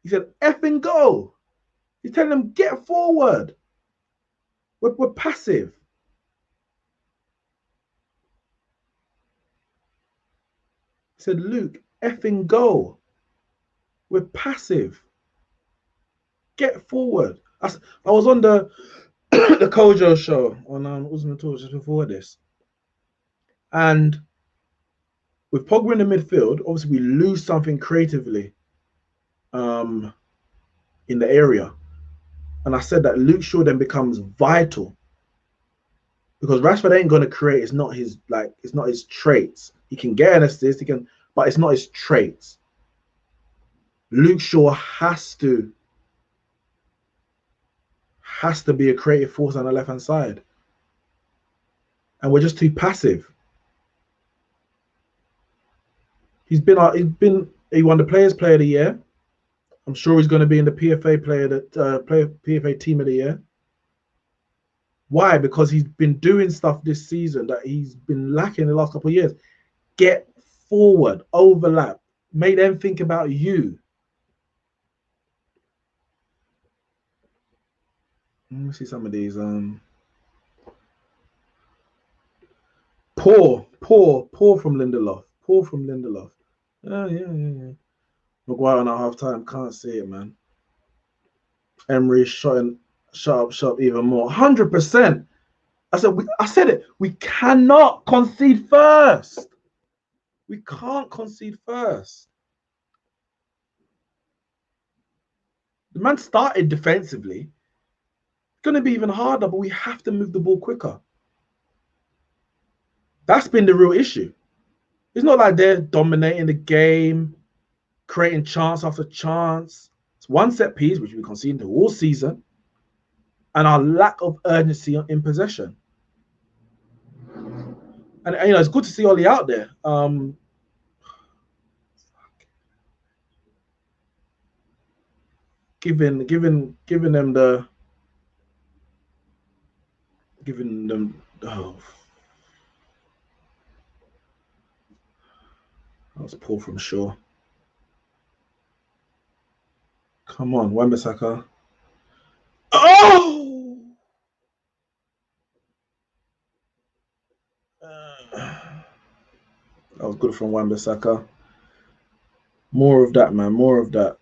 He said, effing go. He's telling him, get forward. We're passive. He said, Luke, effing go. We're passive. Get forward. I was on the the Kojo show on Usman Tour just before this. And with Pogba in the midfield, obviously we lose something creatively in the area. And I said that Luke Shaw then becomes vital because Rashford ain't gonna create. It's not his traits. He can get an assist, but it's not his traits. Luke Shaw has to be a creative force on the left hand side, and we're just too passive. He won the Players Player of the Year. I'm sure he's going to be in the PFA PFA Team of the Year. Why? Because he's been doing stuff this season that he's been lacking the last couple of years. Get forward, overlap, make them think about you. Let me see some of these. Poor from Lindelof. Poor from Lindelof. Oh, yeah. Maguire on at half time. Can't see it, man. Emery shut up even more. 100%. I said it. We cannot concede first. We can't concede first. The man started defensively. It's going to be even harder, but we have to move the ball quicker. That's been the real issue. It's not like they're dominating the game, creating chance after chance. It's one set piece, which we conceded all season, and our lack of urgency in possession. And it's good to see Ollie out there. Giving them. Oh, that was poor from Shaw. Come on, Wan-Bissaka. Oh! That was good from Wan-Bissaka. More of that, man. More of that.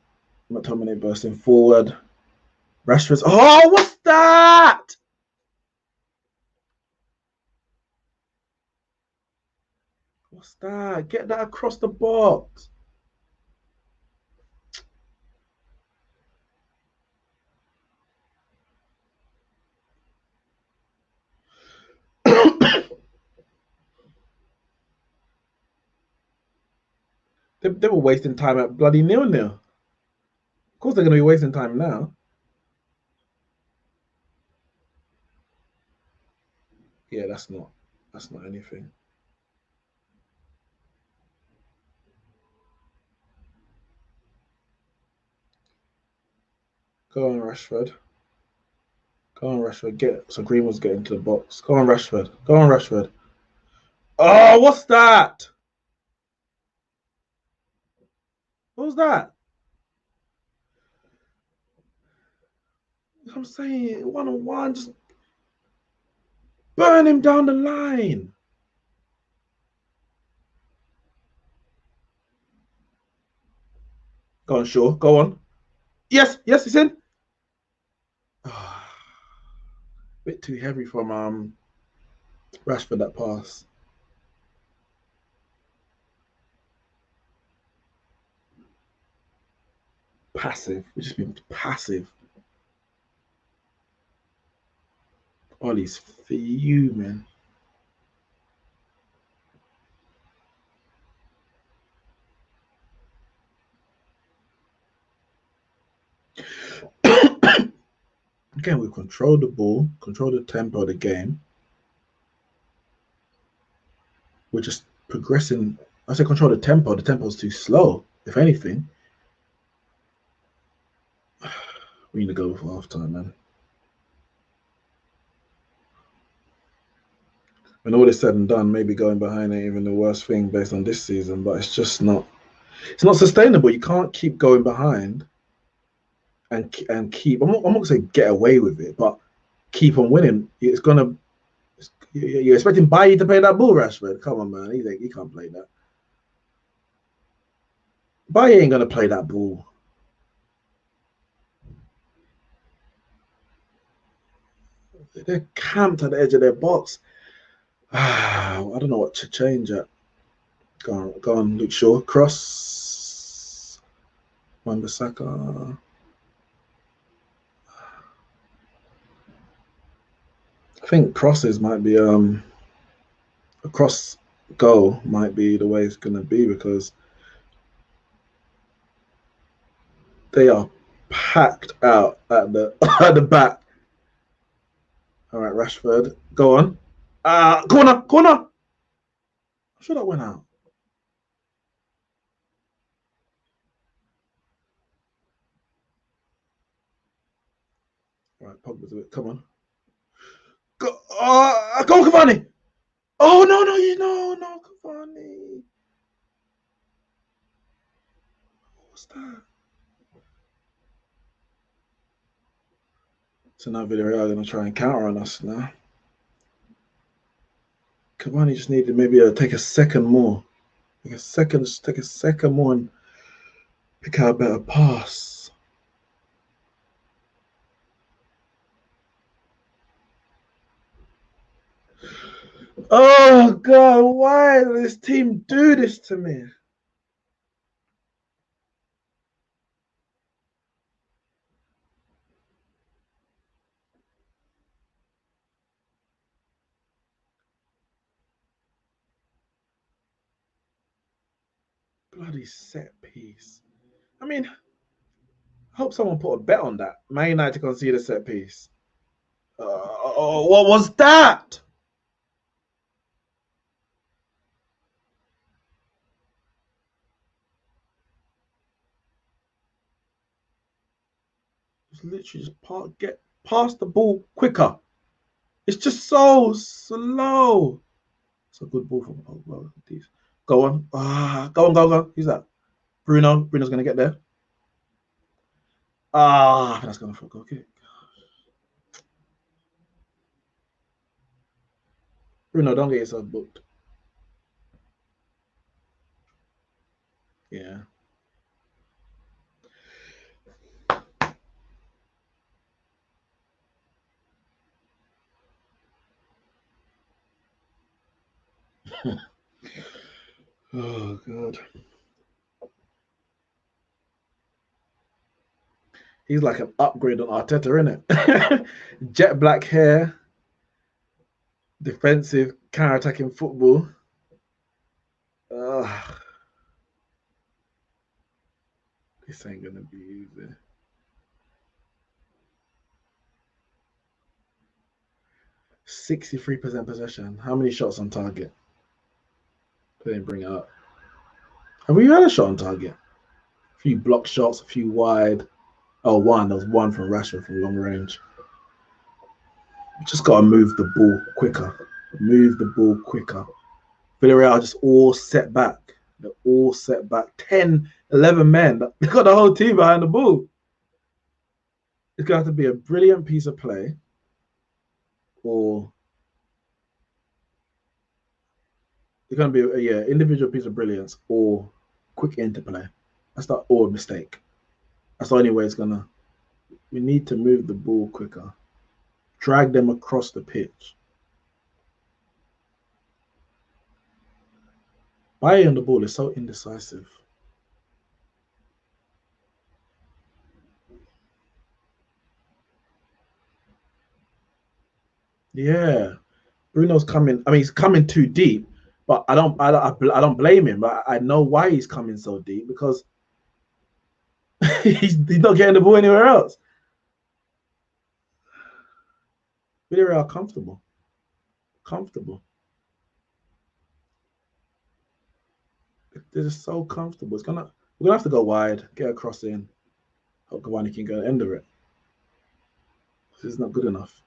McTominay bursting forward. Rashford's. Oh, what's that? What's that? Get that across the box. They were wasting time at bloody 0-0. Of course, they're going to be wasting time now. Yeah, that's not anything. Go on, Rashford. Go on, Rashford. So Greenwood's getting to the box. Go on, Rashford. Go on, Rashford. Oh, what's that? What was that? I'm saying 1-on-1, just burn him down the line. Go on, Shaw. Go on. Yes, it's in. Bit too heavy from Rashford, that pass. Passive. We've just been passive. Ollie's fuming. Again, we control the ball, control the tempo of the game. We're just progressing. I say control the tempo. The tempo's too slow, if anything. We need to go for half time, man. When all is said and done, maybe going behind ain't even the worst thing based on this season, but it's just not. It's not sustainable. You can't keep going behind and keep. I'm not gonna say get away with it, but keep on winning. It's gonna. You're expecting Bailly to play that ball, Rashford? Come on, man. He can't play that. Bailly ain't gonna play that ball. They're camped at the edge of their box. I don't know what to change at. Go on, Luke Shaw. Cross. Wan-Bissaka. I think crosses might be a cross goal might be the way it's gonna be because they are packed out at the at the back. All right, Rashford, go on. Corner. I should have went out. All right, Pogba's a bit. Come on. Go, go Cavani. Oh no, Cavani. What's that? So now Villarreal are gonna try and counter on us now. Cavani just needed maybe take a second more. Take a second more and pick out a better pass. Oh God, why does this team do this to me? Bloody set piece. I mean, I hope someone put a bet on that. Man United to concede a set piece. What was that? Just literally get past the ball quicker. It's just so slow. It's a good ball from Pogba. Go on. Go. Who's that? Bruno. Bruno's gonna get there. That's gonna for a goal kick. Bruno, don't get yourself booked. Yeah. Oh God. He's like an upgrade on Arteta, isn't it? Jet black hair, defensive, counter-attacking football. This ain't gonna be easy. 63% possession. How many shots on target? They didn't bring it up. Have we had a shot on target? A few block shots, a few wide. Oh, one. There was one from Rashford from long range. Just gotta move the ball quicker. Move the ball quicker. Villarreal just all set back. They're all set back. 10, 11 men. They got the whole team behind the ball. It's going to have to be a brilliant piece of play or it's going to be individual piece of brilliance or quick interplay. That's not or mistake. That's the only way it's going to. We need to move the ball quicker. Drag them across the pitch. Bailly on the ball is so indecisive. Yeah, Bruno's coming. I mean, he's coming too deep, but I don't blame him. But I know why he's coming so deep because he's not getting the ball anywhere else. Villarreal comfortable. Comfortable. They're just so comfortable. We're gonna have to go wide, get a cross in. Hope Cavani can go and end it. This is not good enough.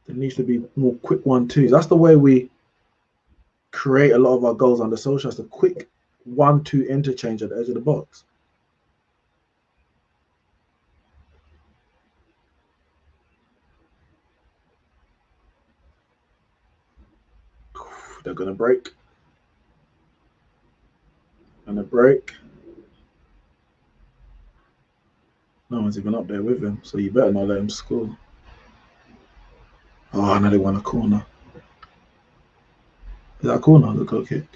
There needs to be more quick 1-2s. That's the way we create a lot of our goals under social. It's a quick 1-2 interchange at the edge of the box. They're gonna break. And a break. No one's even up there with him, so you better not let him score. Oh, now they want a corner. Is that a corner? The goal kick.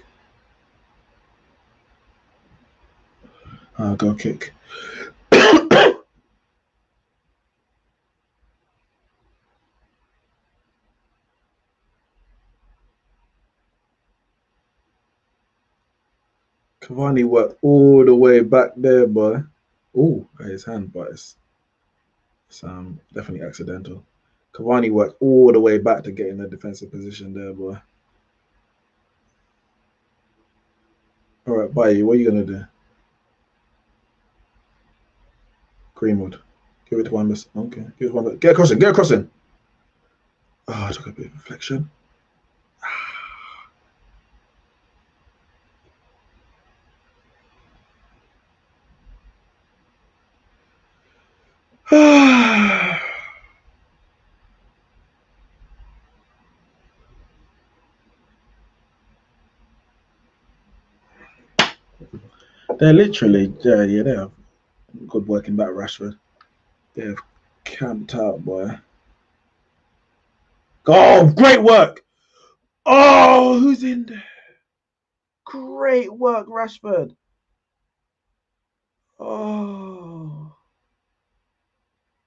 Goal kick. Cavani worked all the way back there, boy. Oh, his hand, but it's definitely accidental. Cavani worked all the way back to get in the defensive position there, boy. All right, Baye, what are you gonna do? Greenwood, give it to one miss. Okay, give it one. Get across it. Get across it. Oh, I took a bit of reflection. They're literally, yeah, they have good working back, Rashford. They have camped out, boy. Oh, great work! Oh, who's in there? Great work, Rashford. Oh,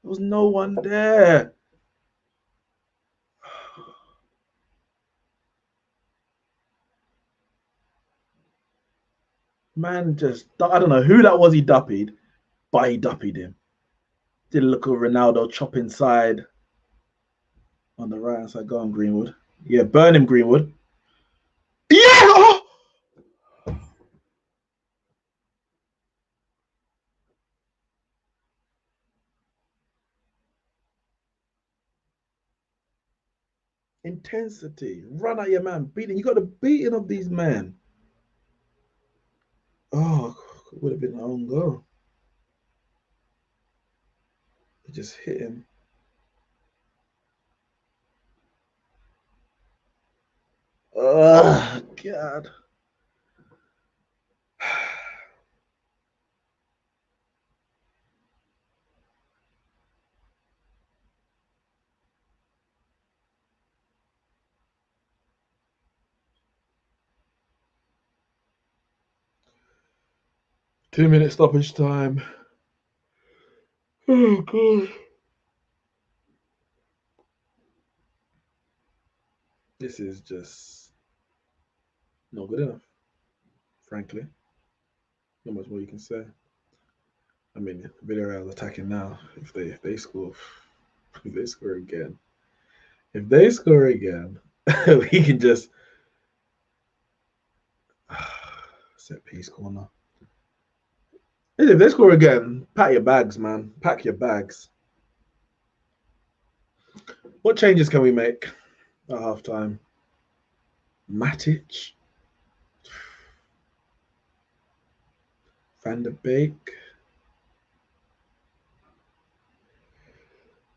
there was no one there. Man, I don't know who that was he duppied, but he duppied him. Did a look of Ronaldo chop inside on the right hand side. Go on, Greenwood. Yeah, burn him, Greenwood. Yeah! Oh! Intensity. Run at your man. Beating. You got the beating of these men. Oh, it would have been an own goal. It just hit him. Oh, God. Two-minute stoppage time. Oh, God. This is just not good enough, frankly. Not much more you can say. I mean, Villarreal attacking now. If they score, if they score again, we can just set piece corner. If they score again, pack your bags, man. Pack your bags. What changes can we make at halftime? Matic, Van der Beek.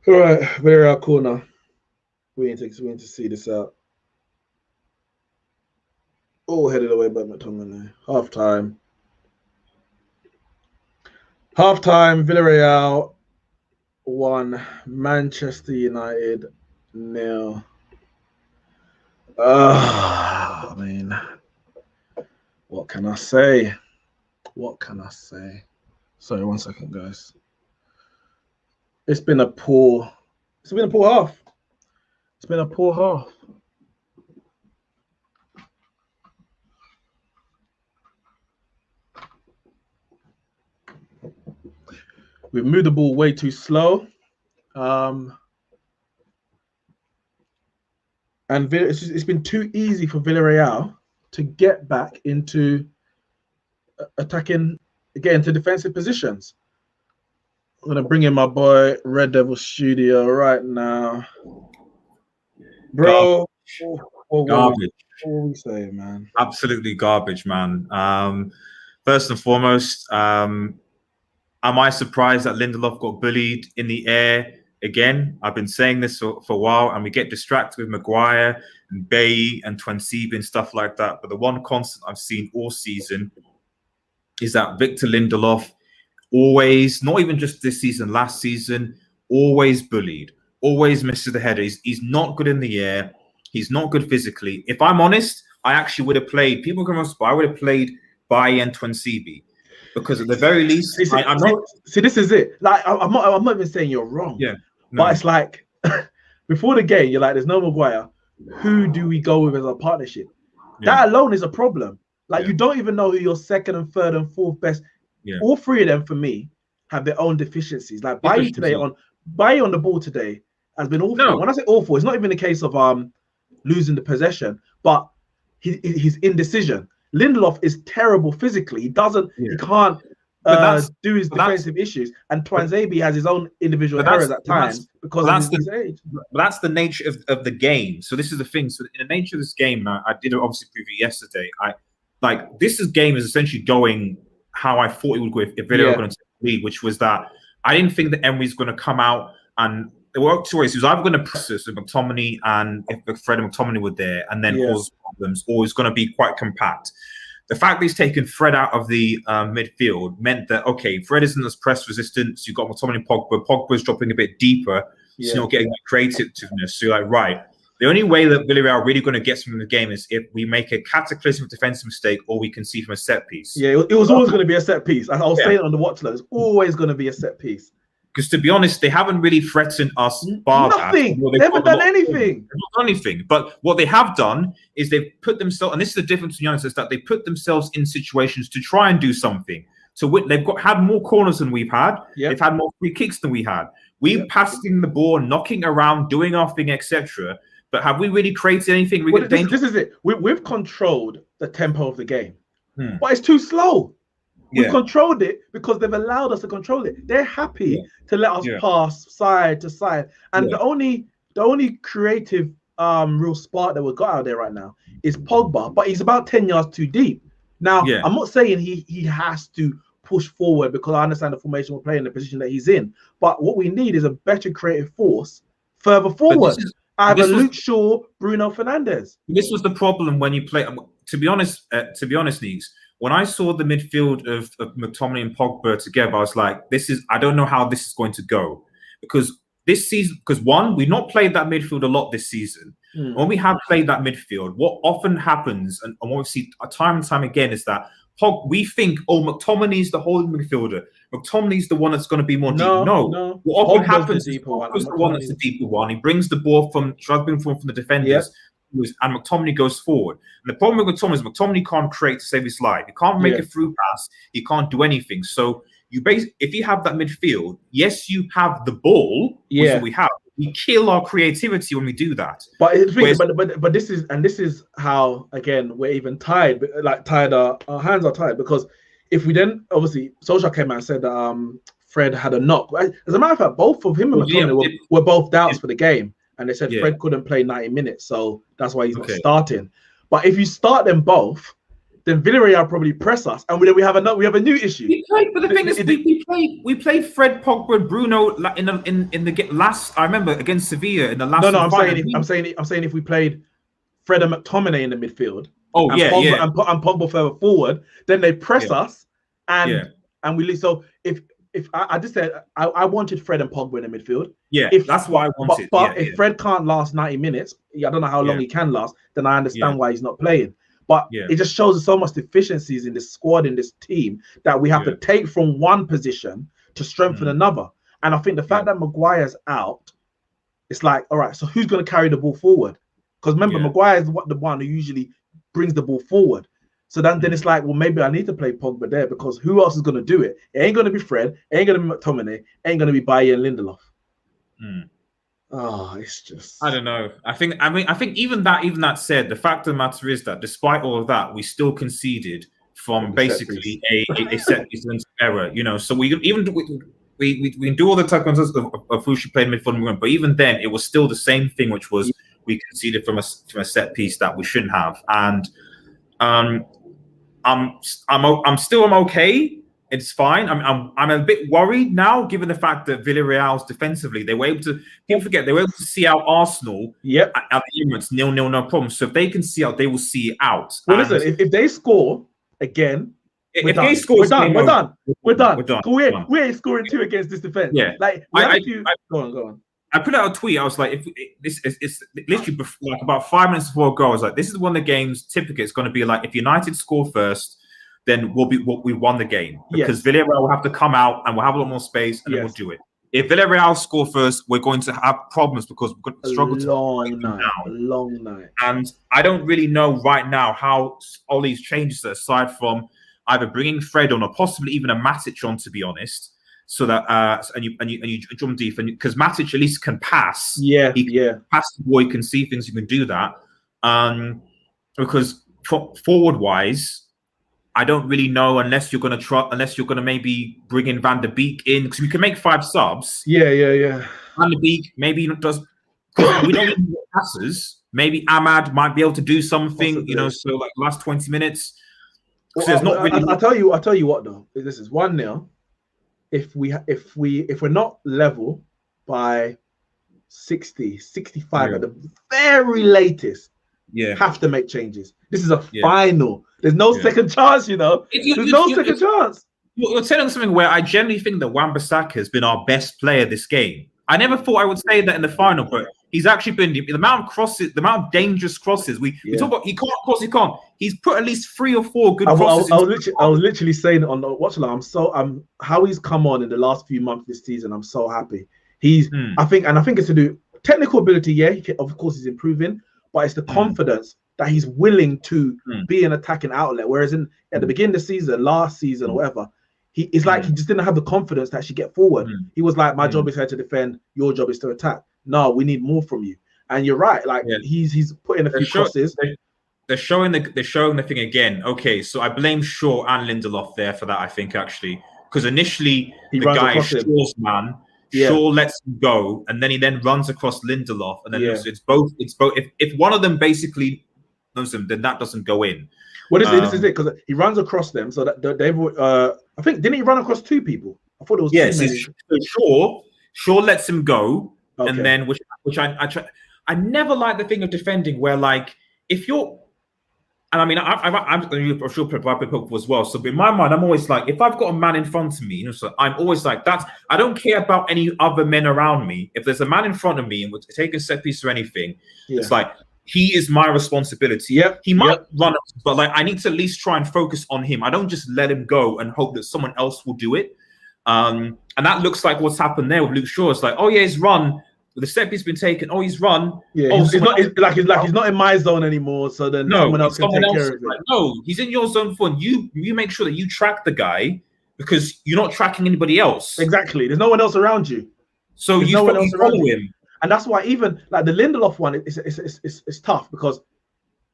All right, Villarreal corner. We need to see this out. All headed away by McTominay. Halftime. Halftime. Villarreal 1, Manchester United 0. I mean, what can I say? What can I say? Sorry, 1 second, guys. It's been a poor half. It's been a poor half. We've moved the ball way too slow. And it's been too easy for Villarreal to get back into attacking, again, to defensive positions. I'm going to bring in my boy Red Devil Studio right now. Bro, Garbage. What were we saying, man? Absolutely garbage, man. First and foremost, am I surprised that Lindelof got bullied in the air again? I've been saying this for a while, and we get distracted with Maguire and Bailly and Twansibe and stuff like that. But the one constant I've seen all season is that Victor Lindelof always, not even just this season, last season, always bullied, always misses the header. He's not good in the air. He's not good physically. If I'm honest, I actually would have played, people can remember, I would have played Bailly and Twansibe. Because at the very least, see, this is it. Like, I'm not even saying you're wrong. Yeah. No. But it's like, before the game, you're like, there's no Maguire. Who do we go with as a partnership? Yeah. That alone is a problem. Like, you don't even know who your second and third and fourth best. Yeah. All three of them, for me, have their own deficiencies. Like, Bailly on the ball today has been awful. No. When I say awful, it's not even a case of losing the possession, but his indecision. Lindelof is terrible physically. He can't do his defensive issues. And Twansibe has his own individual errors at times because of his age. But that's the nature of the game. So this is the thing. So in the nature of this game, and I did obviously preview yesterday, this game is essentially going how I thought it would go if Villarreal were going to take the lead, which was that I didn't think that Emery's going to come out, and there were two ways. He was either going to press us with McTominay, and if Fred and McTominay were there, and then cause problems, or he's going to be quite compact. The fact that he's taken Fred out of the midfield meant that, okay, Fred isn't as press resistant, so you've got McTominay and Pogba. Pogba's dropping a bit deeper, so you're not getting that creativeness. So you're like, right, the only way that Villarreal are really going to get something in the game is if we make a cataclysmic defensive mistake or we concede from a set piece. Yeah, it was always going to be a set piece. I was saying it on the watch list, it's always going to be a set piece. Because to be honest, they haven't really threatened us. Nothing. They haven't done anything. They've not done anything. But what they have done is they've put themselves, and this is the difference between us, is that they put themselves in situations to try and do something. So they've had more corners than we've had. Yep. They've had more free kicks than we had. We've passing the ball, knocking around, doing our thing, etc. But have we really created anything? This is it. We've controlled the tempo of the game, but it's too slow. We controlled it because they've allowed us to control it. They're happy to let us pass side to side. And the only creative real spark that we've got out there right now is Pogba, but he's about 10 yards too deep. Now, I'm not saying he has to push forward because I understand the formation we're playing, the position that he's in. But what we need is a better creative force further forward. Either Luke Shaw, Bruno Fernandes. This was the problem when you play. To be honest, Neeks, when I saw the midfield of McTominay and Pogba together, I was like, I don't know how this is going to go. Because this season, we've not played that midfield a lot this season. When we have played that midfield, what often happens, and what we see time and time again, is that we think, McTominay's the holding midfielder. McTominay's the one that's going to be more deep. No. What often happens is Pogba's the one that's the deeper one. He brings the ball from the defenders. And McTominay goes forward. And the problem with McTominay is McTominay can't create to save his life. He can't make a through pass. He can't do anything. So if you have that midfield, yes, you have the ball, which is what we have. We kill our creativity when we do that. But this is how, again, we're even tied. Our hands are tied, because if we then, obviously, Solskjaer came out and said that Fred had a knock. As a matter of fact, both of him and McTominay were both doubts for the game. And they said Fred couldn't play 90 minutes, so that's why he's not starting. But if you start them both, then Villarreal probably press us, and we have a new issue. But the thing is, we played Fred, Pogba, and Bruno in the last. I remember against Sevilla in the last. No, I'm saying if we played Fred and McTominay in the midfield, and Pogba further forward, then they press us, and we lose. So if I just said I wanted Fred and Pogba in the midfield. That's what I wanted. But if Fred can't last 90 minutes, I don't know how long he can last, then I understand why he's not playing. But it just shows us so much deficiencies in this squad, in this team, that we have to take from one position to strengthen another. And I think the fact that Maguire's out, it's like, all right, so who's going to carry the ball forward? Because remember, Maguire is the one who usually brings the ball forward. So then it's like, well, maybe I need to play Pogba there, because who else is going to do it? It ain't going to be Fred. It ain't going to be McTominay. It ain't going to be Bailly and Lindelof. Oh, it's I just don't know. I think even that said, the fact of the matter is that despite all of that, we still conceded from from the set piece. basically a set piece error. So we can do all the tactics of who should play midfield, but even then, it was still the same thing, which was we conceded from a set piece that we shouldn't have. And um, I'm okay. It's fine. I'm a bit worried now, given the fact that Villarreal's defensively, they were able to. People forget they were able to see out Arsenal Yep. at the Emirates 0-0, no problem. So if they can see out, they will see it out. Well, And listen, if they score again, we're if Gay done. We're scores, done. game We're over. done. We're We're done. done. We ain't scoring two against this defense. Yeah, Like we have a few. Go on, go on. I put out a tweet. I was like, if this is it's literally like about 5 minutes before a goal. I was like, this is one of the games. Typically, it's going to be like if United score first, then we won the game because Villarreal will have to come out and we'll have a lot more space and then we'll do it. If Villarreal score first, we're going to have problems because we're going to struggle to break them down. A long night. And I don't really know right now how all these changes, aside from either bringing Fred on or possibly even a Matic on, to be honest. So that and you jump deep, and because Matic at least can pass, he can pass the ball, he can see things, he can do that. Because forward wise, I don't really know unless you're gonna maybe bring in Van der Beek in, because we can make 5 subs. Yeah. Van der Beek maybe does, because we don't need passes. Maybe Ahmad might be able to do something, so like last 20 minutes. Well, there's not really. I'll tell you what though. This is 1-0. If we're not level by 60, 65 at the very latest, have to make changes. This is a final. There's no second chance, There's no second chance. You're telling something where I generally think that Wan-Bissaka has been our best player this game. I never thought I would say that in the final, but he's actually been the amount of crosses, the amount of dangerous crosses. We talk about he can't cross, he can't. He's put at least 3 or 4 good crosses. I was literally saying on the WATCHALONG, I'm how he's come on in the last few months this season. I'm so happy. I think it's to do technical ability. Yeah, of course he's improving, but it's the confidence that he's willing to be an attacking outlet. Whereas at the beginning of the season, last season or whatever, it's like he just didn't have the confidence to actually get forward. He was like, my job is here to defend, your job is to attack. No, we need more from you. And you're right. Like he's put in a few crosses. They're showing the thing again. Okay, so I blame Shaw and Lindelof there for that. I think actually, because initially the guy Shaw's man, Shaw lets him go, and then he runs across Lindelof, and then it's both. If one of them basically knows him, then that doesn't go in. Well, this is it, because he runs across them, so that they've. I think didn't he run across 2 people? I thought it was so Shaw lets him go, and then which I never like the thing of defending where, like, if you're. And I mean, I'm sure people as well. So in my mind, I'm always like, if I've got a man in front of me, so I'm always like, I don't care about any other men around me. If there's a man in front of me and we're taking set piece or anything, it's like, he is my responsibility. He might run, but like I need to at least try and focus on him. I don't just let him go and hope that someone else will do it. And that looks like what's happened there with Luke Shaw. It's like, oh yeah, he's run. The step he's been taken. Oh, he's run. Yeah, oh, he's not in my zone anymore. So then someone else can take care of it. Like, no, he's in your zone for you. You make sure that you track the guy, because you're not tracking anybody else. Exactly. There's no one else around you. So you follow him. And that's why even like the Lindelof one, it's tough because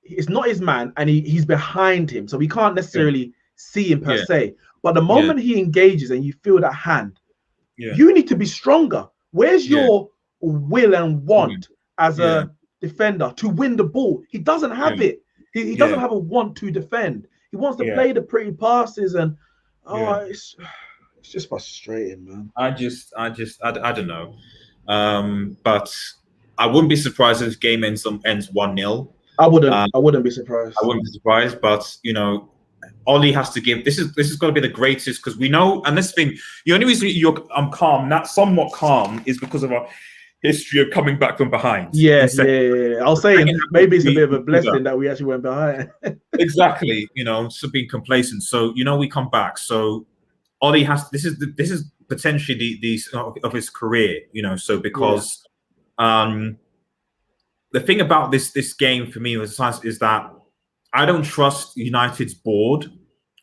it's not his man and he's behind him, so we can't necessarily see him per se. But the moment he engages and you feel that hand, you need to be stronger. Where's your will and want as a defender to win the ball? He doesn't have it. He doesn't have a want to defend. He wants to play the pretty passes, and it's just frustrating, man. I don't know. But I wouldn't be surprised if this game ends 1-0. I wouldn't be surprised. I wouldn't be surprised, but Ollie has to give. This is going to be the greatest, because we know. And this thing, the only reason I'm calm, not somewhat calm, is because of our history of coming back from behind. Yeah. I'll say maybe it's a bit of a blessing that we actually went behind. Exactly. So being complacent. So we come back. So Ollie has. This is potentially the of his career. So because the thing about this game for me is that I don't trust United's board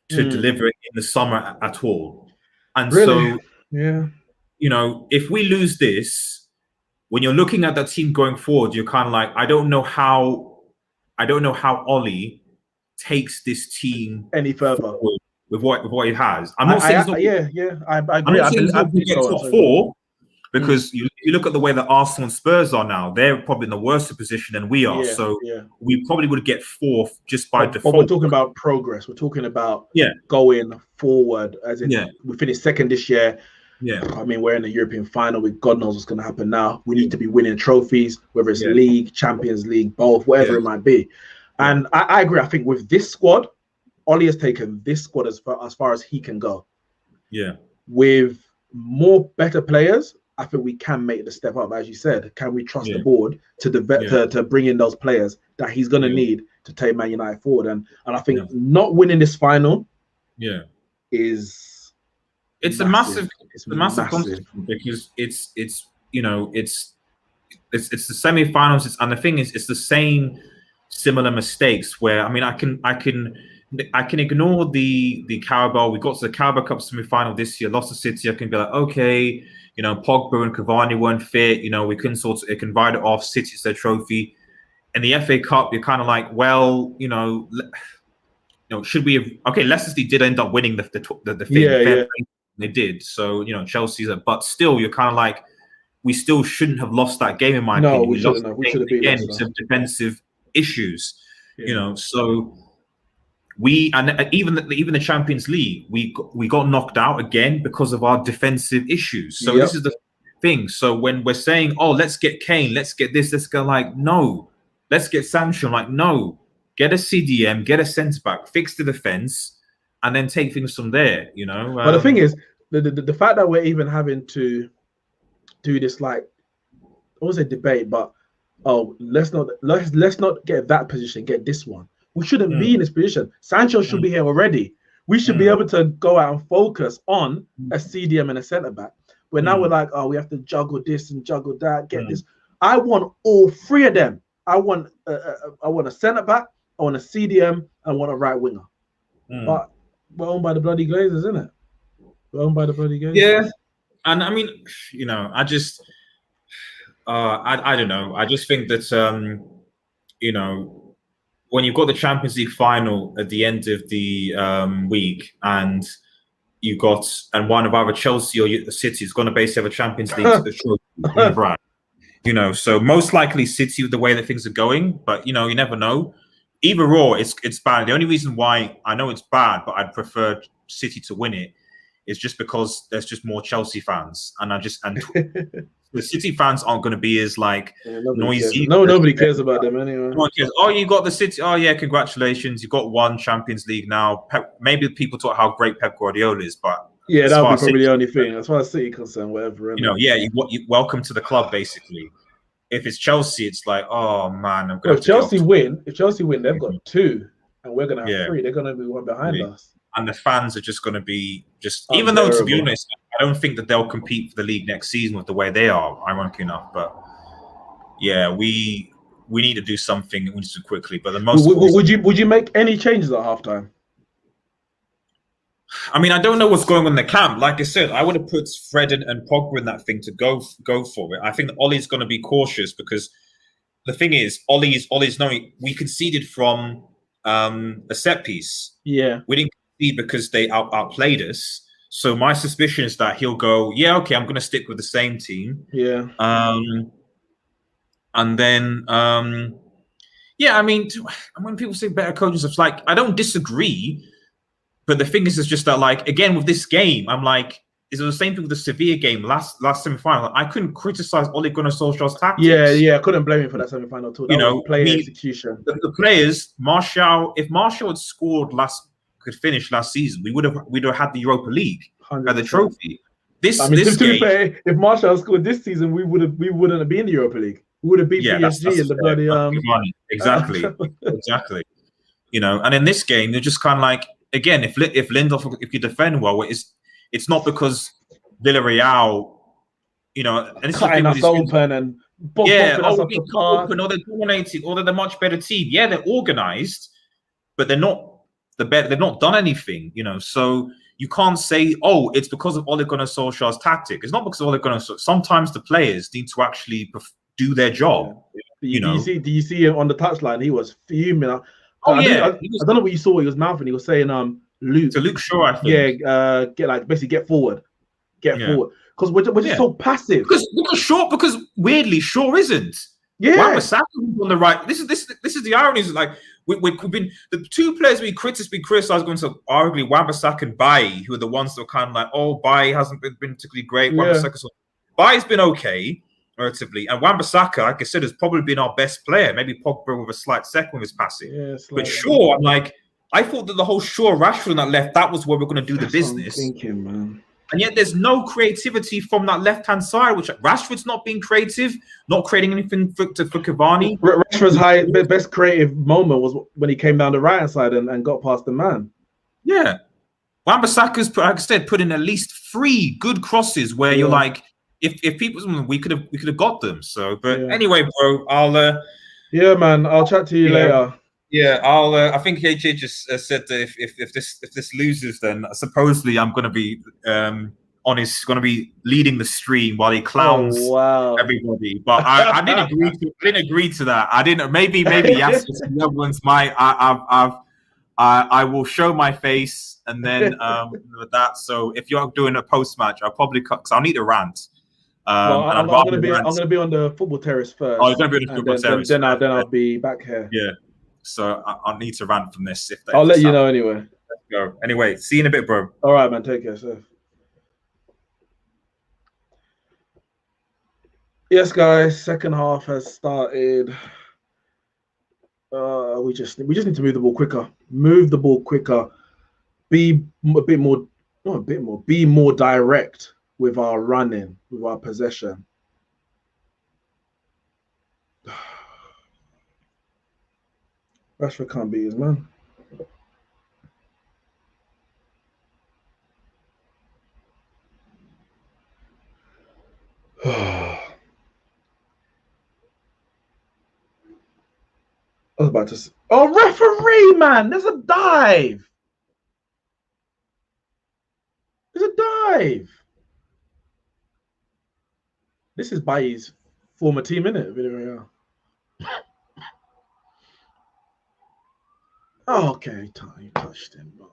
to deliver it in the summer at all. And so if we lose this, when you're looking at that team going forward, you're kind of like, I don't know how Ollie takes this team any further forward with what he has. I'm not saying he's not. I I'm agree. not saying he's I not going to believe get so. top four, because you look at the way that Arsenal and Spurs are now, they're probably in the worse position than we are. So we probably would get fourth just by default. But we're talking about progress. We're talking about going forward, as in we finished second this year. Yeah. I mean, we're in the European final. God knows what's going to happen now. We need to be winning trophies, whether it's League, Champions League, both, whatever it might be. And I agree. I think with this squad, Ollie has taken this squad as far as he can go. Yeah. With more better players, I think we can make the step up. As you said, can we trust the board to bring in those players that he's going to need to take Man United forward? And I think not winning this final is it's massive. It's a massive consequence, because it's the semi-finals, and the thing is, it's the same similar mistakes where, I mean, I can ignore the Carabao. We got to the Carabao Cup semi-final this year, lost to City. I can be like, okay, Pogba and Cavani weren't fit. We can write it off. City's their trophy. In the FA Cup, you're kind of like, well, should we have? Okay, Leicester City did end up winning the thing. They did. So, Chelsea's, but still, you're kind of like, we still shouldn't have lost that game, in my opinion. We lost we should have beat again because of defensive issues. So even the Champions League, we got knocked out again because of our defensive issues. So this is the thing. So when we're saying, oh, let's get Kane, let's get this, let's go, like, no, let's get Sancho, like, no, get a CDM, get a centre back, fix the defense, and then take things from there. But the thing is, the fact that we're even having to do this, like, I won't say debate, but let's not get that position, get this one. We shouldn't be in this position. Sancho should be here already. We should be able to go out and focus on a CDM and a centre back. But now we're like, we have to juggle this and juggle that, get this. I want all three of them. I want a centre back, I want a CDM, I want a right winger. But we're owned by the bloody Glazers, isn't it? We're owned by the bloody Glazers. Yeah. And I mean, I just, I don't know. I just think that, when you've got the Champions League final at the end of the week, and one of either Chelsea or City is going to basically have a Champions League brand, so most likely City with the way that things are going, but you never know. Either or, it's bad. The only reason why I know it's bad, but I'd prefer City to win it, is just because there's just more Chelsea fans, and the City fans aren't going to be as noisy. Nobody cares about them anyway. No one cares. Oh, you got the City. Oh yeah, congratulations, you got one Champions League now. Maybe people talk how great Pep Guardiola is, but that would be probably the only thing as far as City concerned. Whatever. You welcome to the club, basically. If it's Chelsea, it's like, oh man, I'm going if Chelsea win, they've got two, and we're going to have three. They're going to be one behind us. And the fans are just going to be even though, to be honest, I don't think that they'll compete for the league next season with the way they are, ironically enough. But yeah, we need to do something, and we need to do quickly. But the most would you make any changes at halftime? I mean, I don't know what's going on in the camp. Like I said, I would have put Fred and Pogba in that thing to go for it. I think that Ollie's going to be cautious, because the thing is, Ollie's knowing we conceded from a set piece. Yeah, we didn't concede because they outplayed us. So my suspicion is that he'll go, yeah, okay, I'm going to stick with the same team. Yeah. And then, I mean, when people say better coaches, it's like, I don't disagree. But the thing is, it's just that, like, again, with this game, I'm like, is it the same thing with the Sevilla game last semi-final? I couldn't criticize Ole Gunnar Solskjaer's tactics. Yeah, I couldn't blame him for that semi-final too. Player execution. The players, if Martial had scored could finish last season, we'd have had the Europa League, had the trophy. To be fair, if Martial scored this season, we wouldn't have been in the Europa League. We would have beat PSG in the bloody exactly. And in this game, they're just kind of like, again, if Lindelof, if you defend well, it's not because Villarreal, and it's cutting us open and open, or they're dominating, or they're the much better team. Yeah, they're organized, but they're not they've not done anything. So you can't say, oh, it's because of Ole Gunnar Solskjaer's tactic. It's not because of Ole Gunnar Solskjaer. Sometimes the players need to actually do their job. Yeah. Do you see him on the touchline? He was fuming. Oh I yeah, don't know what you saw. He was mouthing. He was saying, Luke. To Luke Shaw, I think. Yeah, get forward, because we're just so passive. Because weirdly Shaw isn't. Yeah, Wan-Bissaka on the right. This is the irony. Is like we've been the two players we criticized going to arguably Wan-Bissaka and Bailly, who are the ones that are kind of like, oh, Bailly hasn't been particularly great. Yeah. Bailly's been okay relatively, and Wan-Bissaka, like I said, has probably been our best player. Maybe Pogba with a slight second with his passing. Yeah, but Shaw, I'm like, I thought that the whole Shaw Rashford on that left, that was where we're going to do the business. What I'm thinking, man. And yet there's no creativity from that left-hand side, which Rashford's not being creative, not creating anything for Cavani. Rashford's best creative moment was when he came down the right-hand side and got past the man. Yeah. Wan-Bissaka's, like I said, put in at least 3 good crosses where you're like, if people, we could have got them. So, but anyway, bro, I'll... yeah, man, I'll chat to you later. Yeah, I'll. I think HJ just said that if this loses, then supposedly I'm going to be going to be leading the stream while he clowns everybody. But I didn't agree. Didn't agree to that. I didn't. Maybe yes. The other ones might. I will show my face and then with that. So if you're doing a post match, I'll probably cut because I'll need a rant. I'm going to be on the football terrace first. Oh, you're going to be on the football terrace. Then I'll be back here. Yeah. So I'll need to rant from this. I'll let you know anyway. Let's go. Anyway, see you in a bit, bro. All right, man. Take care, sir. Yes, guys. Second half has started. We just need to move the ball quicker. Move the ball quicker. Be more direct with our running, with our possession. Rashford can't beat his man. I was about to say, oh, referee, man, there's a dive. There's a dive. This is Bailly's former team, isn't it? Villarreal. Oh, okay, he touched him. But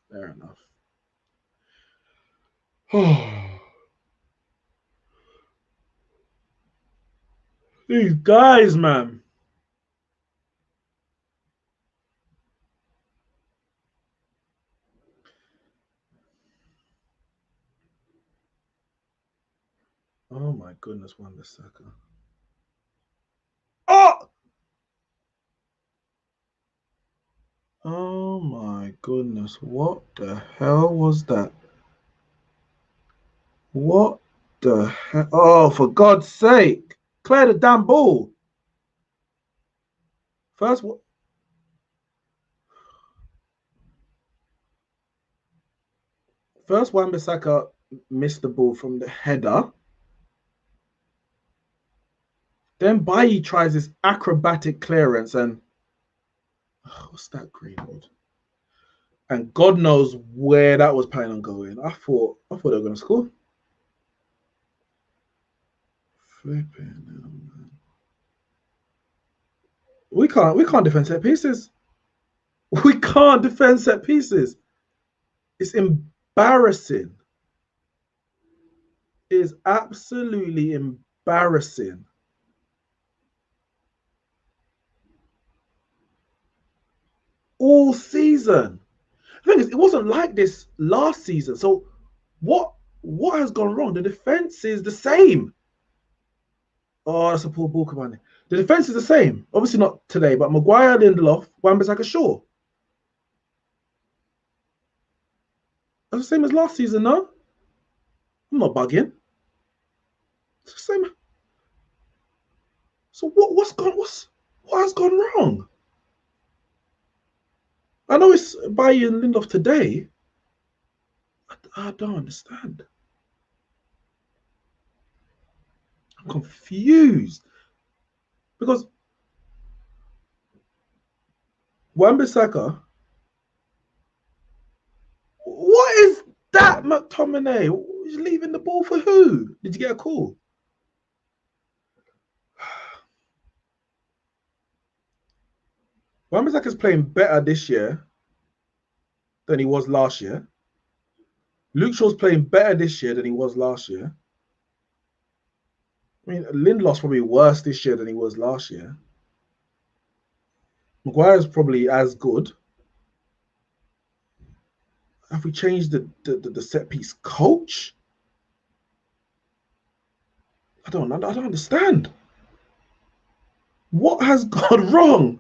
fair enough. These guys, man. Oh my goodness, Wan-Bissaka. Oh! Oh my goodness, what the hell was that? What the hell? Oh, for God's sake. Clear the damn ball. First Wan-Bissaka missed the ball from the header. Then Bailly tries this acrobatic clearance and what's that, Greenwood? And God knows where that was planning on going. I thought they were going to score. Flipping, man. We can't defend set pieces. We can't defend set pieces. It's embarrassing. It is absolutely embarrassing. All season. The thing is, it wasn't like this last season. So what has gone wrong? The defense is the same. Oh, that's a poor ball command. The defense is the same. Obviously not today, but Maguire, Lindelof, Wan-Bissaka, Shaw. That's the same as last season, no? I'm not bugging. It's the same. So what has gone wrong? I know it's Bailly and Lindelof today. I don't understand. I'm confused. Because Wan-Bissaka. What is that, McTominay? He's leaving the ball for who? Did you get a call? Wan-Bissaka's playing better this year than he was last year. Luke Shaw's playing better this year than he was last year. I mean, Lindelof's probably worse this year than he was last year. Maguire's probably as good. Have we changed the set piece coach? I don't understand. What has gone wrong?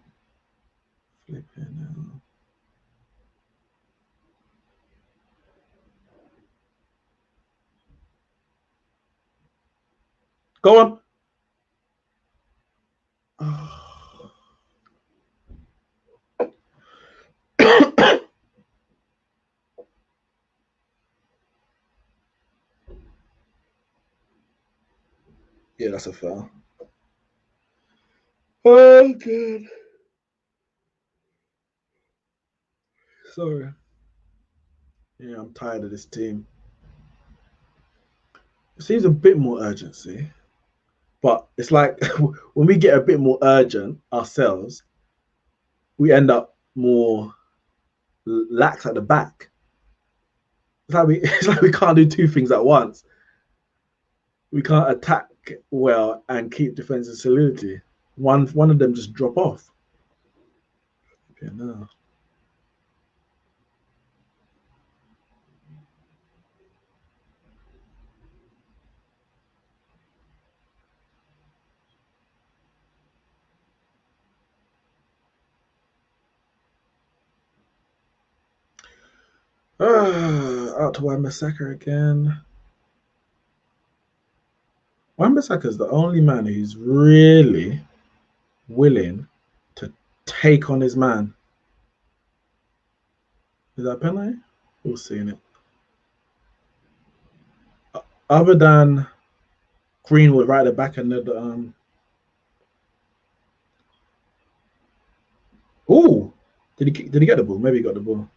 Flipping. Go on. Yeah, that's a foul. Oh, God. Sorry. Yeah, I'm tired of this team. It seems a bit more urgency, but it's like when we get a bit more urgent ourselves, we end up more lax at the back. It's like we can't do two things at once. We can't attack well and keep defensive solidity. One of them just drop off. Yeah, no. Out to Wan-Bissaka again. Wan-Bissaka is the only man who's really willing to take on his man. Is that a penalty? We'll see in it. Other than Greenwood right at the back and the oh, did he get the ball? Maybe he got the ball.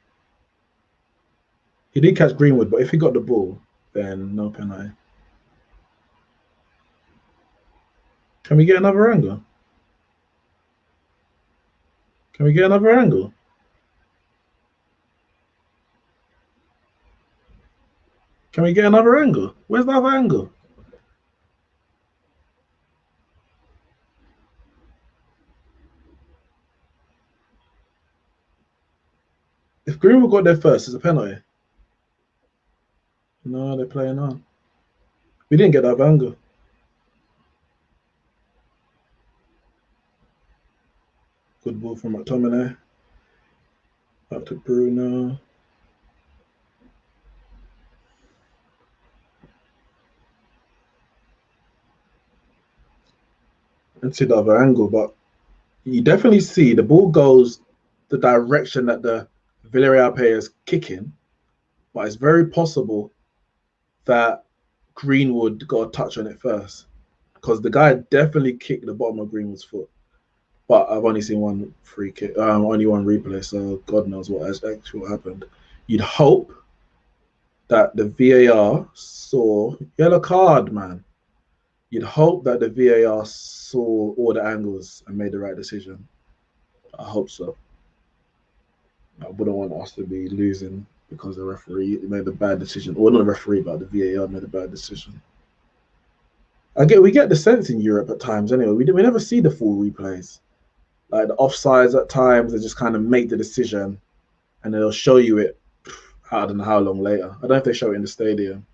He did catch Greenwood, but if he got the ball, then no penalty. Can we get another angle? Can we get another angle? Can we get another angle? Where's the other angle? If Greenwood got there first, it's a penalty. No, they're playing on. We didn't get that angle. Good ball from McTominay. Up to Bruno. And see the other angle, but you definitely see the ball goes the direction that the Villarreal player is kicking, but it's very possible that Greenwood got a touch on it first because the guy definitely kicked the bottom of Greenwood's foot. But I've only seen one free kick, only one replay, so God knows what actually happened. You'd hope that the VAR saw yellow card, man. You'd hope that the VAR saw all the angles and made the right decision. I hope so. I wouldn't want us to be losing because the referee made a bad decision. Or not the referee, but the VAR made a bad decision. We get the sense in Europe at times anyway. We never see the full replays. Like the offsides at times, they just kind of make the decision and they'll show you it, I don't know how long later. I don't know if they show it in the stadium,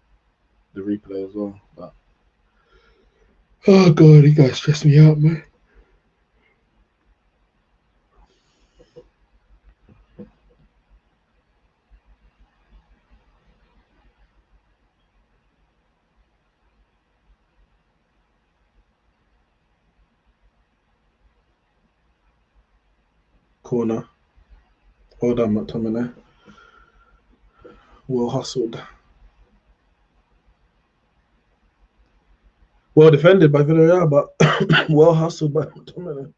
the replay as well. But oh God, you guys stress me out, man. Corner. Well done, McTominay. Well hustled. Well defended by Villarreal, but well hustled by McTominay.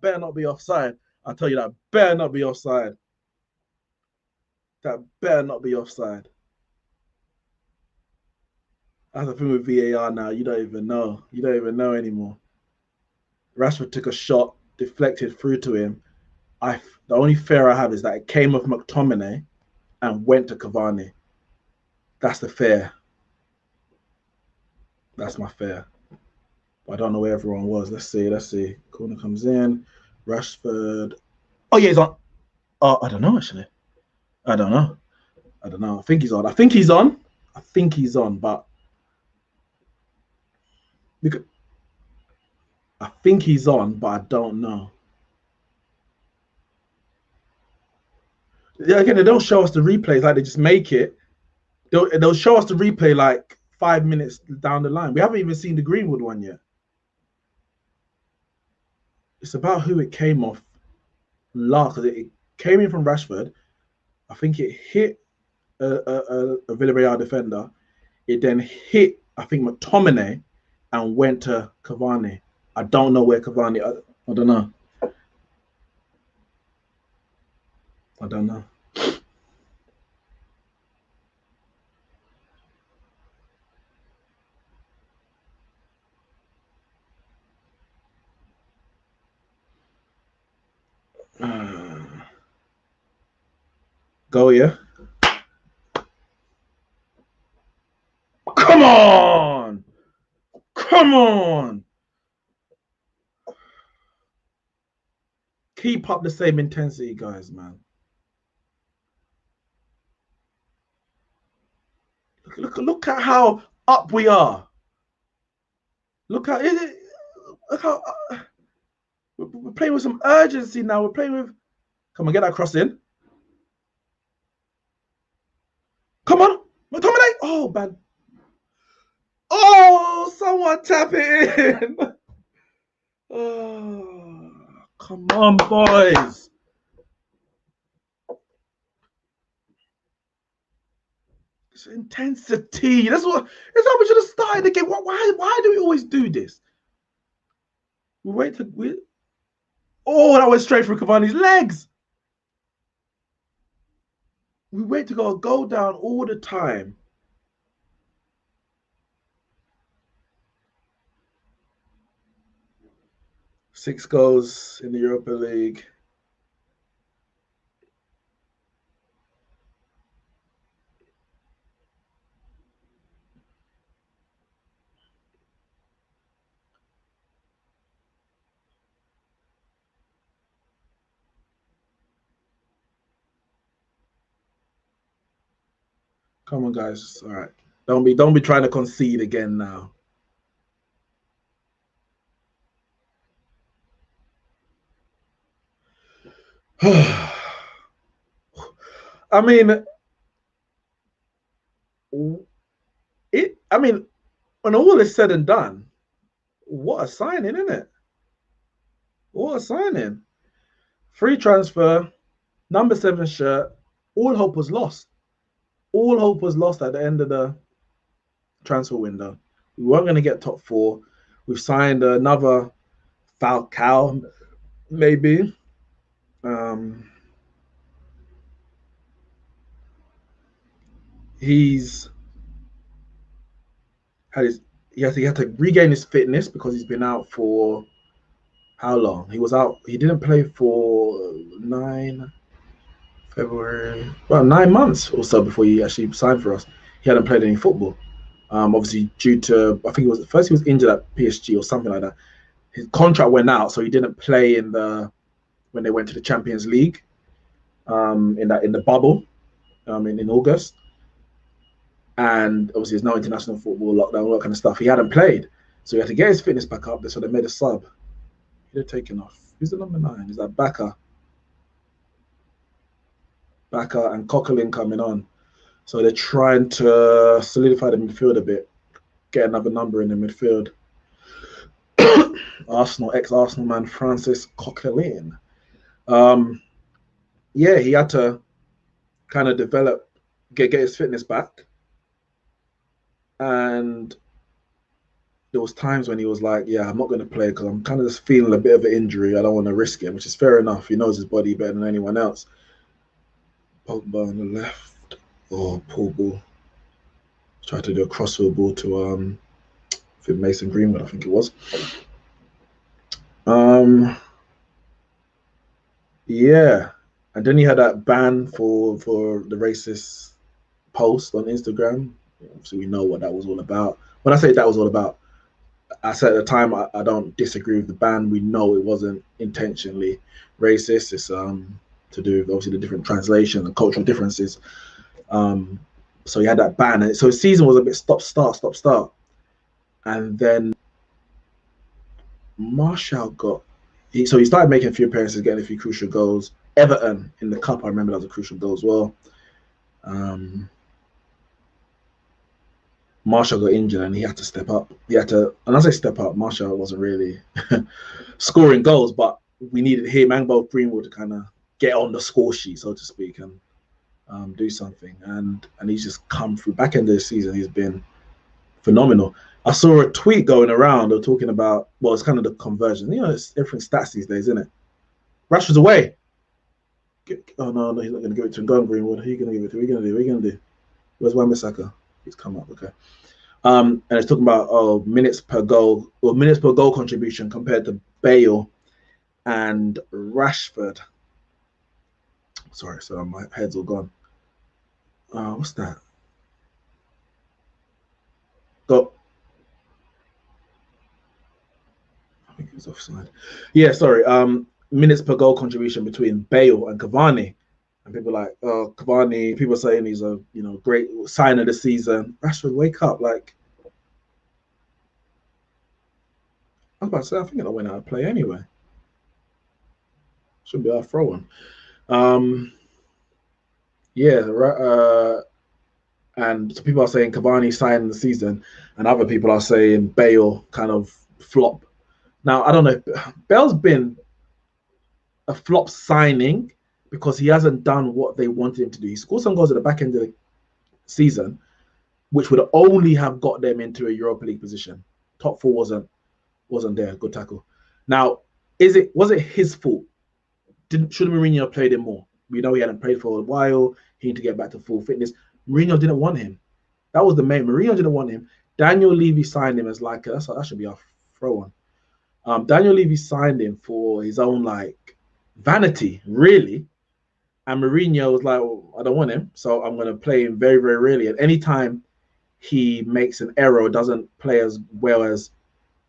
better not be offside. I tell you, that better not be offside. That better not be offside. That's the thing with VAR now. You don't even know. You don't even know anymore. Rashford took a shot, deflected through to him. The only fear I have is that it came off McTominay and went to Cavani. That's the fear. That's my fear. I don't know where everyone was. Let's see. Corner comes in. Rashford. Oh yeah, he's on. Oh, I don't know actually. I don't know. I think he's on. But I think he's on, but I don't know. Yeah, again, they don't show us the replays. Like, they just make it. They'll show us the replay like 5 minutes down the line. We haven't even seen the Greenwood one yet. It's about who it came off last. It came in from Rashford. I think it hit a Villarreal defender. It then hit, I think, McTominay and went to Cavani. I don't know where Cavani. I don't know. I don't know. Go, yeah. Come on! Come on! Keep up the same intensity, guys, man. Look at how up we are. Look how we're playing with some urgency now. We're playing with. Come on, get that cross in. Come on, McTominay. Oh, bad. Oh, someone tap it in. Oh, come on, boys. It's intensity. That's how we should have started the game. Why do we always do this? We wait to. Oh, that went straight through Cavani's legs. We wait to go down all the time. Six goals in the Europa League. Come on, guys. All right. Don't be trying to concede again now. I mean, when all is said and done, what a signing, isn't it? What a signing. Free transfer, number 7 shirt. All hope was lost. All hope was lost at the end of the transfer window. We weren't going to get top 4. We've signed another Falcao, maybe. He had to regain his fitness because he's been out for how long? He was out. He didn't play for 9 months or so before he actually signed for us. He hadn't played any football. Obviously, due to I think he was injured at PSG or something like that. His contract went out, so he didn't play when they went to the Champions League. In the bubble, in August. And obviously, there's no international football, lockdown, all that kind of stuff. He hadn't played, so he had to get his fitness back up. So they made a sub. He'd have taken off. Who's the number 9? Is that Baka and Coquelin coming on? So they're trying to solidify the midfield a bit, get another number in the midfield. Ex-Arsenal man Francis Coquelin. Yeah, he had to kind of get his fitness back. And there was times when he was like, "Yeah, I'm not going to play because I'm kind of just feeling a bit of an injury. I don't want to risk it," which is fair enough. He knows his body better than anyone else. Pogba on the left, or Paul Ball tried to do a crossfield ball to Mason Greenwood, I think it was. Yeah, and then he had that ban for the racist post on Instagram. So we know what that was all about. When I say that was all about, I said at the time I don't disagree with the ban. We know it wasn't intentionally racist. It's to do with obviously the different translation and cultural differences. So he had that ban, and so his season was a bit stop start, and then Martial got. So he started making a few appearances, getting a few crucial goals. Everton in the cup, I remember that was a crucial goal as well. Martial got injured and he had to step up. He had to, and as I say step up, Martial wasn't really scoring goals, but we needed him and both Greenwood to kind of get on the score sheet, so to speak, and do something. And he's just come through. Back end of the season, he's been phenomenal. I saw a tweet going around. They're talking about, well, it's kind of the conversion. You know, it's everything stats these days, isn't it? Rashford's away. Oh no, he's not going to give it to him. Go on, Greenwood. Who are you going to give it to? What are you going to do? Where's Wan-Bissaka? He's come up. Okay. And it's talking about minutes per goal or minutes per goal contribution compared to Bale and Rashford. Sorry, so my head's all gone. What's that? Go. I think it was offside. Yeah, sorry. Minutes per goal contribution between Bale and Cavani. And people are like, oh, Cavani, people are saying he's a great sign of the season. Rashford, wake up. Like, I was about to say, I think I went out of play anyway. Should be our throw one. Yeah, and so people are saying Cavani signed the season, and other people are saying Bale kind of flop. Now, I don't know. Bale's been a flop signing because he hasn't done what they wanted him to do. He scored some goals at the back end of the season, which would only have got them into a Europa League position. Top four wasn't there. Good tackle. Now, was it his fault? Should Mourinho have played him more? We know he hadn't played for a while. He needed to get back to full fitness. Mourinho didn't want him. That was the main. Mourinho didn't want him. Daniel Levy signed him as like that should be our throw on. Daniel Levy signed him for his own like vanity, really. And Mourinho was like, well, I don't want him, so I'm going to play him very, very rarely. And anytime he makes an error or doesn't play as well as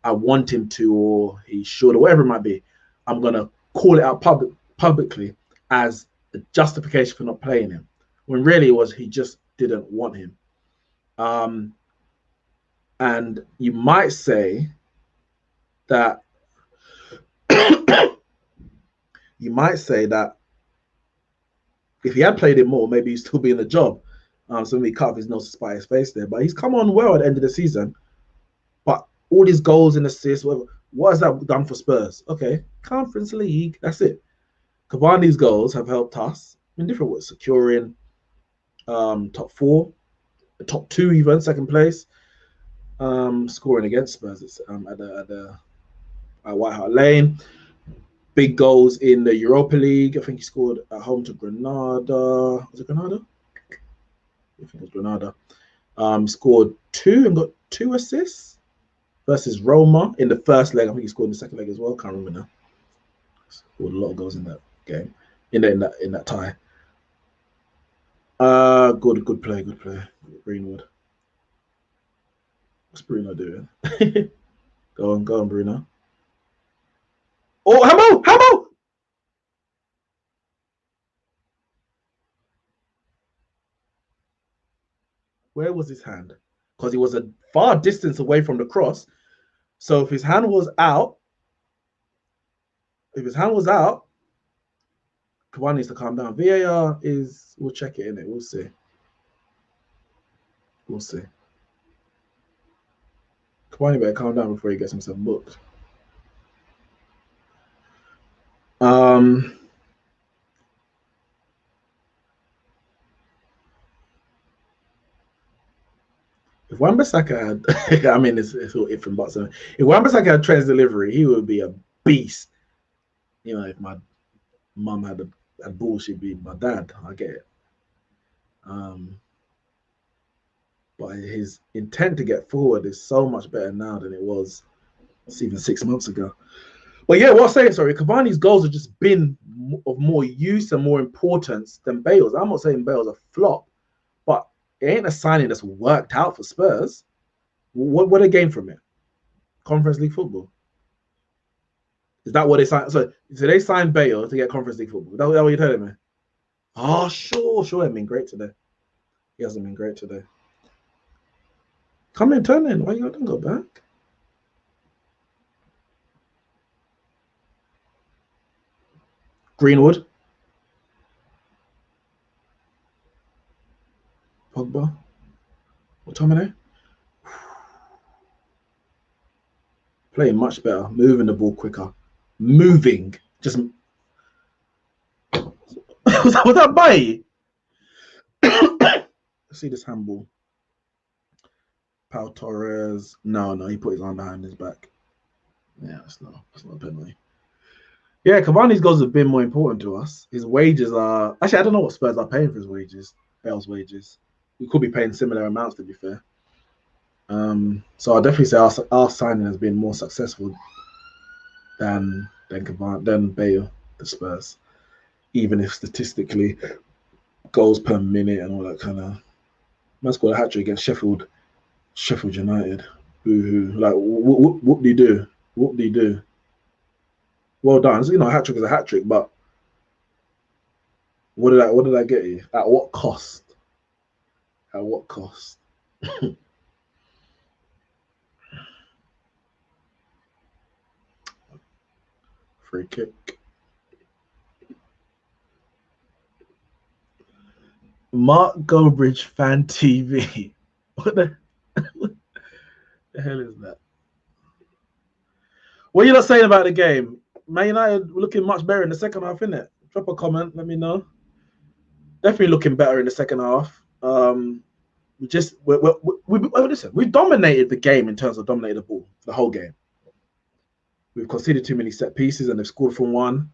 I want him to, or he should, or whatever it might be, I'm going to call it out publicly as a justification for not playing him, when really it was he just didn't want him. And you might say that if he had played him more, maybe he'd still be in the job. So maybe cut off his nose to spite his face there. But he's come on well at the end of the season. But all these goals and assists, what has that done for Spurs? Okay, Conference League, that's it. Cavani's goals have helped us in different ways, securing top four, top two even, second place, scoring against Spurs at White Hart Lane. Big goals in the Europa League. I think he scored at home to Granada. Was it Granada? I think it was Granada. Scored 2 and got 2 assists versus Roma in the first leg. I think he scored in the second leg as well. Can't remember now. Scored a lot of goals in that game. In that tie. Good play. Greenwood. What's Bruno doing? Go on, Bruno. Oh, Hamo! Where was his hand? Because he was a far distance away from the cross. So if his hand was out, Cavani needs to calm down. VAR we'll check it in it. We'll see. Cavani better calm down before he gets himself booked. If Wan-Bissaka had, I mean, it's all if and buts. If Wan-Bissaka had Trent's delivery, he would be a beast. You know, if my mum had bullshit beat my dad, I get it. But his intent to get forward is so much better now than it was even 6 months ago. But yeah, what I'm saying, sorry, Cavani's goals have just been of more use and more importance than Bale's. I'm not saying Bale's a flop, but it ain't a signing that's worked out for Spurs. What they gain from it? Conference League football. Is that what they signed? So they signed Bale to get Conference League football. Is that what you're telling me? Oh, sure. He hasn't been great today. He hasn't been great today. Come in, turn in. Why you don't go back? Greenwood. Pogba. What time are they? Playing much better. Moving the ball quicker. Moving. Just. was that by? See this handball. Pau Torres. No, he put his arm behind his back. Yeah, that's not a penalty. Yeah, Cavani's goals have been more important to us. His wages are actually I don't know what Spurs are paying for his wages, Bale's wages. We could be paying similar amounts to be fair. So I'll definitely say our signing has been more successful than Bale, the Spurs. Even if statistically goals per minute and all that kind of man scored a hat trick against Sheffield United. Boo-hoo. Like whoop-de-doo. Whoop-de-doo. Well done. You know, a hat trick is a hat trick, but what did I get you? At what cost? At what cost? Free kick. Mark Goldbridge Fan TV. What the hell is that? What are you not saying about the game? Man United looking much better in the second half, innit? Drop a comment, let me know. Definitely looking better in the second half. Listen, we dominated the game in terms of dominating the ball, the whole game. We've conceded too many set pieces and they've scored from one.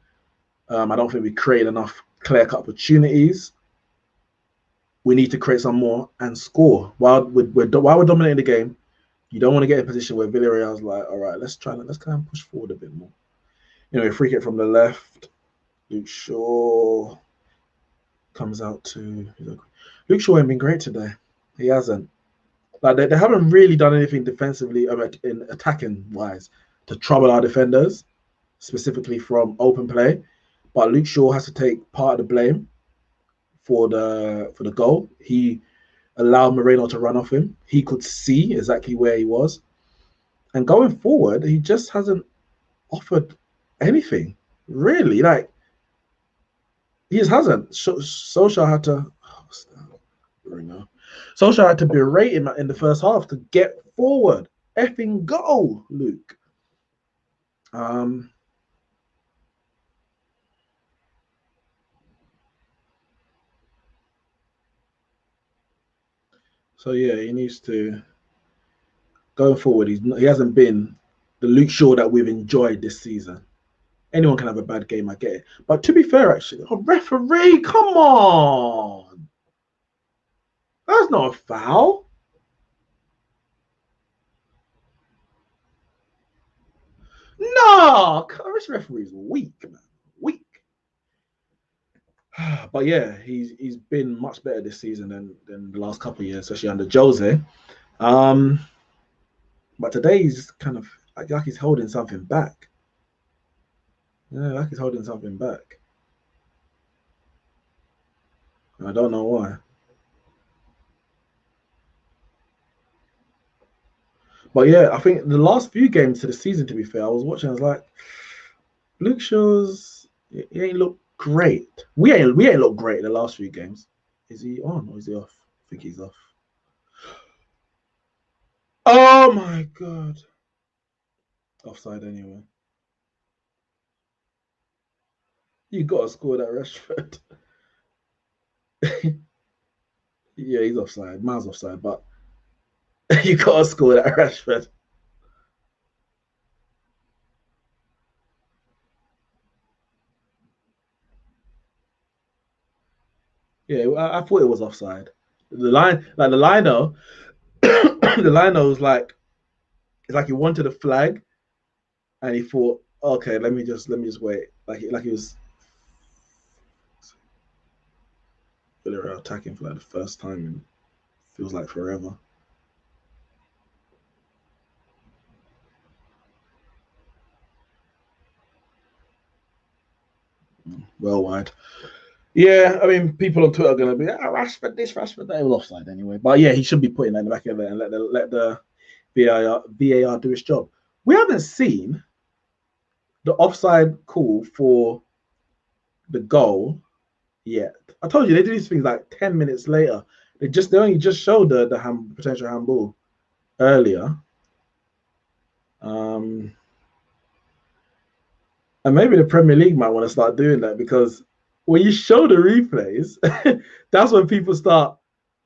I don't think we created enough clear-cut opportunities. We need to create some more and score. While we're dominating the game, you don't want to get in a position where Villarreal's like, all right, let's kind of push forward a bit more. You know, a free kick from the left. Luke Shaw comes out to Luke Shaw ain't been great today. He hasn't. Like they haven't really done anything defensively in attacking wise to trouble our defenders, specifically from open play. But Luke Shaw has to take part of the blame for the goal. He allowed Moreno to run off him. He could see exactly where he was. And going forward, he just hasn't offered anything, really. Like, he just hasn't. Solskjaer had to Solskjaer had to berate him in the first half to get forward. Effing goal, Luke. So yeah, he needs to going forward. He hasn't been the Luke Shaw that we've enjoyed this season. Anyone can have a bad game, I get it. But to be fair, actually, referee, come on. That's not a foul. No, this referee's weak, man. Weak. But yeah, he's been much better this season than the last couple of years, especially under Jose. But today he's kind of like he's holding something back. Yeah, like he's holding something back. I don't know why. But yeah, I think the last few games of the season, to be fair, I was watching. I was like, Luke Shaw's he ain't look great. We ain't look great in the last few games. Is he on or is he off? I think he's off. Oh my god! Offside anyway. You gotta score that, Rashford. Yeah, he's offside. Miles offside, but You gotta score that, Rashford. Yeah, I thought it was offside. The line, like the liner, the liner was like it's like he wanted a flag, and he thought, okay, let me just wait. Like he was Villarreal attacking for like the first time in feels like forever. Well wide. Yeah, I mean, people on Twitter are gonna be Rashford this, Rashford that. It was offside anyway. But yeah, he should be putting that in the back of it and let the VAR do its job. We haven't seen the offside call for the goal yet. I told you they do these things like 10 minutes later. They only just showed the potential handball earlier. Um, and maybe the Premier League might want to start doing that because when you show the replays, that's when people start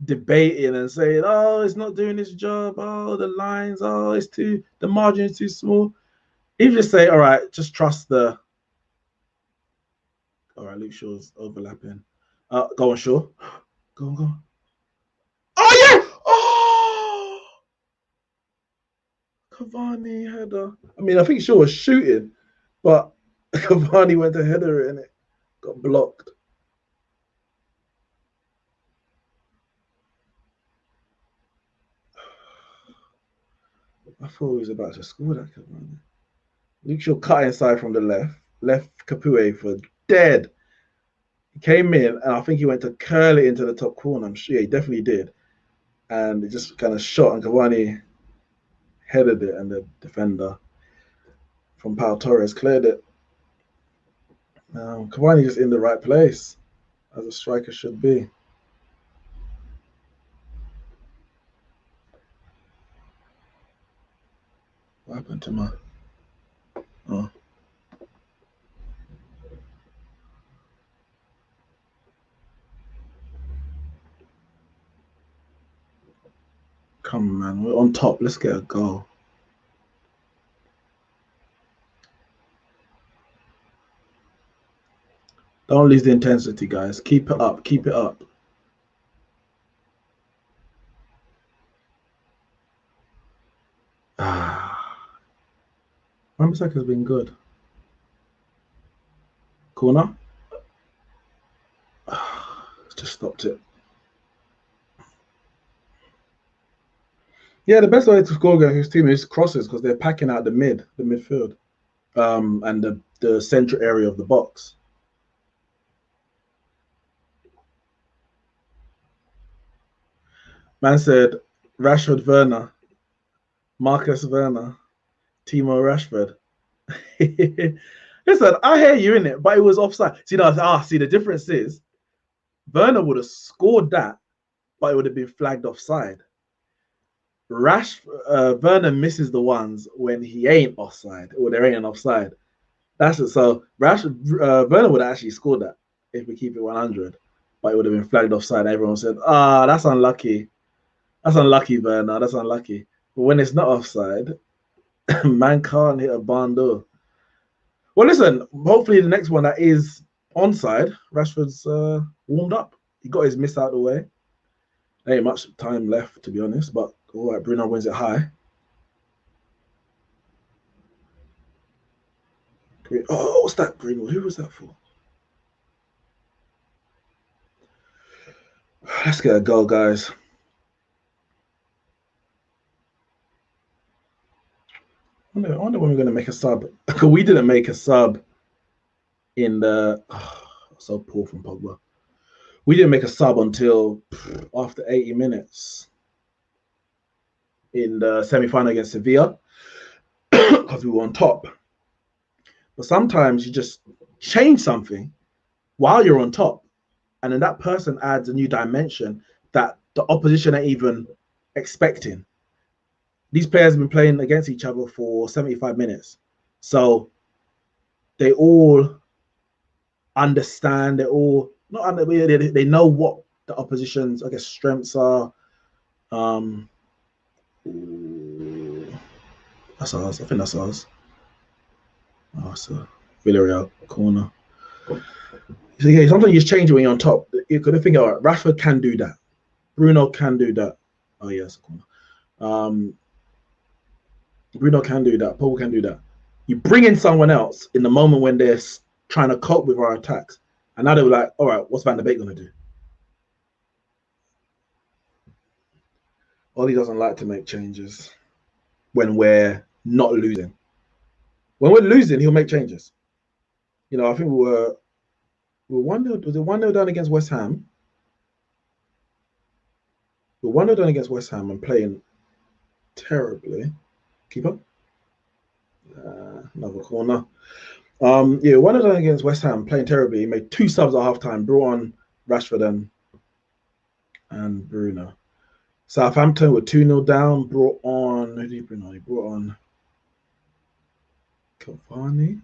debating and saying, "Oh, it's not doing its job. Oh, the lines. Oh, the margin is too small." If you just say, "All right, just trust the." All right, Luke Shaw's overlapping. Go on, Shaw. Go on, go on. Oh yeah! Oh, Cavani header. I mean, I think Shaw was shooting, but Cavani went to header it and it got blocked. I thought he was about to score that Cavani. Luke Shaw cut inside from the left Capoue for dead. He came in and I think he went to curl it into the top corner. I'm sure he definitely did. And it just kind of shot and Cavani headed it and the defender from Pau Torres cleared it. Cavani just in the right place as a striker should be. What happened to my? Oh, come on, man. We're on top. Let's get a goal. Don't lose the intensity, guys. Keep it up. Keep it up. Rambisaka's been good. Corner. Just stopped it. Yeah, the best way to score against his team is crosses because they're packing out the midfield, and the central area of the box. Man said Rashford Werner, Marcus Werner, Timo Rashford. Listen, I hear you in it, but it was offside. See, the difference is Werner would have scored that, but it would have been flagged offside. Werner misses the ones when he ain't offside or there ain't an offside. That's it. So Werner would have actually scored that if we keep it 100, but it would have been flagged offside. Everyone said, that's unlucky. That's unlucky, Werner. That's unlucky. But when it's not offside, man can't hit a barn door. Well, listen, hopefully the next one that is onside, Rashford's warmed up. He got his miss out of the way. There ain't much time left, to be honest, but all right, Bruno wins it high. Oh, what's that, Greenwood? Who was that for? Let's get a goal, guys. I wonder when we're going to make a sub. We didn't make a sub in the. So poor from Pogba. We didn't make a sub until after 80 minutes in the semi-final against Sevilla because we were on top. But sometimes you just change something while you're on top, and then that person adds a new dimension that the opposition ain't even expecting. These players have been playing against each other for 75 minutes. So they all understand, they know what the opposition's, I guess, strengths are. Ooh, that's ours. I think that's ours. Oh, so Villarreal corner. So yeah, sometimes you just change it when you're on top. You could think, all right, Rashford can do that. Bruno can do that. Oh yes, corner. Bruno can do that. Paul can do that. You bring in someone else in the moment when they're trying to cope with our attacks, and now they're like, all right, what's Van de Beek gonna do? Ollie doesn't like to make changes when we're not losing. When we're losing, he'll make changes. You know, I think we were 1-0. Was it 1-0 down against West Ham? We were 1-0 down against West Ham and playing terribly. Keeper. Another corner. Yeah, 1-0 down against West Ham, playing terribly. He made 2 subs at halftime, brought on Rashford and Bruno. Southampton were 2-0 down, brought on, who did he bring on? He brought on Cavani.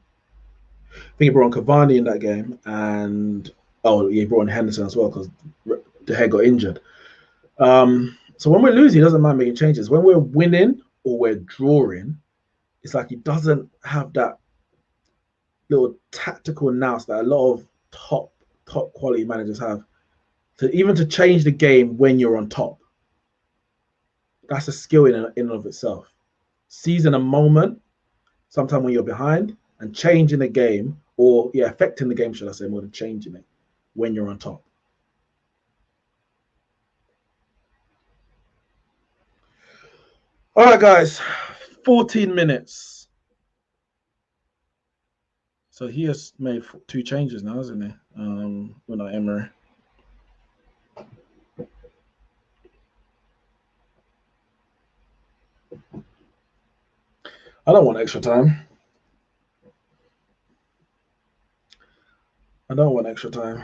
I think he brought on Cavani in that game, and he brought on Henderson as well because De Gea got injured. So when we're losing, he doesn't mind making changes. When we're winning or we're drawing, it's like he doesn't have that little tactical nous that a lot of top quality managers have. Even to change the game when you're on top, that's a skill in and of itself. Seizing a moment, sometime when you're behind, and changing the game, or affecting the game, should I say, more than changing it when you're on top. All right, guys, 14 minutes. So he has made 2 changes now, hasn't he? We're not Emery. I don't want extra time. I don't want extra time.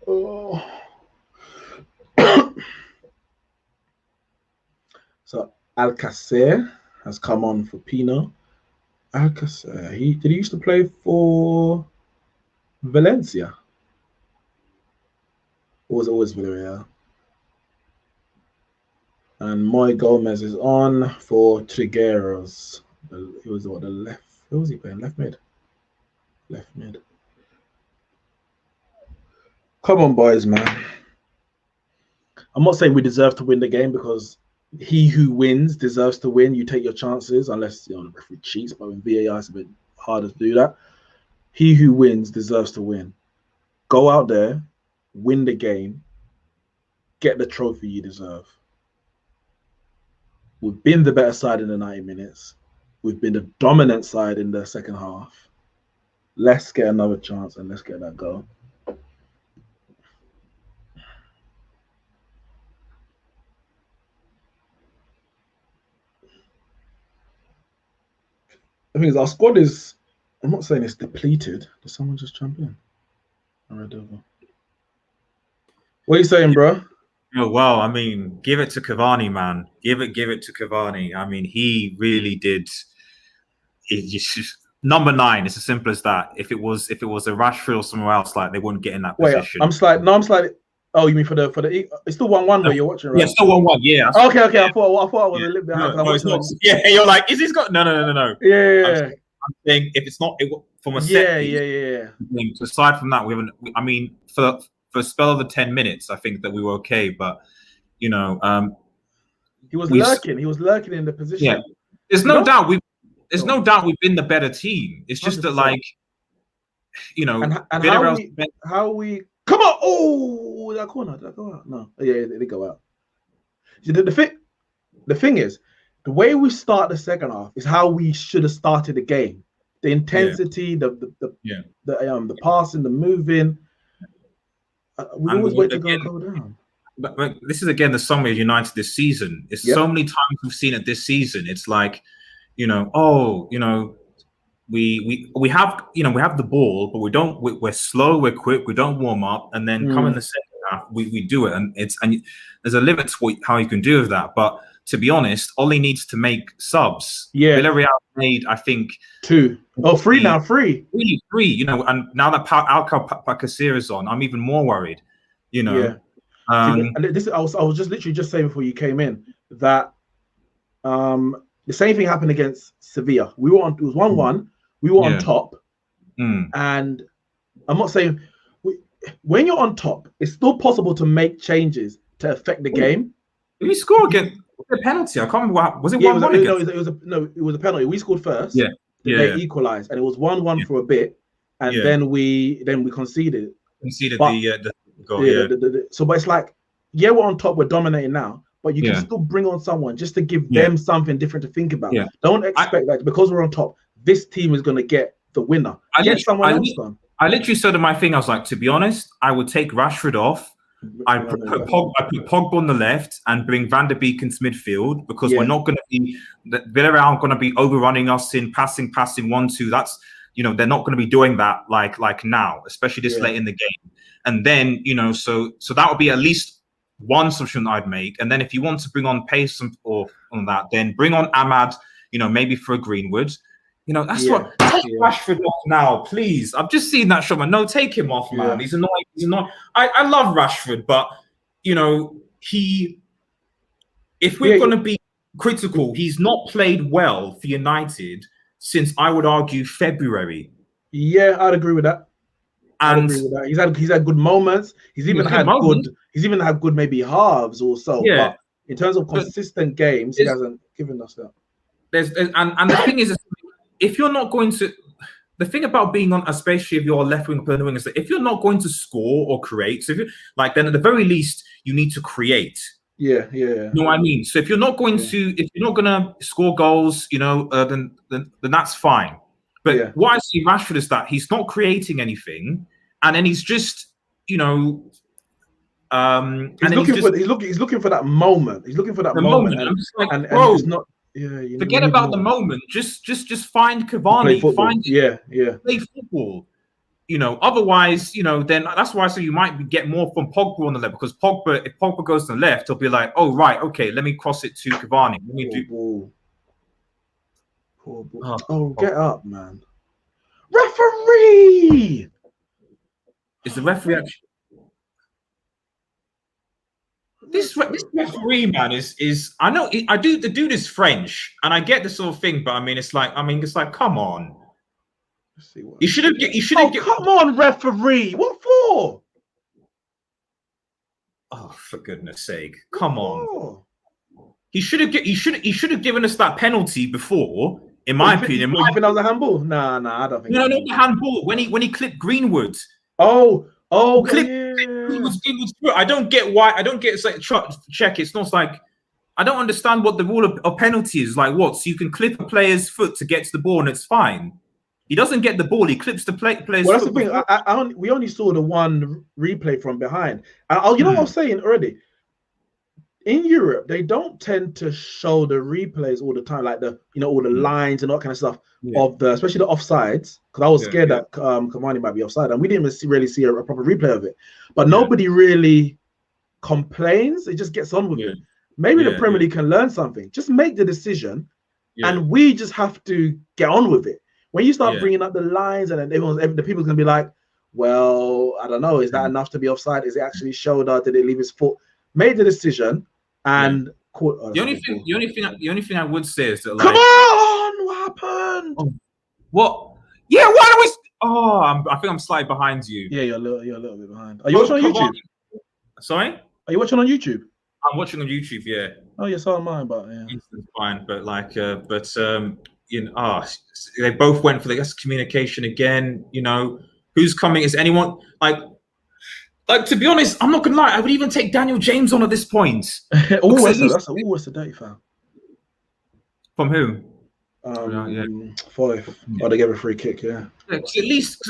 Oh. So Alcacer has come on for Pino. Alcacer, did he used to play for Valencia? Or was it always Villarreal? And Moy Gomez is on for Trigueros. He was the left. Who was he playing? Left mid. Left mid. Come on, boys, man. I'm not saying we deserve to win the game because he who wins deserves to win. You take your chances unless the referee cheats, but when VAR is a bit harder to do that. He who wins deserves to win. Go out there, win the game, get the trophy you deserve. We've been the better side in the 90 minutes. We've been the dominant side in the second half. Let's get another chance and let's get that goal. The thing is, our squad is, I'm not saying it's depleted. Did someone just jump in? I read over. What are you saying, bro? Oh, well, I mean, give it to Cavani, man. Give it to Cavani. I mean, he really did. Number 9. It's as simple as that. If it was a Rashford or somewhere else, like they wouldn't get in that position. I'm slightly. Oh, you mean for the? It's still 1-1 where you're watching, right? Yeah, still 1-1. Yeah. Okay. I thought I was a little bit behind. No, it's not. Yeah, you're like, is this got? No. Yeah. I'm saying if it's not from a set piece. Yeah. Aside from that, we haven't. I mean, for a spell of the 10 minutes, I think that we were okay. But he was lurking. He was lurking in the position. Yeah, there's no doubt we've been the better team. It's just 100%. That, like, and how we come on. Oh, that corner. Did that go out? No. Yeah, they go out. The thing is, the way we start the second half is how we should have started the game. The intensity, the passing, the moving. We always wait to go down. But this is again the summary of United this season. It's so many times we've seen it this season. It's like, we have the ball, but we're slow, we're quick, we don't warm up, and then come in the second half, we do it, and there's a limit to how you can do with that. But to be honest, Ollie needs to make subs. Yeah, Villarreal made, I think, 2. Oh, 3 now, 3. Really 3. And now that Alcacer is on, I'm even more worried. Yeah. And this I was just literally just saying before you came in that the same thing happened against Sevilla. We were on, it was 1-1. We were on top, and I'm not saying when you're on top, it's still possible to make changes to affect the game. Did we score again? A penalty? I can't remember. What, was it 1-1 against? It was a penalty. We scored first. Yeah. They equalized, and it was 1-1 for a bit, and then we conceded. The goal. So, but it's like, yeah, we're on top, we're dominating now, but you can still bring on someone just to give them something different to think about. Don't expect that because we're on top, this team is going to get the winner. Get someone else done. I literally said in my thing, I was like, to be honest, I would take Rashford off. I put Pogba on the left and bring Van der Beek into midfield because we're not going to be Villarreal aren't going to be overrunning us in passing 1-2. That's they're not going to be doing that like now, especially this late in the game. And then so that would be at least one solution I'd make. And then if you want to bring on pace or on that, then bring on Ahmad. Maybe for a Greenwood. That's what. Take Rashford off now, please. I've just seen that shot, man. No, take him off, man. He's annoying. He's annoying. I love Rashford, but if we're going to be critical, he's not played well for United since I would argue February. Yeah, I'd agree with that. And he's had good moments. He's even had good maybe halves or so. Yeah. But in terms of consistent games, he hasn't given us that. And the thing is, if you're not going to, the thing about being on, especially if you're left wing or wing, is that if you're not going to score or create, so if you then at the very least you need to create. Yeah. You know what I mean? So if you're not going to score goals, then that's fine. But what I see Rashford is that he's not creating anything, and then he's just he's looking for that moment. He's looking for that moment. And I'm just like, and bro, it's not. Forget about the moment. Just find Cavani. Play football. Otherwise, then that's why I say you might get more from Pogba on the left, because if Pogba goes to the left, he'll be like, oh right, okay, let me cross it to Cavani. Let me do. Poor ball. Get up, man! Referee. Is the referee actually? This referee, man, is I know the dude is French, and I get this sort of thing, but it's like, come on. Let's see what you should have. Come on, referee! What for? Oh, for goodness sake! Come on. He should have given us that penalty before, in my opinion. You think that was a handball? Nah, I don't think. No, not the handball. When he clipped Greenwood. Greenwood's I don't get why. I don't get it's like check. It's not like I don't understand what the rule of penalty is. Like what? So you can clip a player's foot to get to the ball and it's fine. He doesn't get the ball. He clips the player's foot. Well, that's the thing. We only saw the one replay from behind. You know what I was saying already? In Europe, they don't tend to show the replays all the time, like all the lines and all that kind of stuff of especially the offsides. Because I was scared that Cavani might be offside, and we didn't really see a proper replay of it. But nobody really complains. It just gets on with it. Maybe the Premier League can learn something. Just make the decision, and we just have to get on with it. When you start bringing up the lines, and then the people's gonna be like, "Well, I don't know. Is that enough to be offside? Is it actually shoulder? Did it leave his foot?" Make the decision. And the only thing I would say is that, like, come on, what happened? What? Yeah, why do we? I think I'm slightly behind you. Yeah, you're a little bit behind. Are you watching on YouTube? Sorry? Are you watching on YouTube? I'm watching on YouTube. Yeah. Oh, yeah, so am I. But it's fine. But they both went for the communication again. Who's coming? Is anyone Like, to be honest, I'm not gonna lie. I would even take Daniel James on at this point. That's always a date, fam. From who? Five. They gave a free kick. Yeah. Because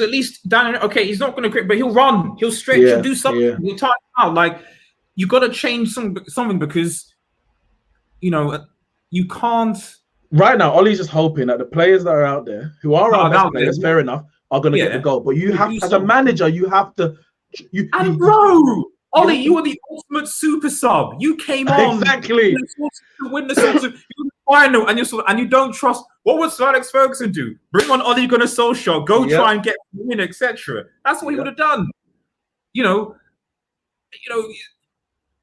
at least Daniel. Okay, he's not gonna quit, but he'll run. He'll stretch. He'll do something. Yeah. He'll tire out. Like, you got to change something because you can't. Right now, Ollie's just hoping that the players that are out there, who are our best players, fair enough, are gonna get the goal. But you have, as a manager, you have to. Bro, Ollie, you were the ultimate super sub. You came on exactly to win the final, and you don't trust. What would Sir Alex Ferguson do? Bring on Ole Gunnar Solskjaer, go try and get the win, etc. That's what he would have done.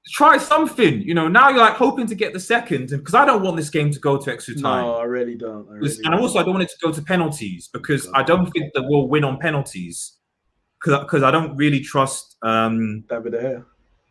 try something. You know, now you're like hoping to get the second, because I don't want this game to go to extra time. No, I really don't. And also, I don't want it to go to penalties, because I don't think that we'll win on penalties. Because I don't really trust David De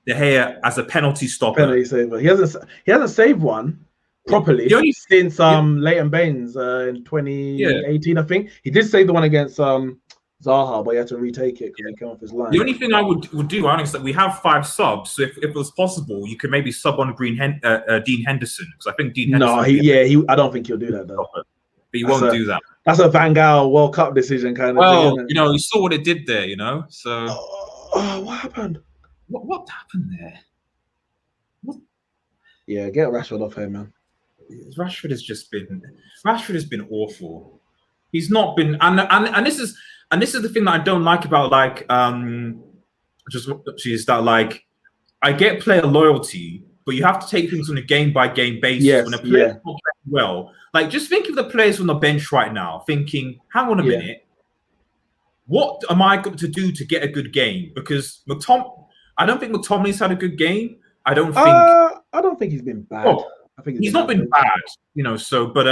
Gea as a penalty stopper. Penalty saver. He hasn't saved one properly since Leighton Baines in 2018, I think. He did save the one against Zaha, but he had to retake it because he came off his line. The only thing I would do, Alex, is that we have 5 subs. So if it was possible, you could maybe sub on Dean Henderson, because I think Dean Henderson. I don't think he'll do that though. But he won't do that. That's a Van Gaal World Cup decision kind of thing. Isn't it? You know, you saw what it did there. You know, so what happened? What happened there? What? Yeah, get Rashford off here, man. Rashford has been awful. He's not been, and this is the thing that I don't like about I get player loyalty, but you have to take things on a game by game basis. Yes, when a player's not playing well, like just think of the players on the bench right now, thinking, hang on a minute, what am I going to do to get a good game? Because I don't think McTominay's had a good game. I don't think he's been bad. Oh, I think he's not been bad, you know. So, but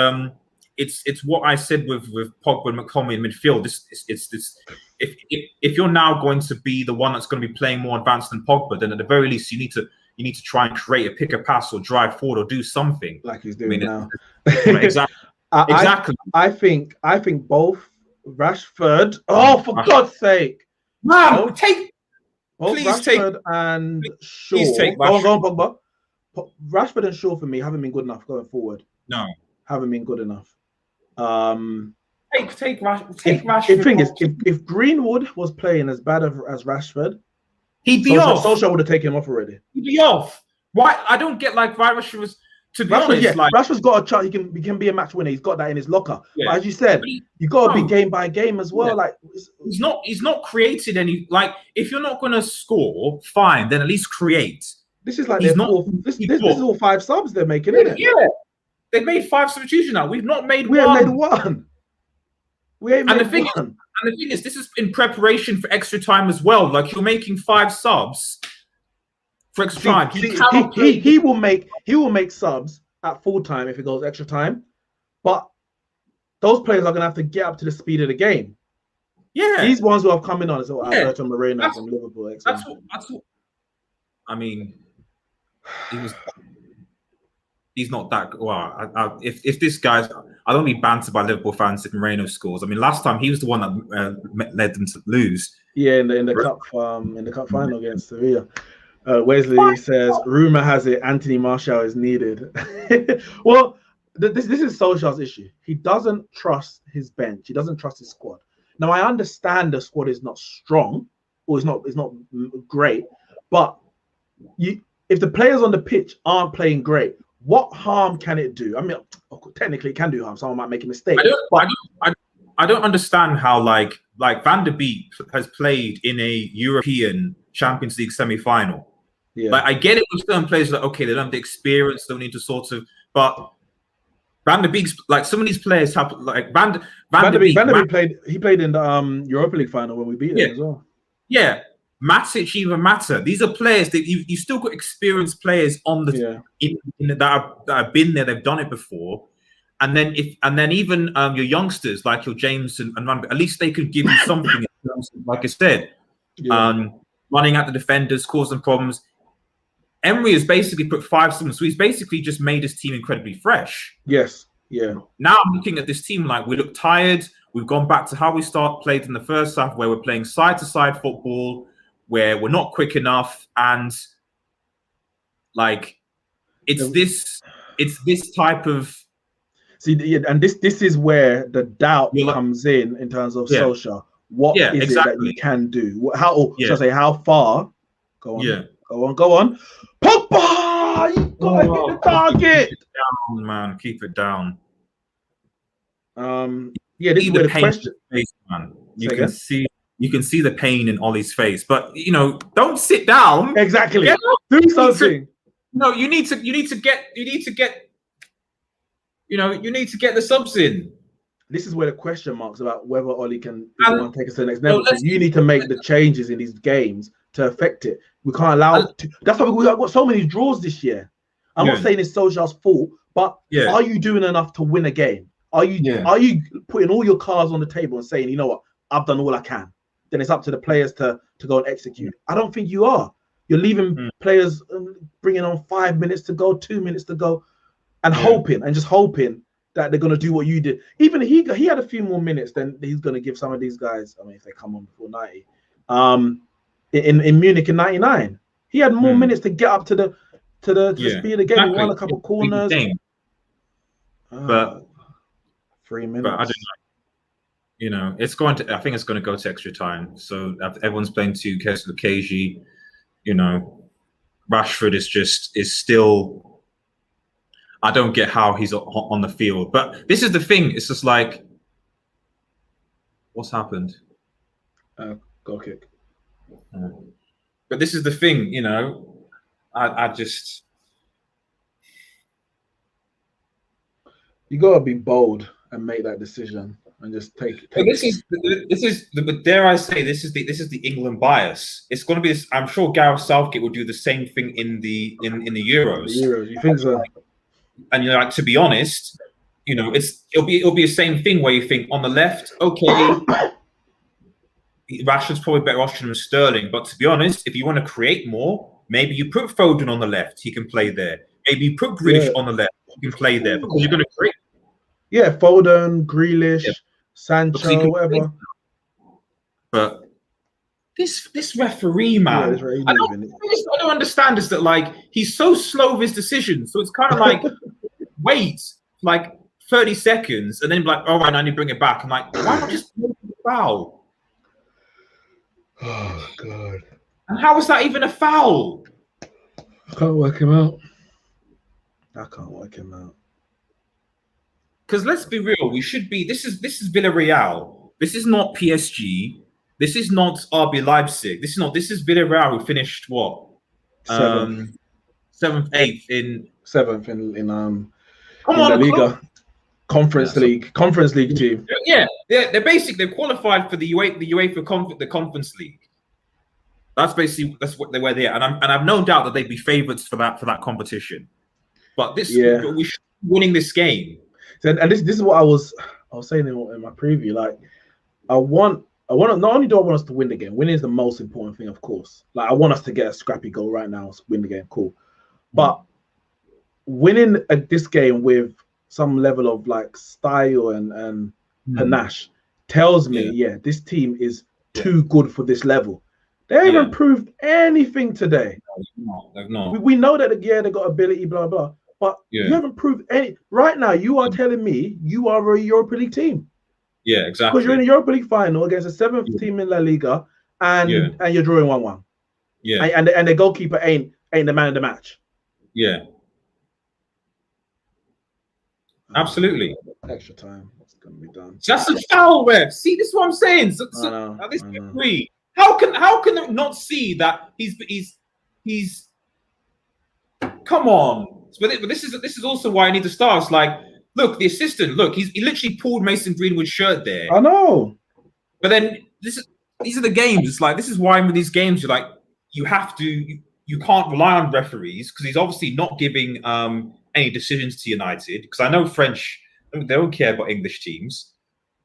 it's what I said with Pogba and McTominay in midfield. If you're now going to be the one that's going to be playing more advanced than Pogba, then at the very least you need to try and create a pick a pass or drive forward or do something like he's doing now. Exactly. Exactly. I think both Rashford. Oh, for God's sake! Man, both Rashford and Shaw. Please take Go on, Pogba. Rashford and Shaw for me haven't been good enough going forward. No, haven't been good enough. Take Rashford. The thing is, if Greenwood was playing as bad as Rashford, he'd be off. Solskjaer would have taken him off already. He'd be off. Why? I don't get why Rashford was. To be honest, Rashford's got a chance. He can be a match winner. He's got that in his locker. Yeah. But as you said, you got to be game by game as well. Yeah. Like he's not created any. Like if you're not going to score, fine. Then at least create. This is like this is all 5 subs they're making, isn't it? Yeah, they've made 5 substitutions now. We've not made one. We haven't made one. We ain't made one. And the thing is, this is in preparation for extra time as well. Like you're making 5 subs. For extra time, he will make subs at full time if it goes extra time, but those players are gonna have to get up to the speed of the game. Yeah, these ones who have come in on is Alberto Moreno from Liverpool. That's what. I mean, he's not that. Well, if this guy's, I don't be bantered by Liverpool fans if Moreno scores. I mean, last time he was the one that led them to lose. Yeah, in the cup final against Sevilla. Wesley says, rumor has it Anthony Martial is needed. Well, this is Solskjaer's issue. He doesn't trust his bench. He doesn't trust his squad. Now, I understand the squad is not strong or it's not great, but if the players on the pitch aren't playing great, what harm can it do? I mean, technically it can do harm. Someone might make a mistake. I don't understand how like Van der Beek has played in a European Champions League semi-final. Yeah. Like I get it with certain players that okay, they don't have the experience, don't need to sort of, but Van der Beek's like some of these players have like Van der Beek played in the Europa League final when we beat them as well. Yeah. Matic, even Mata. These are players that you still got experienced players on the that have been there, they've done it before. And then even your youngsters like your James and at least they could give you something like I said. Yeah. Running at the defenders, causing problems. Emery has basically put 5 subs, so he's basically just made his team incredibly fresh. Yes, yeah. Now I'm looking at this team like we look tired. We've gone back to how we played in the first half, where we're playing side-to-side football, where we're not quick enough, and like it's this type of and this is where the doubt comes in terms of Solskjaer. What is it that you can do? Should I say how far? Go on. Yeah. Go on. Pogba! You gotta hit the target. Keep it down, man. Keep it down. This is where the question. Face, man. You can see the pain in Ollie's face, but don't sit down. Exactly. Do something. No, you need to get the subs in. This is where the question marks about whether Ollie can take us to the next level. So you need to make the changes in these games to affect it. We can't allow. That's why we got so many draws this year. I'm not saying it's Solskjaer's fault, but are you doing enough to win a game? Are you putting all your cards on the table and saying, you know what, I've done all I can? Then it's up to the players to go and execute. I don't think you are. You're leaving players bringing on 5 minutes to go, 2 minutes to go, and hoping that they're going to do what you did. Even he had a few more minutes than he's going to give some of these guys. I mean, if they come on before 90. In Munich in 99, he had more minutes to get up to the speed of the game. Exactly. He won a couple of corners. But 3 minutes. But I don't know. You know, I think it's going to go to extra time. So everyone's playing to KG. You know, Rashford is still. I don't get how he's on the field. But this is the thing. It's just like, what's happened? Goal kick. But this is the thing, you know. I just. You gotta be bold and make that decision and just take. But this is. But dare I say, this is the England bias. It's going to be this. I'm sure Gareth Southgate will do the same thing in the Euros. The Euros, you think so? And you're like, to be honest, you know, it'll be the same thing where you think on the left, okay, Rashford's probably better option than Sterling. But to be honest, if you want to create more, maybe you put Foden on the left, he can play there. Maybe you put Grealish on the left, he can play there because you're going to create. Yeah, Foden, Grealish, Sancho, whatever. But this referee, man, I don't understand is that, like, he's so slow with his decisions. So it's kind of like, wait, like 30 seconds and then like, all right, I need to bring it back. I'm like, why not just make the foul? Oh, God. And how is that even a foul? I can't work him out. Because let's be real, we should be. This is Villarreal. This is not PSG. This is not RB Leipzig. This is Villarreal who finished what? Seventh, eighth in La Liga. Conference League team. Yeah, they're basically qualified for the UEFA Conference League. That's where they are, and I've no doubt that they'd be favourites for that competition. But we should be winning this game. And this is what I was saying in my preview. Like, I want not only do I want us to win the game. Winning is the most important thing, of course. Like, I want us to get a scrappy goal right now, win the game, cool. But winning this game with some level of like style and panache tells me, this team is too good for this level. They haven't proved anything today. No, they've not. We know that they got ability, blah blah. But you haven't proved any. Right now, you are telling me you are a Europa League team. Yeah, exactly. Because you're in a Europa League final against a seventh team in La Liga, and you're drawing 1-1. Yeah, and the goalkeeper ain't the man of the match. Yeah, absolutely. Extra time. It's gonna be done. That's a foul, ref. See, this is what I'm saying. This referee. How can they not see that he's come on. But this is also why I need to start. It's like, look, the assistant, he literally pulled Mason Greenwood's shirt there. I know. But then these are the games. It's like, this is why with these games, you're like, you can't rely on referees because he's obviously not giving any decisions to United. Because I know French, they don't care about English teams,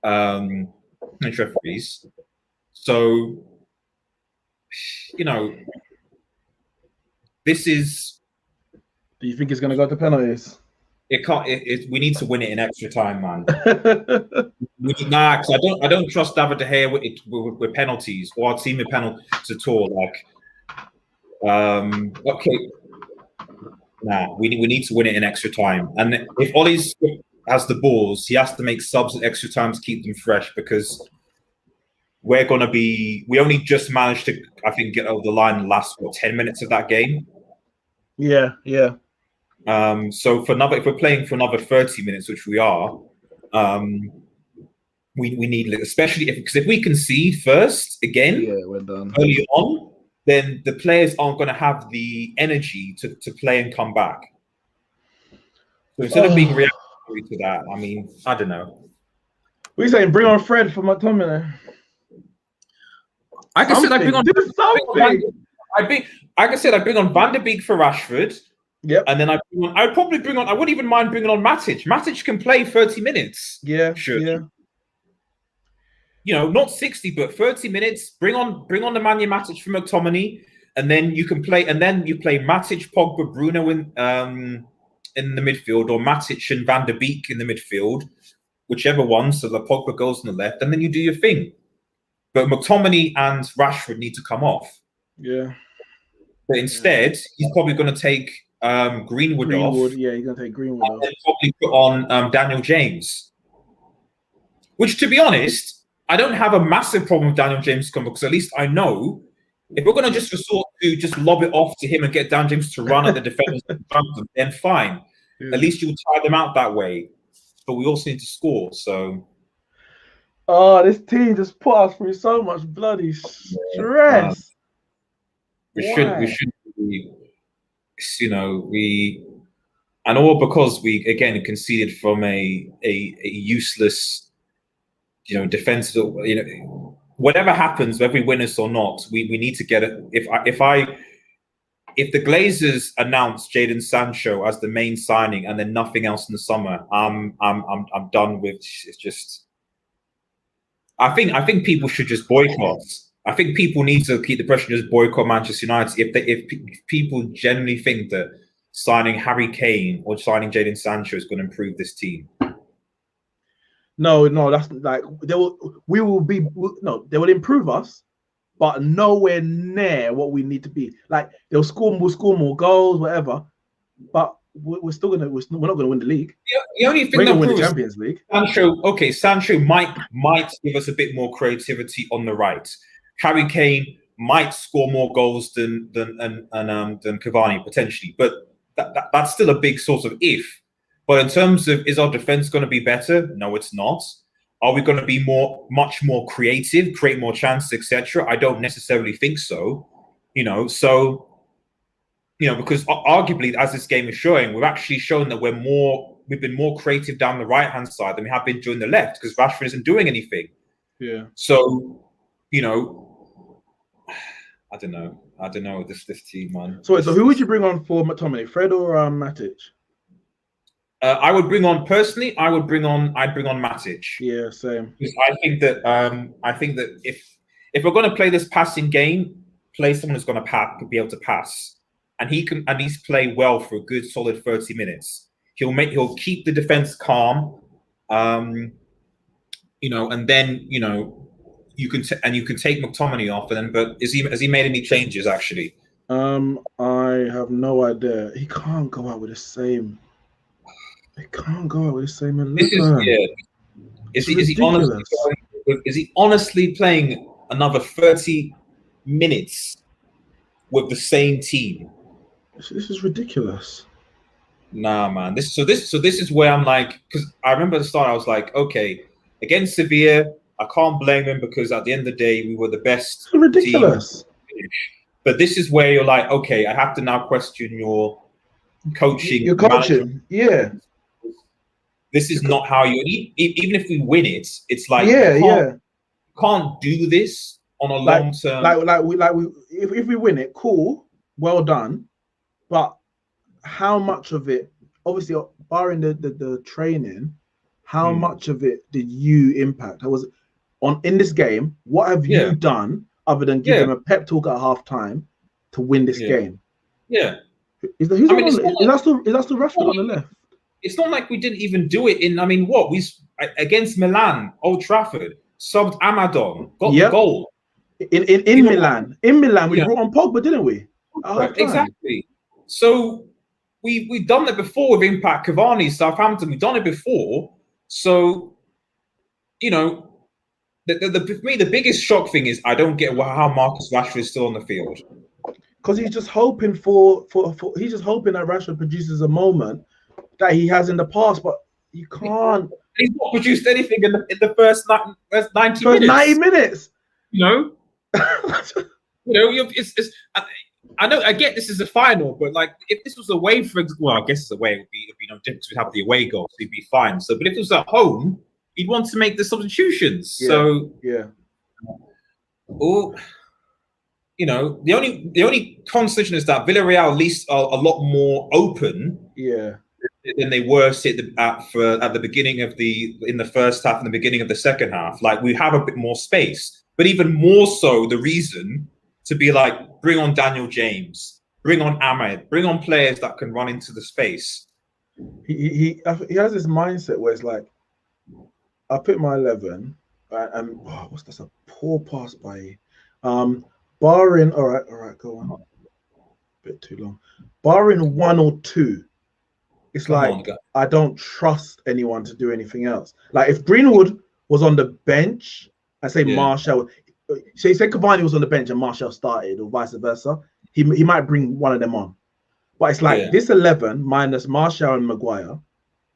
French referees. So, you know, this is. Do you think it's going to go to penalties? It can't. We need to win it in extra time, man. Because I don't trust David De Gea with penalties or our team with penalties at all. Like, okay, we need to win it in extra time. And if Ollie's has the balls, he has to make subs at extra time to keep them fresh because we only just managed to, I think, get over the line in the last 10 minutes of that game. Yeah. So if we're playing for another 30 minutes, which we are, we need, especially if we concede first again, we're done early on, then the players aren't going to have the energy to play and come back. So instead of being reactionary to that, I mean, I don't know. What are you saying? Bring on Fred for McTominay. Like I said, I bring on. Do something. Like I said, I bring on Van der Beek for Rashford. Yep. And then I'd probably bring on. I wouldn't even mind bringing on Matic. Matic can play 30 minutes. Yeah. Sure. Yeah. You know, not 60, but 30 minutes. Bring on the Nemanja Matic from McTominay, and then you can play. And then you play Matic, Pogba, Bruno in the midfield, or Matic and Van der Beek in the midfield, whichever one. So the Pogba goes on the left, and then you do your thing. But McTominay and Rashford need to come off. Yeah. But instead, he's probably going to take Greenwood off. Yeah, he's going to take Greenwood off. And probably put on Daniel James. Which, to be honest, I don't have a massive problem with Daniel James coming, because at least I know if we're going to just resort to just lob it off to him and get Daniel James to run at the defenders, then fine. Yeah. At least you'll tire them out that way. But we also need to score, so... Oh, this team just put us through so much bloody stress. We should be, you know, and all because we again conceded from a useless, you know, defensive. You know, whatever happens, whether we win this or not, we need to get it. If the Glazers announce Jadon Sancho as the main signing and then nothing else in the summer, I'm done with. It's just. I think people should just boycott. I think people need to keep the pressure and just boycott Manchester United if people genuinely think that signing Harry Kane or signing Jadon Sancho is going to improve this team. No, that's like they will improve us, but nowhere near what we need to be. Like we'll score more goals, whatever, but we're not going to win the league. The only thing we're going to win the Champions League. Sancho might give us a bit more creativity on the right. Harry Kane might score more goals than Cavani potentially, but that's still a big sort of if. But in terms of, is our defense going to be better? No, it's not. Are we going to be much more creative, create more chances, etc.? I don't necessarily think so. You know, because arguably, as this game is showing, we've actually shown that we've been more creative down the right-hand side than we have been during the left, because Rashford isn't doing anything. Yeah. So, you know, I don't know this team, man. So who would you bring on for McTominay, Fred or Matic? I would bring on Matic. Yeah, same. Because I think that if we're going to play this passing game, play someone who's going to be able to pass, and he can at least play well for a good solid 30 minutes. He'll keep the defense calm, you know, and then you know. You can take McTominay off, and then but has he made any changes actually? I have no idea. He can't go out with the same. He can't go out with the same 11. Is he honestly playing another 30 minutes with the same team? This is ridiculous. Nah, man. This is where I'm like, because I remember at the start I was like, okay, against Sevilla. I can't blame him because at the end of the day, we were the best. It's ridiculous. Team. But this is where you're like, okay, I have to now question your coaching. Your coaching, yeah. This is not how you. Even if we win it, it's like you can't do this on a long term. If we win it, cool, well done. But how much of it? Obviously, barring the training, how much of it did you impact? In this game, what have you done other than give them a pep talk at halftime to win this game? Yeah. Is that still Rashford on the left? It's not like we didn't even do it in. I mean, against Milan, Old Trafford, subbed Amadon, got the goal. In Milan, we brought on Pogba, didn't we? Exactly. So we've done it before with Impact Cavani, Southampton. We've done it before. So, you know. For me, the biggest shock thing is I don't get how Marcus Rashford is still on the field. Because he's just hoping he's just hoping that Rashford produces a moment that he has in the past, but you can't. He's not produced anything in the first 90 minutes. 90 minutes. You know, I know. I get this is a final, but like if this was away, I guess it's away. It would be no difference. We'd have the away goal, so he'd be fine. So, but if it was at home. He'd want to make the substitutions. Yeah. Oh, you know, the only consolation is that Villarreal at least are a lot more open. Yeah. Than they were at the beginning of in the first half and the beginning of the second half. Like we have a bit more space, but even more so, the reason to be like, bring on Daniel James, bring on Ahmed, bring on players that can run into the space. He has this mindset where it's like, I put my 11, and what's this? A poor pass by, barring. All right, go on. A bit too long. Barring one or two, it's like I don't trust anyone to do anything else. Like if Greenwood was on the bench, and say Martial, say Cavani was on the bench and Martial started, or vice versa, he might bring one of them on. But it's like this 11 minus Martial and Maguire,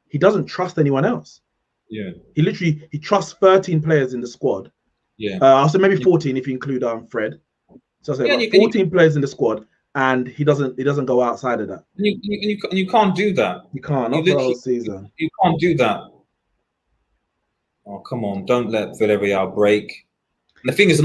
he doesn't trust anyone else. Yeah, he trusts 13 players in the squad. Yeah, I'll say maybe 14 if you include Fred. So I'll say about 14 players in the squad, and he doesn't go outside of that. You can't do that. You can't, not for the whole season. You can't do that. Oh, come on, don't let Villarreal break. And the thing is,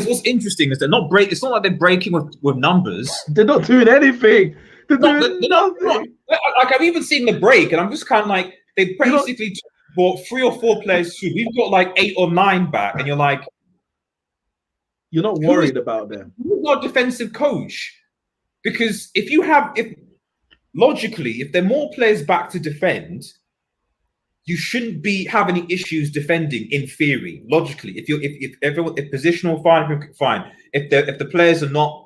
what's interesting is they're not break. It's not like they're breaking with numbers. They're not doing anything. They're doing nothing. Like I've even seen the break, and I'm just kind of like, they basically bought 3 or 4 players through. We've got like 8 or 9 back, and you're like, you're not worried about them. Who's not a defensive coach? Because if there are more players back to defend, you shouldn't be having any issues defending. In theory, logically, if positional, fine. If the players are not,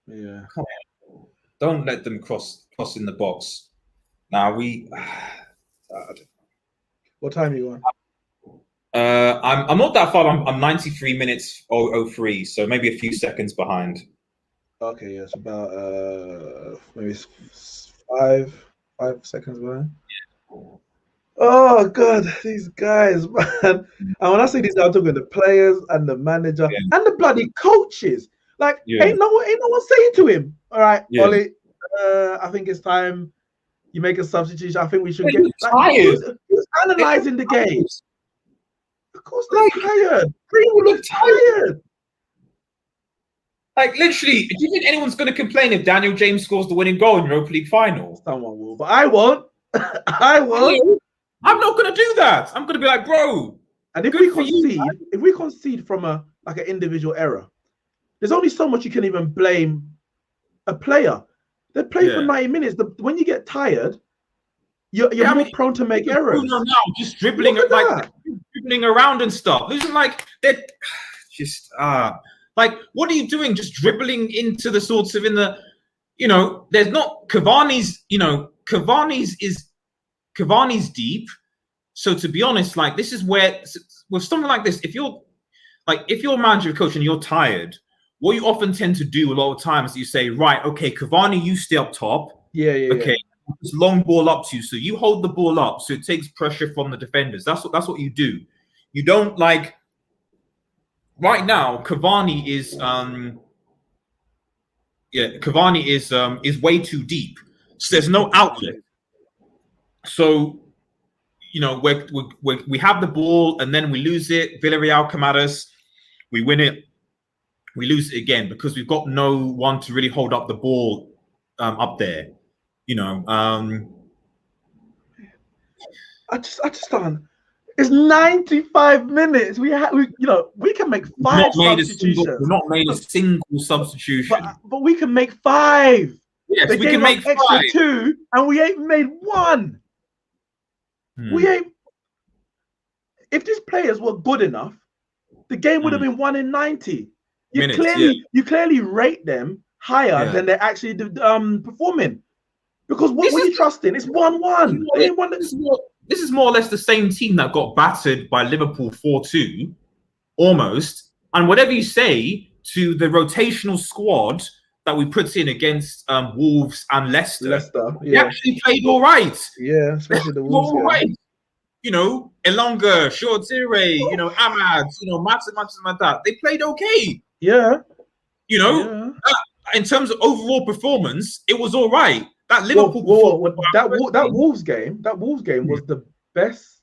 come on, don't let them cross in the box. Now what time are you on? I'm not that far. I'm 93 minutes 003, so maybe a few seconds behind. Okay, yeah, it's about maybe 5 seconds behind. Oh god, these guys, man! And when I say these, I'm talking the players and the manager and the bloody coaches. Like, ain't no one saying to him, "All right, Ollie, I think it's time you make a substitution. I think we should get." Like, who's analyzing the game? Of course, they're tired. Greenwood looks tired. Like, literally, do you think anyone's going to complain if Daniel James scores the winning goal in Europa League final? Someone will, but I won't. I won't. I'm not going to do that. I'm going to be like, bro. And if we concede from an individual error, there's only so much you can even blame a player. They play for 90 minutes. When you get tired, you're more prone to make errors. Now, just dribbling around and stuff. Isn't like they're just like, what are you doing? Just dribbling into the sorts of there's not Cavani's. Cavani's deep. So to be honest, like this is where with something like this, if you're manager coach and you're tired, what you often tend to do a lot of times is you say, right, okay, Cavani, you stay up top. Okay. It's long ball up to you, so you hold the ball up, so it takes pressure from the defenders. That's what you do. You don't like. Right now, Cavani is way too deep, so there's no outlet. So, we have the ball and then we lose it. Villarreal come at us, we win it, we lose it again because we've got no one to really hold up the ball up there. I just don't. It's 95 minutes. We can make 5 substitutions. We're not made a single substitution, but we can make 5. Yes, we can make extra 2, and we ain't made 1. We ain't. If these players were good enough, the game would have been won in 90. You clearly rate them higher than they're actually performing. Because what were you trusting? It's 1-1. This is more or less the same team that got battered by Liverpool 4-2, almost. And whatever you say to the rotational squad that we put in against Wolves and Leicester, they actually played all right. Yeah, especially the Wolves. All right. Elonga, Shortire, Ahmad, Max like that. They played okay. Yeah. In terms of overall performance, it was all right. That Liverpool that Wolves game was the best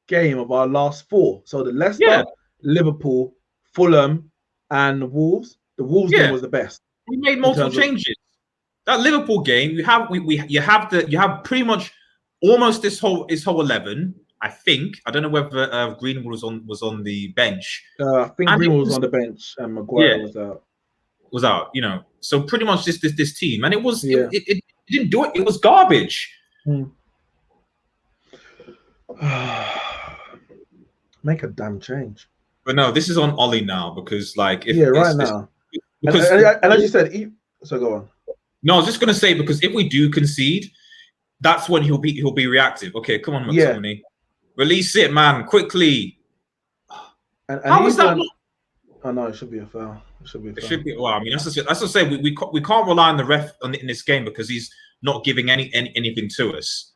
game of our last 4. So the Yeah, Leicester, Liverpool, Fulham, and Wolves. The Wolves game yeah. was the best We made in multiple terms of changes. That Liverpool game, you have pretty much almost this whole 11. I think I don't know whether Greenwood was on the bench, I think and it Greenwood was was on the bench and yeah Maguire was out. was out. You know, so pretty much this team, and Yeah. it didn't do it. It was garbage. Make a damn change. But no, this is on Ollie now because like if Right now. because And as you said, so go on. no, I was just gonna say because if we do concede, that's when he'll be reactive. Okay, come on, McTominay, release it, man, quickly. And How is that not? Oh no, it should be a foul. It should be. Well, I mean, that's to say we can't rely on the ref in this game because he's not giving anything to us.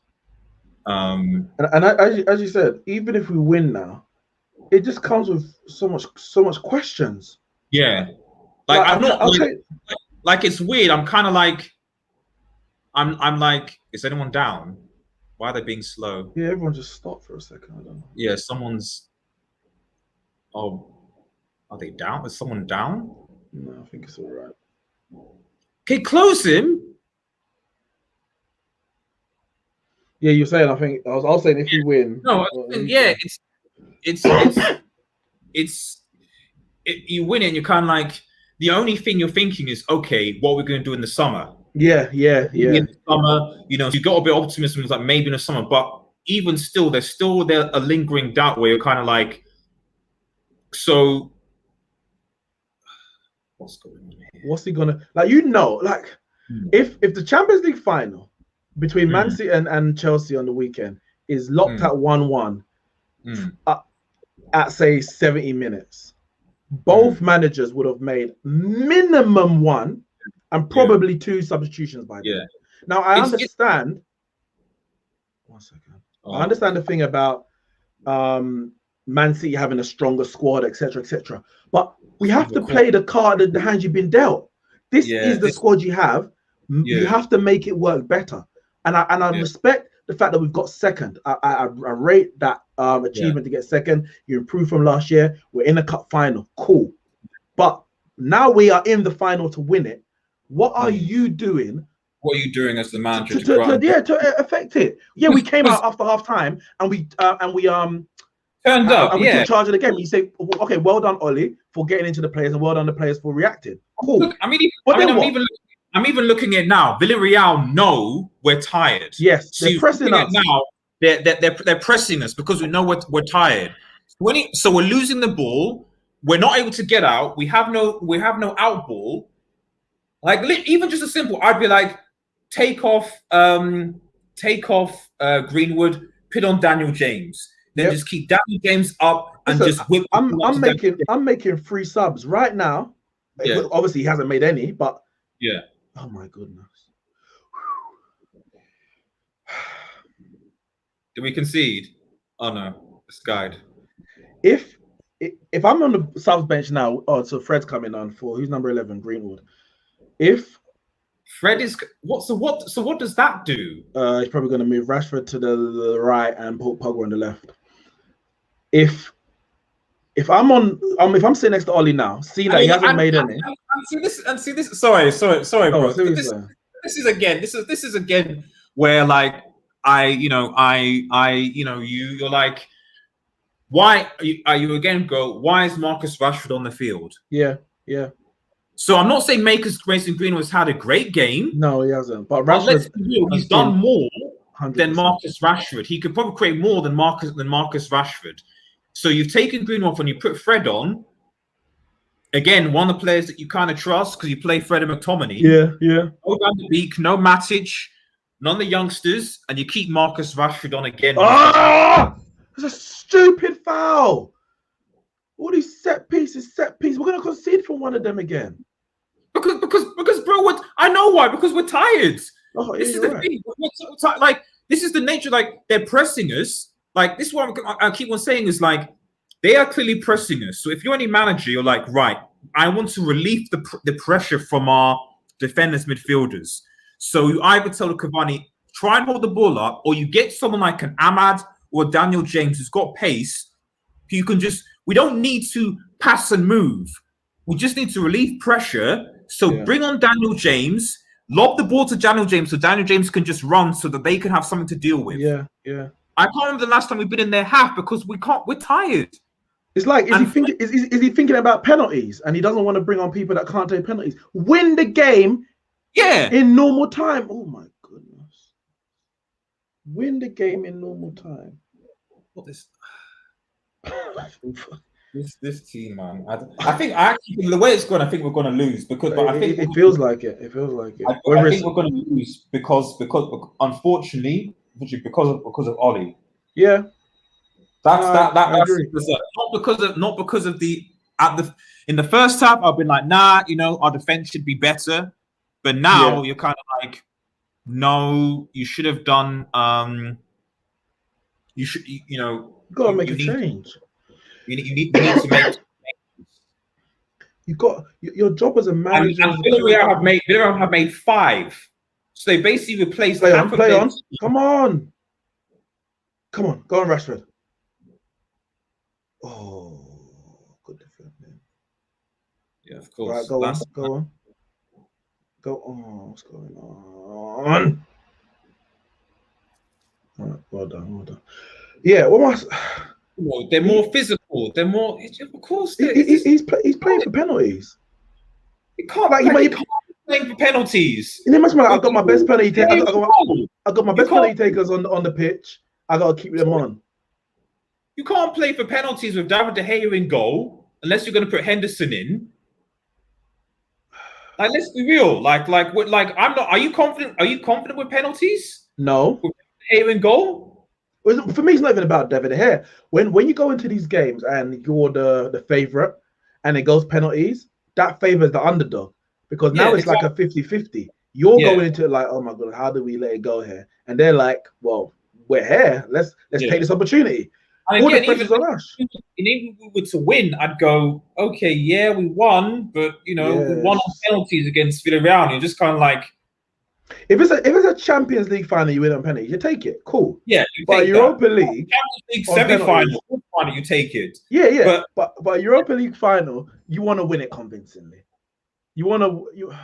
And as you said, even if we win now, it just comes with so much questions. Yeah, like I'm not like it's weird. I'm kind of like I'm like, is anyone down? Why are they being slow? Yeah, everyone just stopped for a second. I don't know. Yeah, someone's. Oh, are they down? Is someone down? No, I think it's all right. Okay, close him. Yeah, you're saying. I was saying if we win. No, yeah, you win it and you're kind of like the only thing you're thinking is okay, what we're going to do in the summer. Yeah. In the summer, you know, so you got a bit of optimism, like maybe in the summer, but even still, there's still a lingering doubt where you're kind of like, so what's going on here? What's he gonna like? You know, like if the Champions League final between Man City and Chelsea on the weekend is locked at 1-1 at say 70 minutes, both managers would have made minimum 1 and probably 2 substitutions by then. Yeah. Now I understand. 1 second. I understand the thing about Man City having a stronger squad, etc., etc. But we have to play the card, the hand you've been dealt. This is the squad you have. You have to make it work better. And I respect the fact that we've got second. I rate that achievement to get second. You improved from last year. We're in a cup final. Cool. But now we are in the final to win it. What are you doing? What are you doing as the manager to affect it? Yeah, we came out after half time and we turned up. And we took charge of the game. You say, okay, well done, Ollie, for getting into the players, and well done the players for reacting. Cool. Look, I'm even looking at now. Villarreal know we're tired. Yes, they're pressing us now. They're pressing us because we know we're tired. So we're losing the ball. We're not able to get out. We have no out ball. Like even just a simple, I'd be like, take off Greenwood, put on Daniel James. Then just keep Daniel James up and just whip. I'm making 3 subs right now. Yeah. Obviously, he hasn't made any, but yeah. Oh my goodness. Did we concede? Oh no, it's guide. If I'm on the subs bench now, so Fred's coming on for who's number 11, Greenwood. If Fred is what does that do? He's probably going to move Rashford to the right and put Pogba on the left. If I'm sitting next to Ollie now, seeing that he hasn't made any. See this. Sorry, bro. This is again where like you're like, why are you again go? Why is Marcus Rashford on the field? Yeah. So I'm not saying Mason Greenwood has had a great game. No, he hasn't. But Rashford, he's done more 100%. than Marcus Rashford. He could probably create more than Marcus Rashford. So you've taken Greenwood and you put Fred on. Again, one of the players that you kind of trust because you play Fred and McTominay. Yeah. No Van de Beek, no Matic, none of the youngsters, and you keep Marcus Rashford on again. It's a stupid foul. All these set pieces. We're gonna concede from one of them again. Because bro, I know why. Because we're tired. Oh, this is the thing. Like this is the nature. Like they're pressing us. Like this is what I keep on saying is like they are clearly pressing us. So if you're any manager, you're like, right, I want to relieve the pressure from our defenders, midfielders. So you either tell the Cavani try and hold the ball up, or you get someone like an Ahmad or Daniel James who's got pace, who can just, we don't need to pass and move. We just need to relieve pressure. So bring on Daniel James, lob the ball to Daniel James so Daniel James can just run so that they can have something to deal with. Yeah, yeah. I can't remember the last time we've been in their half because we're tired. It's like, is he thinking about penalties and he doesn't want to bring on people that can't take penalties? Win the game in normal time. Oh my goodness. Win the game in normal time. What this team, man. I think actually the way it's going, I think we're going to lose because. But I think it feels like it. It feels like it. I think we're going to lose because unfortunately, because of Ollie. Yeah, that's not because of the in the first half. I've been like, nah, our defense should be better, but now you're kind of like, no, you should have done. You should, gotta make a change. You need to make. You got your job as a manager. And Villarreal have made 5, so they basically replaced. Play on. Come on, go on, Rashford. Oh, good defense, man. Yeah, of course. Right, go on. What's going on? All right, well done. Yeah, what was? They're more physical. They're more. Of course, he's playing for penalties. He can't. He can't be playing for penalties. It must be like, I got my best penalty takers. I got my best penalty takers on the pitch. I got to keep them on. You can't play for penalties with David De Gea in goal unless you're going to put Henderson in. Like, let's be real. Like I'm not. Are you confident? Are you confident with penalties? No. With De Gea in goal. For me, it's not even about David De Gea. When you go into these games and you're the favorite and it goes penalties, that favors the underdog because now it's like a 50-50. You're going into it like, oh my god, how do we let it go here? And they're like, well, we're here. Let's take this opportunity. And again, even if we were to win, I'd go, okay, yeah, we won, but we won on penalties against Villarreal. And you're just kind of like, if it's a Champions League final, you win on penalties, you take it, cool. Yeah, but Europa League, Champions League semi-final, you take it. Yeah. But Europa League final, you want to win it convincingly. You want to,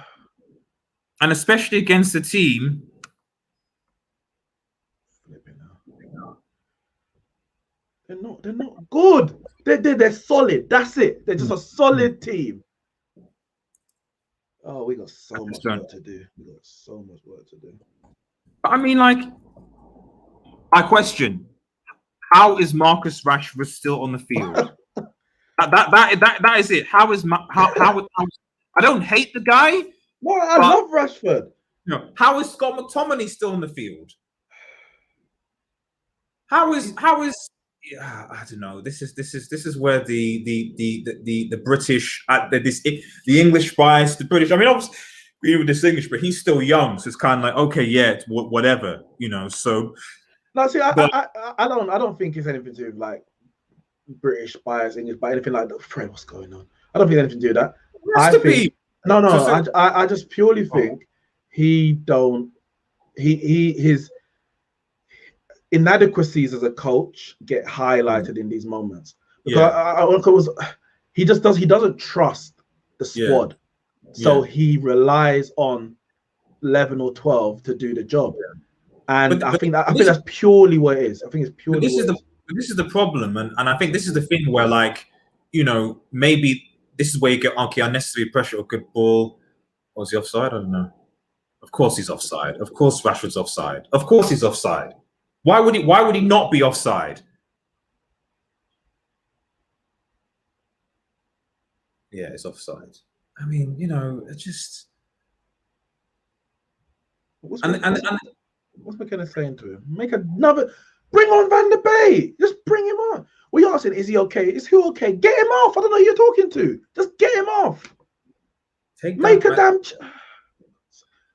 and especially against a team. They're not good. They're solid. That's it. They're just a solid team. Oh, we got so much work to do. I mean, like, I question, how is Marcus Rashford still on the field? that is it. How I don't hate the guy. No, I love Rashford. How is Scott McTominay still on the field? How is I don't know. This is where the British, the English bias, the British. I mean, obviously, even this English, but he's still young, so it's kind of like, okay, yeah, it's whatever, So no, see, I don't think it's anything to do with like British bias, English bias, anything like that. Fred, what's going on? I don't think anything to do with that. I just purely think his inadequacies as a coach get highlighted in these moments because he doesn't trust the squad, so he relies on 11 or 12 to do the job, and I think that's purely what it is. I think it's purely. This is the problem, and I think this is the thing where, like, maybe this is where you get unnecessary pressure or good ball. Was he offside? I don't know. Of course he's offside. Of course Rashford's offside. Of course he's offside. Why would he not be offside? Yeah, it's offside. I mean, it's just. What's McKenna saying to him? Bring on Van der Beek. Just bring him on. What are you asking? Is he okay? Is who okay? Get him off. I don't know who you're talking to. Just get him off.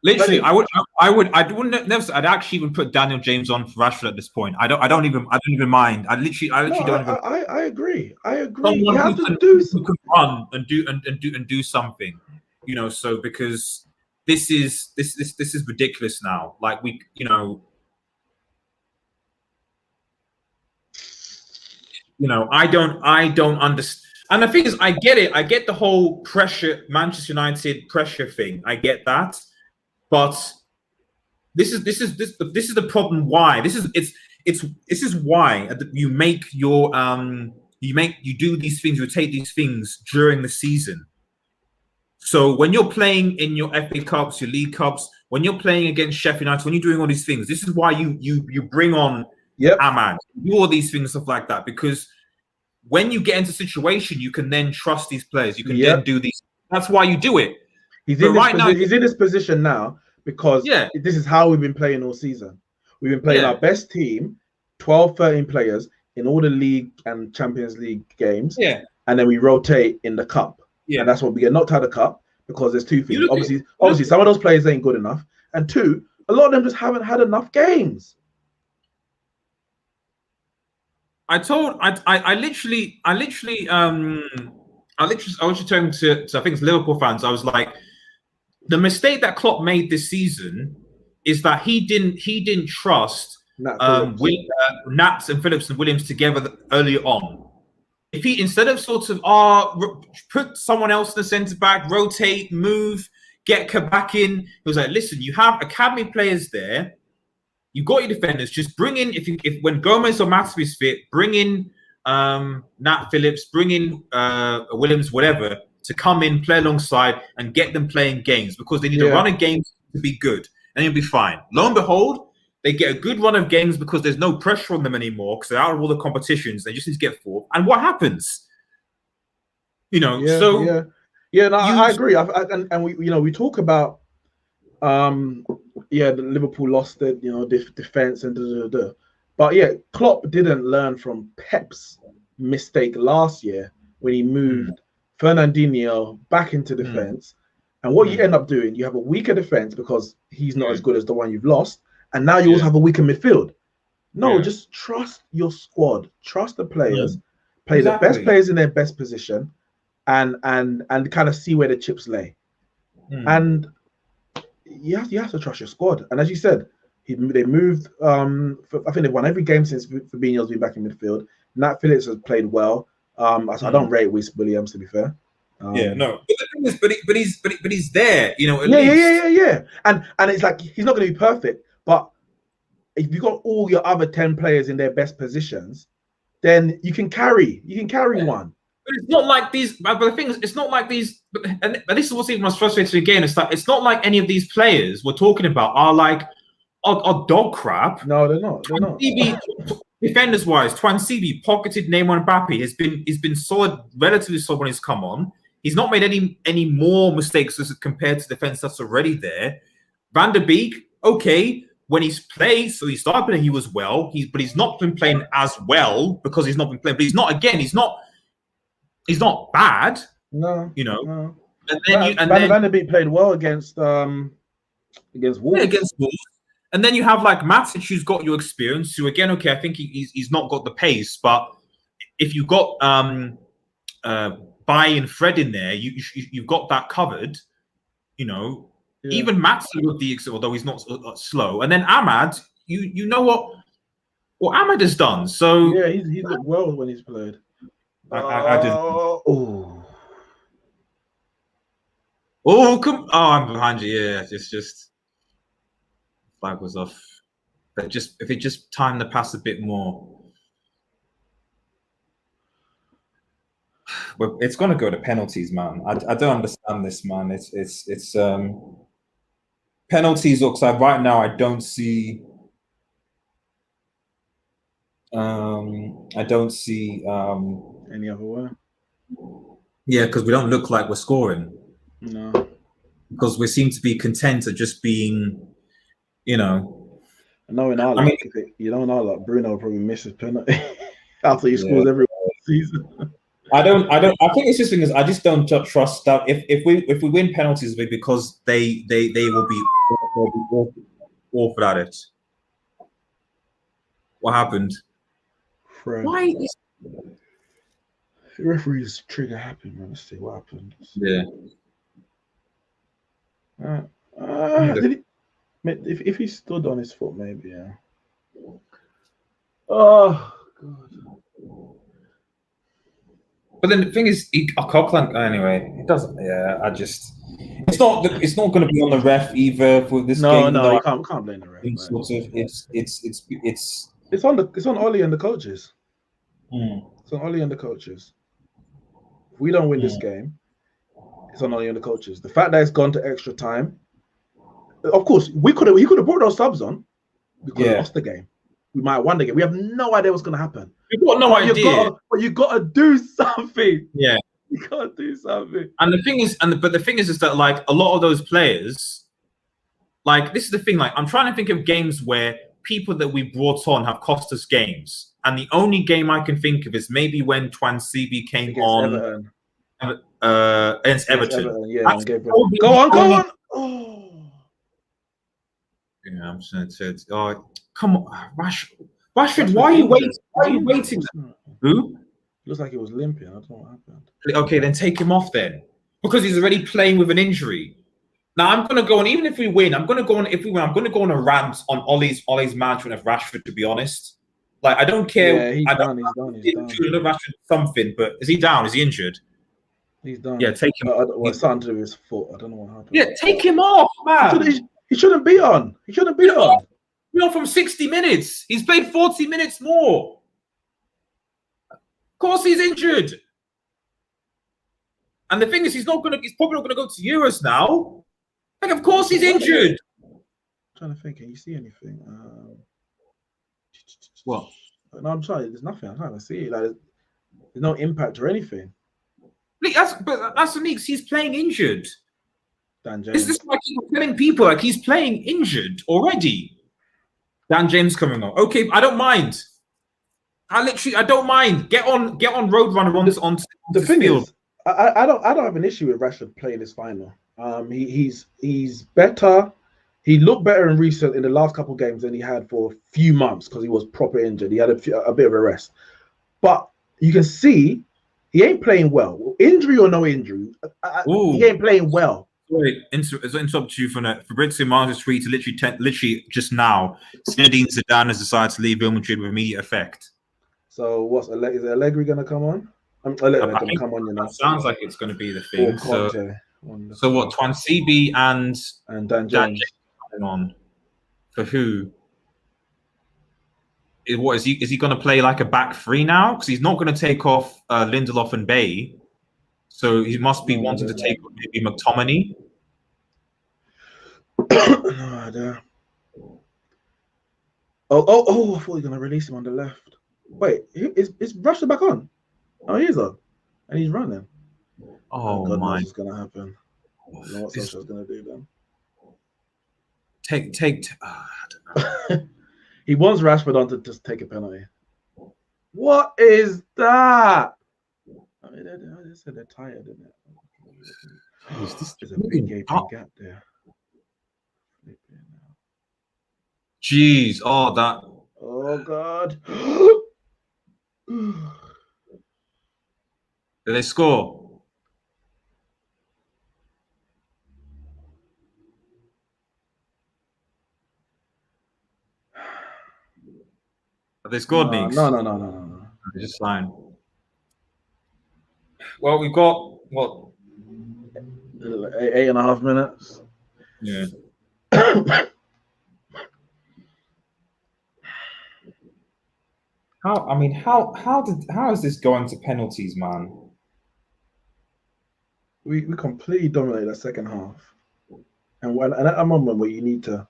Literally, I'd actually even put Daniel James on for Rashford at this point. I don't even mind. I literally don't even. I agree. Someone you have to who can run and do something, So because this is ridiculous now. Like I don't understand. And the thing is, I get it. I get the whole pressure, Manchester United pressure thing. I get that, but this is the problem. Why this is why you make your you do these things. You take these things during the season. So when you're playing in your FA Cups, your League Cups, when you're playing against Sheffield United, when you're doing all these things, this is why you bring on Ahmad, do all these things, stuff like that, because when you get into a situation, you can then trust these players. You can then do these. That's why you do it. He's in this position now because this is how we've been playing all season. We've been playing our best team, 12, 13 players in all the league and Champions League games. And then we rotate in the cup. And that's what we get knocked out of the cup because there's two things. Obviously, some of those players ain't good enough. And two, a lot of them just haven't had enough games. I literally was talking to I think it's Liverpool fans. I was like, the mistake that Klopp made this season is that he didn't trust Nats and Phillips and Williams together earlier on. If he, instead of sort of put someone else in the centre back, rotate, move, get Kabak in, he was like, listen, you have academy players there. You got your defenders. Just bring in if when Gomez or Matip is fit, bring in Nat Phillips, bring in Williams, whatever, to come in, play alongside, and get them playing games because they need a run of games to be good, and you'll be fine. Lo and behold, they get a good run of games because there's no pressure on them anymore because they're out of all the competitions. They just need to get fourth. And what happens? I agree. And we talk about the Liverpool lost it, defense and but Klopp didn't learn from Pep's mistake last year when he moved Fernandinho back into defense. And what you end up doing, you have a weaker defense because he's not as good as the one you've lost. And now you also have a weaker midfield. No, just trust your squad, trust the players, play the best players in their best position, and kind of see where the chips lay. And you have to trust your squad. And as you said, they moved. I think they've won every game since Fabinho's been back in midfield. Nat Phillips has played well. I don't rate Reece Williams, to be fair. But the thing is, but he's there, Yeah. And it's like he's not going to be perfect, but if you've got all your other 10 players in their best positions, then you can carry one. But it's not like these. But the thing is, it's not like these. And this is what's even most frustrating again. It's not like any of these players we're talking about are dog crap. No, they're not. They're not. Defenders wise, Twansibi pocketed Neymar Mbappe. He's been solid, relatively solid when he's come on. He's not made any more mistakes as compared to defense that's already there. Van der Beek, okay. When he's played, so he started playing, he was well. But he's not been playing as well because he's not been playing. But he's not bad. No. No. Van der Beek played well against Wolves. Yeah, against Wolves. And then you have like Matic, who's got your experience. Who again, okay, I think he's not got the pace, but if you've got Bailly and Fred in there, you've got that covered. Even Matson with the although he's not slow, and then Ahmad, you know what Ahmad has done. So he's looked well when he's played. I'm behind you. Yeah, it's just flag was off. But if it just timed the pass a bit more. Well, it's gonna go to penalties, man. I don't understand this, man. It's penalties looks like right now. I don't see any other way. Yeah, because we don't look like we're scoring. No, because we seem to be content at just being, I know in our luck, Bruno probably misses penalty after he scores every season. I think it's just because I just don't trust that if we win penalties, it'll be because they will be awful at it. What happened? Fred. Why is the referee's trigger happy, man? Let's see what happened. Yeah. If he stood on his foot, maybe, yeah. Oh God. But then the thing is, Coquelin anyway. It doesn't. Yeah, I just. It's not going to be on the ref either for this game. Even No, though you can't blame the ref. sort of, It's on Ollie and the coaches. It's on Ollie and the coaches. If we don't win this game, it's on Ollie and the coaches. The fact that it's gone to extra time, of course, he could have brought those subs on. We could have lost the game. We might have won the game. We have no idea what's going to happen. We've got no idea. But you got to do something. Yeah. You got to do something. And the thing is, but the thing is that like a lot of those players, like this is the thing. Like I'm trying to think of games where people that we brought on have cost us games, and the only game I can think of is maybe when Twansibi came on against Everton. Yeah, go on. Oh. Yeah, I'm saying, oh, come on, Rashford, why are you waiting? Why are you waiting? Who? Looks like he was limping. I don't know what happened. Okay, then take him off then, because he's already playing with an injury. Now I'm gonna go on. Even if we win, I'm gonna go on. If we win, I'm gonna go on a rant on Ollie's management of Rashford. To be honest, like I don't care. Yeah, he's done. Rashford something, but is he down? Is he injured? He's done. Yeah, take him. Well, something to do with his foot. I don't know what happened. Yeah, take him off, man. He shouldn't be on. He shouldn't be on. You know, from 60 minutes, he's played 40 minutes more. Of course, he's injured. And the thing is, he's probably not gonna go to Euros now. Like, of course, he's injured. I'm trying to think. Can you see anything? What? No, I'm sorry. There's nothing. I'm trying to see. Like, there's no impact or anything. That's the Neeks. He's playing injured. Dan James. Is this like he's telling people like he's playing injured already? Dan James coming on. Okay, I don't mind. I don't mind. Get on Roadrunner on the thing field. Is, I don't have an issue with Rashford playing this final. He's better. He looked better in the last couple of games than he had for a few months because he was proper injured. He had a bit of a rest, but you can see he ain't playing well. Injury or no injury, he ain't playing well. Wait, interrupt you for Fabrizio Martin's tweet to literally just now. Zinedine Zidane has decided to leave Real Madrid with immediate effect. So is Allegri going to come on? Allegri going to come on, you know. Sounds like it's going to be the thing. So what? Twansibi and Dan James on for who? What is he? Is he going to play like a back three now? Because he's not going to take off Lindelof and Bay. So he must be wanting to take maybe McTominay. No idea. Oh! I thought he was gonna release him on the left. Wait, is Rashford back on? Oh, he's on, and he's running. Oh God my! Knows what's gonna happen? I don't know what Solskjaer's gonna do then. I don't know. He wants Rashford on to just take a penalty. What is that? I mean, they said they're tired, isn't it? There's a big gaping gap there. Jeez, that. Oh God! Did they score? Have they scored, Neeks? No. They're just fine. Well, we've got what? 8.5 minutes. Yeah. How is this going to penalties, man? We completely dominated that second half, and at a moment where you need to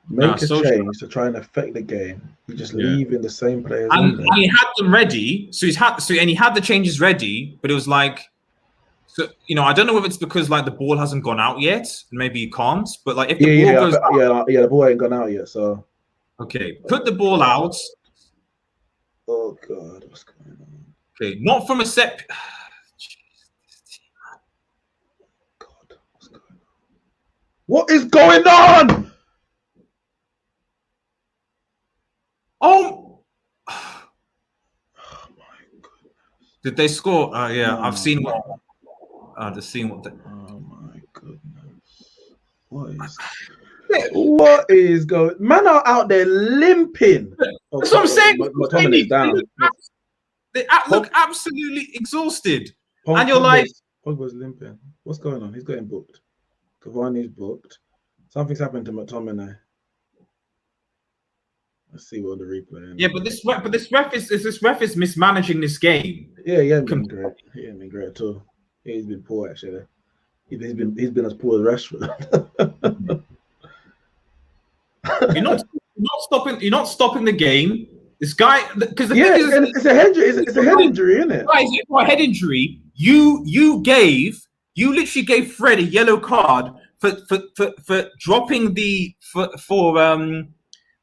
make a change to try and affect the game, you just leave in the same players. And he had them ready, so he had the changes ready, but it was like, so I don't know if it's because like the ball hasn't gone out yet, and maybe you can't. But like if the ball goes out, the ball ain't gone out yet. So okay, put the ball out. Oh God, what's going on? Okay, not from a set. God, what's going on? What is going on? Oh my goodness! Did they score? Yeah, no, I've seen what. Just seeing what. Oh my goodness! What is going? Man are out there limping. That's what I'm saying. McTominay's down. They look absolutely exhausted. And you're like, Pogba's limping. What's going on? He's getting booked. Cavani's booked. Something's happened to McTominay. Let's see what the replay. Yeah, but this ref is mismanaging this game. Yeah, he hasn't been great. He hasn't been great at all. He's been poor actually. He's been as poor as Rashford. You're not stopping the game. This guy, because it's a head injury. It's a head injury, isn't it? Guys, for a head injury, you literally gave Fred a yellow card for dropping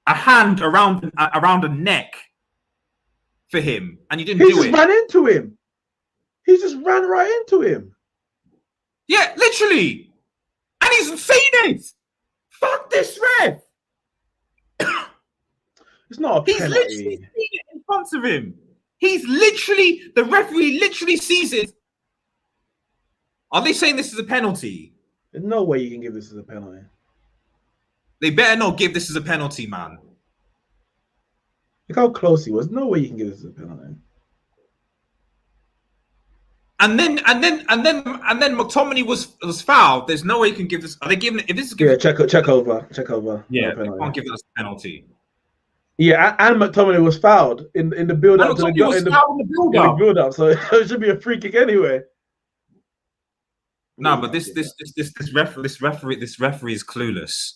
a hand around a neck for him, and you didn't do it. He just ran into him. He just ran right into him. Yeah, literally, and he's saying it. Fuck this ref. It's not a He's penalty. literally seen it in front of him. The referee literally sees it. Are they saying this is a penalty? There's no way you can give this as a penalty. They better not give this as a penalty, man. Look how close he was. No way you can give this as a penalty. And then McTominay was fouled. There's no way you can give this. Are they giving it? If this is given, check over. Yeah, no they can't give this a penalty. Yeah, and McTominay was fouled in the build up to the build up, so it should be a free kick anyway. No, but this referee is clueless.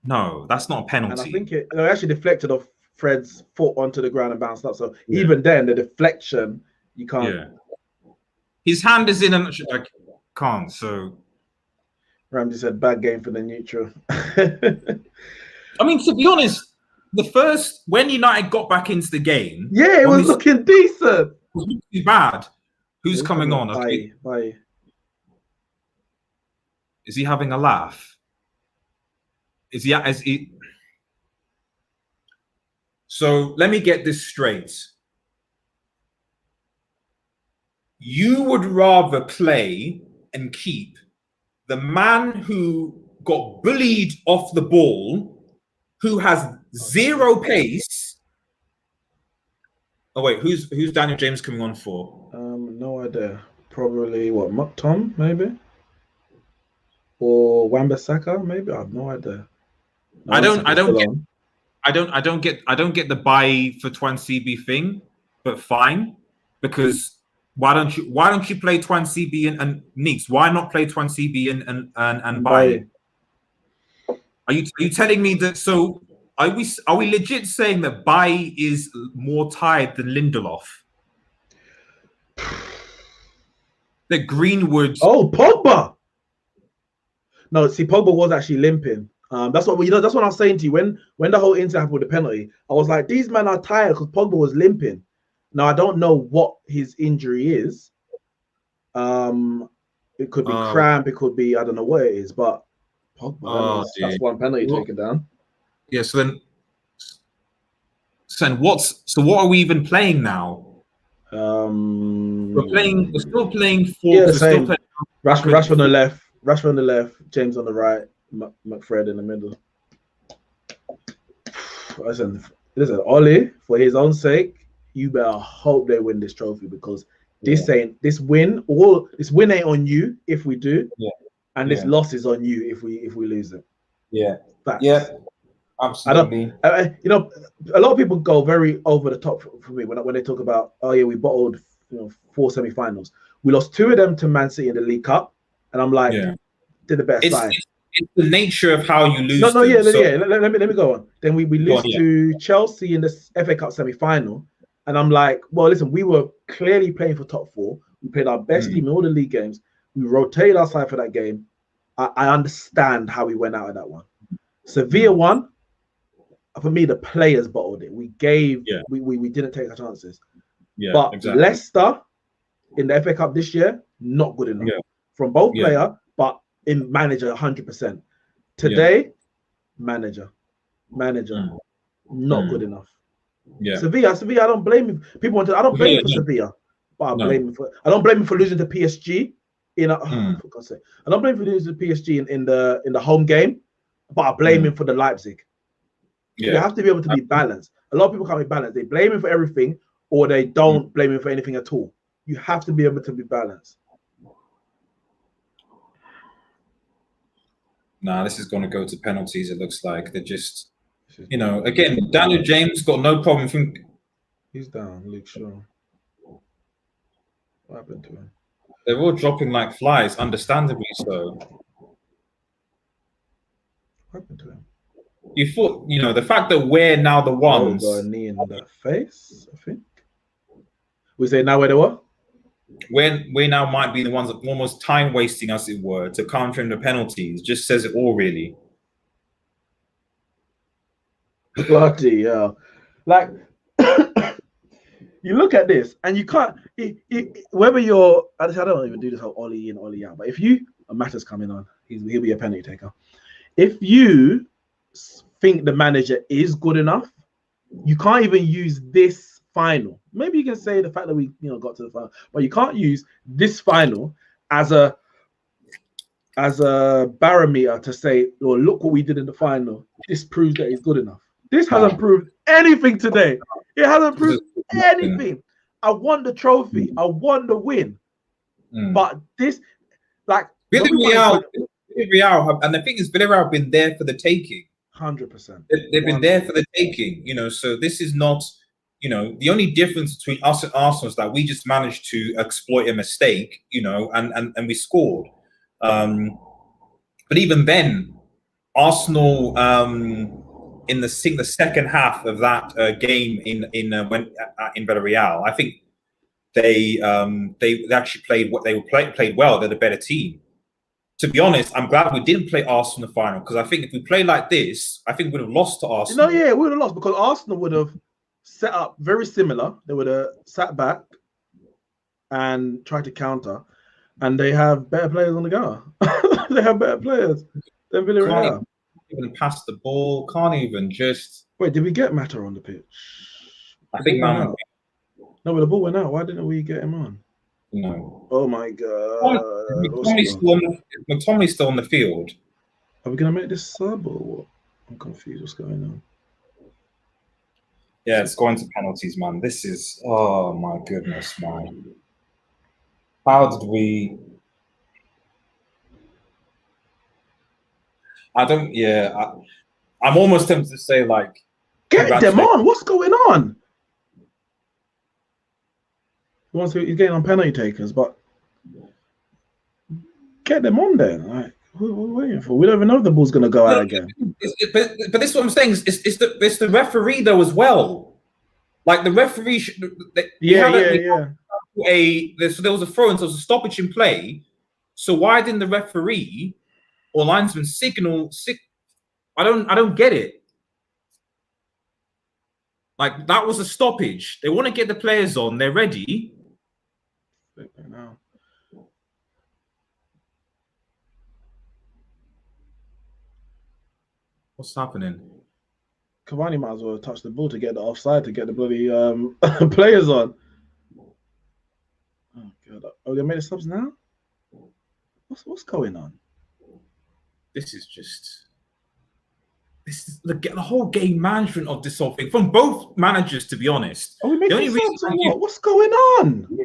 No, that's not a penalty. And I think it actually deflected off Fred's foot onto the ground and bounced up. So even then, the deflection, you can't. Yeah. His hand is in and I can't. So Ramsey said bad game for the neutral. I mean, to be honest, when United got back into the game, it was looking decent. It was looking bad. Who's coming on? Bye. Is he having a laugh? Is he? So let me get this straight. You would rather play and keep the man who got bullied off the ball, who has zero pace. Oh wait, who's Daniel James coming on for? No idea. Probably what, Tom maybe, or Wan-Bissaka maybe. I have no idea. I don't get the buy for Twan CB thing, but fine, because why don't you play Twan CB and Neeks? Why not play Twan CB and buy? Are you telling me that? So are we legit saying that Bailly is more tired than Lindelof? The Greenwood. Oh, Pogba. No, see, Pogba was actually limping. That's what that's what I was saying to you when the whole incident happened with the penalty. I was like, these men are tired because Pogba was limping. Now I don't know what his injury is. It could be cramp. It could be, I don't know what it is, but Pogba, that's one penalty taken down. Yeah. So what are we even playing now? We're still playing four. Yeah, the same. Rashford on the left. Rashford on the left. James on the right. McFred in the middle. Listen, Ollie, for his own sake, you better hope they win this trophy, because this win ain't on you if we do, and this loss is on you if we lose it. Yeah, Facts. yeah, absolutely. A lot of people go very over the top for me when they talk about, we bottled 4 semi-finals. We lost 2 of them to Man City in the League Cup, and I'm like, did the better side. It's the nature of how you lose. Let me go on. Then we lose to Chelsea in the FA Cup semi-final, and I'm like, well, listen, we were clearly playing for top 4. We played our best team in all the league games. We rotated our side for that game. I understand how we went out of that one. Sevilla won. For me, the players bottled it. We didn't take our chances. Yeah, but exactly. Leicester in the FA Cup this year, not good enough from both player, but in manager 100%. Today, manager, not good enough. Yeah. Sevilla, I don't blame him. I don't blame him for Sevilla, but I don't blame him for losing to PSG. For God's sake, I don't blame him for losing to PSG in the home game, but I blame him for the Leipzig. Yeah. You have to be able to be balanced. A lot of people can't be balanced. They blame him for everything, or they don't blame him for anything at all. You have to be able to be balanced. Nah, this is going to go to penalties. It looks like they're just, you know, again, Daniel James got no problem from. He's down, Luke Shaw. What happened to him? They're all dropping like flies, understandably so. What happened to him? You thought, you know, the fact that we're now the ones. Got a knee in that face, I think. We say now where they were? We now might be the ones that almost time wasting, as it were, to counter the penalties. Just says it all, really. Bloody hell. Like, you look at this and you can't, whether you're, I don't even do this whole Ollie in, Ollie out, but if you, Matta's coming on, he'll be a penalty taker. If you think the manager is good enough, you can't even use this final. Maybe you can say the fact that we got to the final, but you can't use this final as a barometer to say, well, look what we did in the final. This proves that he's good enough. This hasn't proved anything today. It hasn't proved anything. I won the trophy. I won the win. But this, like, Villarreal, and the thing is, Villarreal have been there for the taking. 100%. They've been there for the taking, you know, so this is not, you know, the only difference between us and Arsenal is that we just managed to exploit a mistake, you know, and we scored. But even then, Arsenal, in the second half of that game in Villarreal, I think they actually played what they played well. They're the better team. To be honest, I'm glad we didn't play Arsenal in the final, because I think if we played like this, I think we would have lost to Arsenal. Yeah, we would have lost, because Arsenal would have set up very similar. They would have sat back and tried to counter, and they have better players on the go. They have better players than Villarreal. Can't even pass the ball. Can't even just. Wait, did we get Mata on the pitch? I think no, but the ball went out. Why didn't we get him on? No. Oh my god. McTominay's still on the field. Are we gonna make this sub or what? I'm confused. What's going on? Yeah, it's going to penalties, man. This is, oh my goodness, man. How did we? I'm almost tempted to say, like, get them on. What's going on? He's getting on penalty takers, but get them on then. Like, what are we waiting for? We don't even know if the ball's going to go out again. But this is what I'm saying. It's the referee though as well. Like the referee should. Yeah. So there was a throw-in, so there was a stoppage in play. So why didn't the referee or linesman signal? I don't get it. Like, that was a stoppage. They want to get the players on. They're ready. Now. What's happening? Cavani might as well touch the ball to get the offside, to get the bloody players on. Oh god! Oh, they made the subs now. What's going on? This is the whole game management of this whole thing from both managers. To be honest, are we making subs or what? What's going on? Yeah.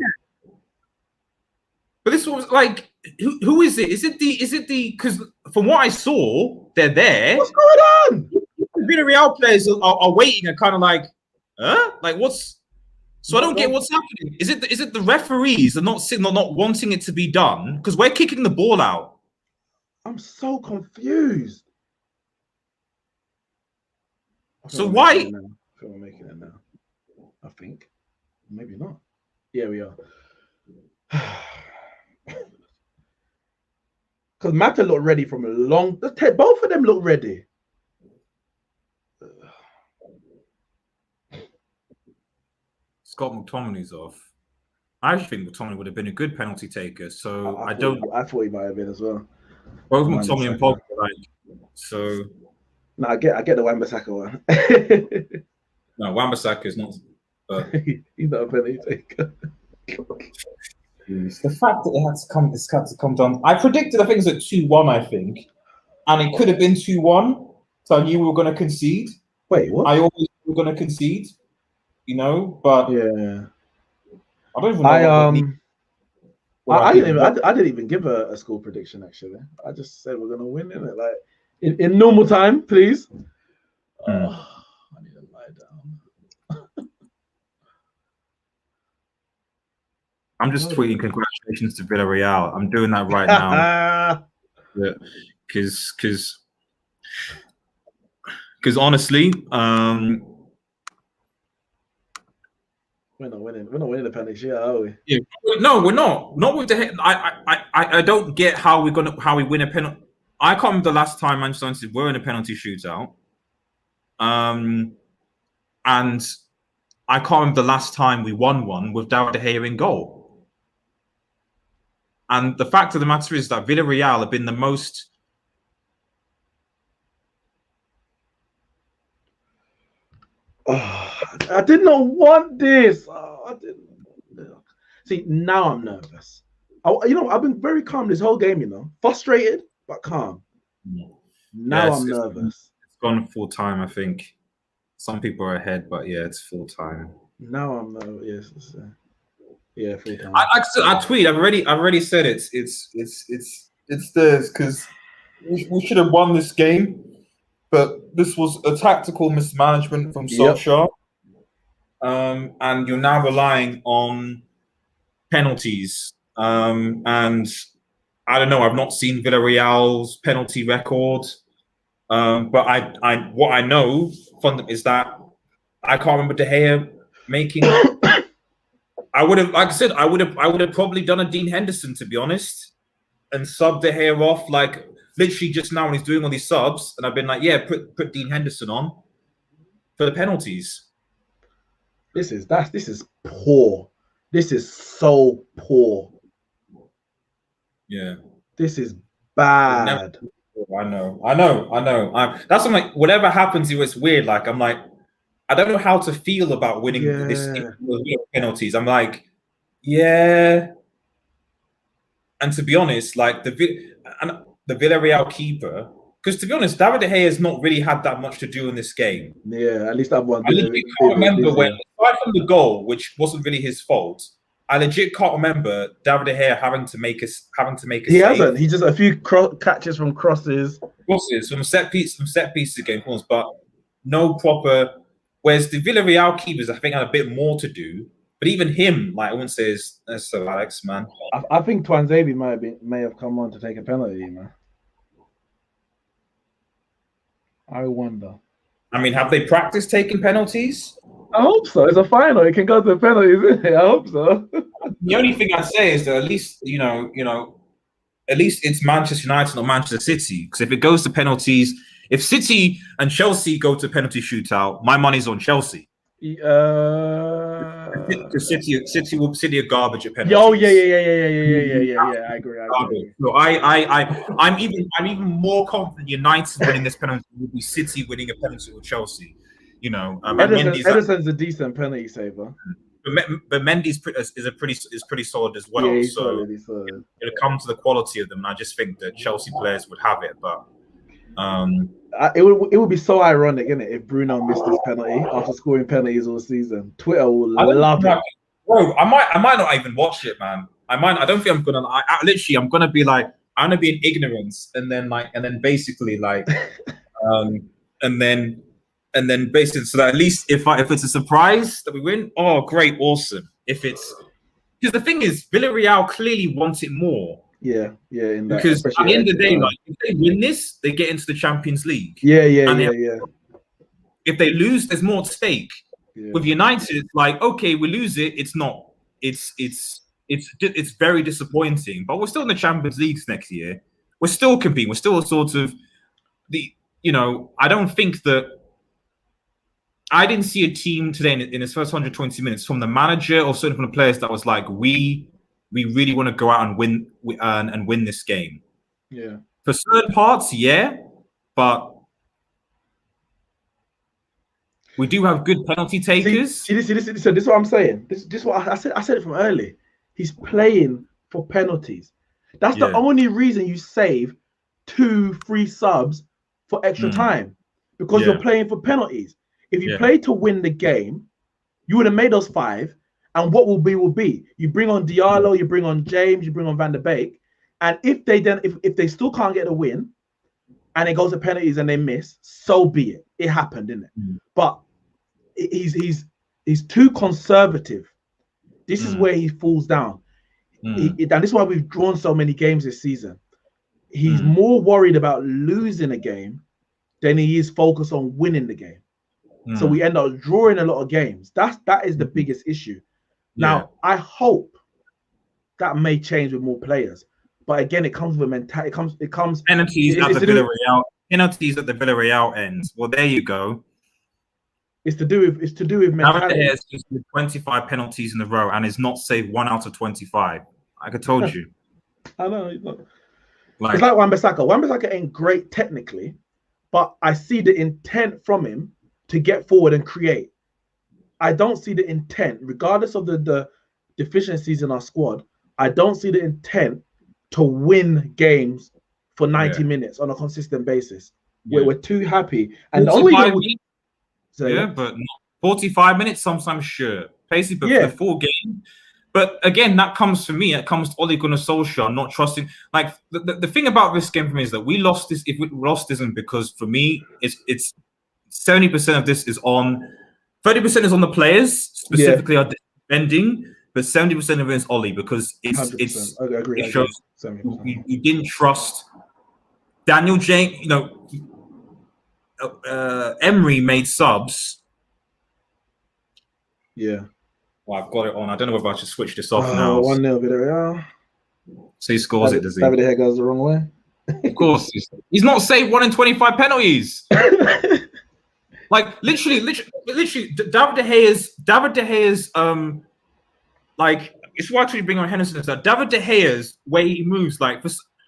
But this was like, who is it? Is it the? Because from what I saw, they're there. What's going on? Villarreal players are waiting and kind of like, huh? Like, what's? So I don't get what's happening. Is it the referees are not wanting it to be done because we're kicking the ball out? I'm so confused. So why? I think we're making it now. I think maybe not. Yeah, we are. Because Mata looked ready from a long. Both of them look ready. Scott McTominay's off. I actually think McTominay would have been a good penalty taker. So I thought he might have been as well. Both McTominay and Pogba, like, so. No, I get the Wan-Bissaka one. No, Wan-Bissaka is not. He's not a penalty taker. The fact that it's had to come down. I predicted, I think it was at 2-1, I think, and it could have been 2-1. So I knew we were going to concede. Wait, what? I always knew we were going to concede. you know. But Yeah. I don't even know I what the what our I didn't people even bet. I didn't even give a score prediction actually. I just said we're gonna win, innit? Like in normal time, please. Hmm. I need to lie down. I'm just tweeting congratulations to Villarreal. I'm doing that right now. Yeah, because honestly, We're not winning. We're not winning the penalty shit, are we? yeah, no, we're not. Not with the head. I don't get how we win a penalty. I can't remember the last time Manchester United were in a penalty shootout. And I can't remember the last time we won one with David De Gea in goal. And the fact of the matter is that Villarreal have been the most. I did not want this. I didn't. See, now I'm nervous. I've been very calm this whole game. Frustrated but calm. Yeah, Now I'm nervous. it's gone full time. I think some people are ahead, but yeah, it's full time. Now I'm nervous. Yes, yeah, full time. I tweet. I've already said it's theirs because we should have won this game, but this was a tactical mismanagement from Solskjaer. And you're now relying on penalties. And I don't know. I've not seen Villarreal's penalty record, but what I know from them is that I can't remember De Gea making. I would have, like I said, I would have probably done a Dean Henderson, to be honest, and subbed De Gea off like literally just now when he's doing all these subs, and I've been like, yeah, put Dean Henderson on for the penalties. This is poor. This is so poor. Yeah. This is bad. I know. That's what I'm like. Whatever happens here, it's weird. Like I'm like, I don't know how to feel about winning this penalties. I'm like, yeah. And to be honest, like the Villarreal keeper, because to be honest, David De Gea has not really had that much to do in this game. Yeah, at least that one. I legit can't remember when, aside from the goal, which wasn't really his fault. I legit can't remember David De Gea having to make a He save. hasn't. He just a few catches from crosses. Crosses from set pieces again, but no proper. Whereas the Villarreal keepers, I think, had a bit more to do. But even him, like I wouldn't say is so Alex, man. I think Twanzebe may have come on to take a penalty, man. I wonder. I mean, have they practiced taking penalties? I hope so. It's a final. It can go to the penalties, isn't it? I hope so. The only thing I'd say is that at least at least it's Manchester United, not Manchester City. Because if it goes to penalties, if City and Chelsea go to penalty shootout, my money's on Chelsea. Because City are garbage at penalties. Oh yeah. I agree. So I'm even more confident United winning this penalty would be City winning a penalty with Chelsea. Ederson's a decent penalty saver. But Mendy's is pretty solid as well. Yeah, he's so solid. it'll come to the quality of them. And I just think that Chelsea players would have it, but it would be so ironic, isn't it, if Bruno missed this penalty after scoring penalties all season. Twitter will love it. Bro, I might not even watch it, man. I don't think I'm gonna. I'm gonna be like, I'm gonna be in ignorance, and then basically like, and then basically, so that at least if it's a surprise that we win, oh great, awesome. If it's because the thing is, Villarreal clearly want it more. Yeah. Because at the end of the day, like if they win this, they get into the Champions League. Yeah. If they lose, there's more at stake. Yeah. With United, it's like okay, we lose it. It's not. It's very disappointing. But we're still in the Champions League next year. We're still competing. We're still sort of I don't think that. I didn't see a team today in its first 120 minutes from the manager or certainly from the players that was like, we really want to go out and win this game. Yeah. For certain parts, yeah, but we do have good penalty takers. See, this is what I'm saying. This is what I said. I said it from early. He's playing for penalties. That's the only reason you save 2-3 subs for extra time because you're playing for penalties. If you play to win the game, You would have made those 5, and what will be will be. You bring on Diallo, you bring on James, you bring on Van der Beek, and if they still can't get a win, and it goes to penalties and they miss, so be it. It happened, didn't it? Mm. But he's too conservative. This is where he falls down. And this is why we've drawn so many games this season. He's more worried about losing a game than he is focused on winning the game. So we end up drawing a lot of games. That is the biggest issue. Now, I hope that may change with more players. But again, it comes with mentality. It comes penalties at the Villarreal. Penalties at the Villarreal end. Well, there you go. It's to do with mentality. David De Gea's 25 penalties in a row and is not saved 1 out of 25. Like I told you. I know. It's like Wan-Bissaka. Wan-Bissaka ain't great technically, but I see the intent from him to get forward and create. I don't see the intent, regardless of the deficiencies in our squad. I don't see the intent to win games for 90 minutes on a consistent basis. We're too happy. And the only way but 45 minutes sometimes, sure. Basically, but for the full game. But again, that comes for me. It comes to Ole Gunnar Solskjaer not trusting. Like the thing about this game for me is that we lost this. If we lost isn't because for me, it's 70% of this is on. 30% is on the players, specifically our defending, but 70% of it is Ole because it's I agree. It shows you didn't trust Daniel James. You know, Emery made subs. Yeah. Well, I've got it on. I don't know whether I should switch this off now. 1-0 Villarreal. So he scores it, does he? David De Gea goes the wrong way. Of course. He's not saved 1 in 25 penalties. Like literally, David De Gea's like it's why I actually bring on Henderson is that David De Gea's way he moves, like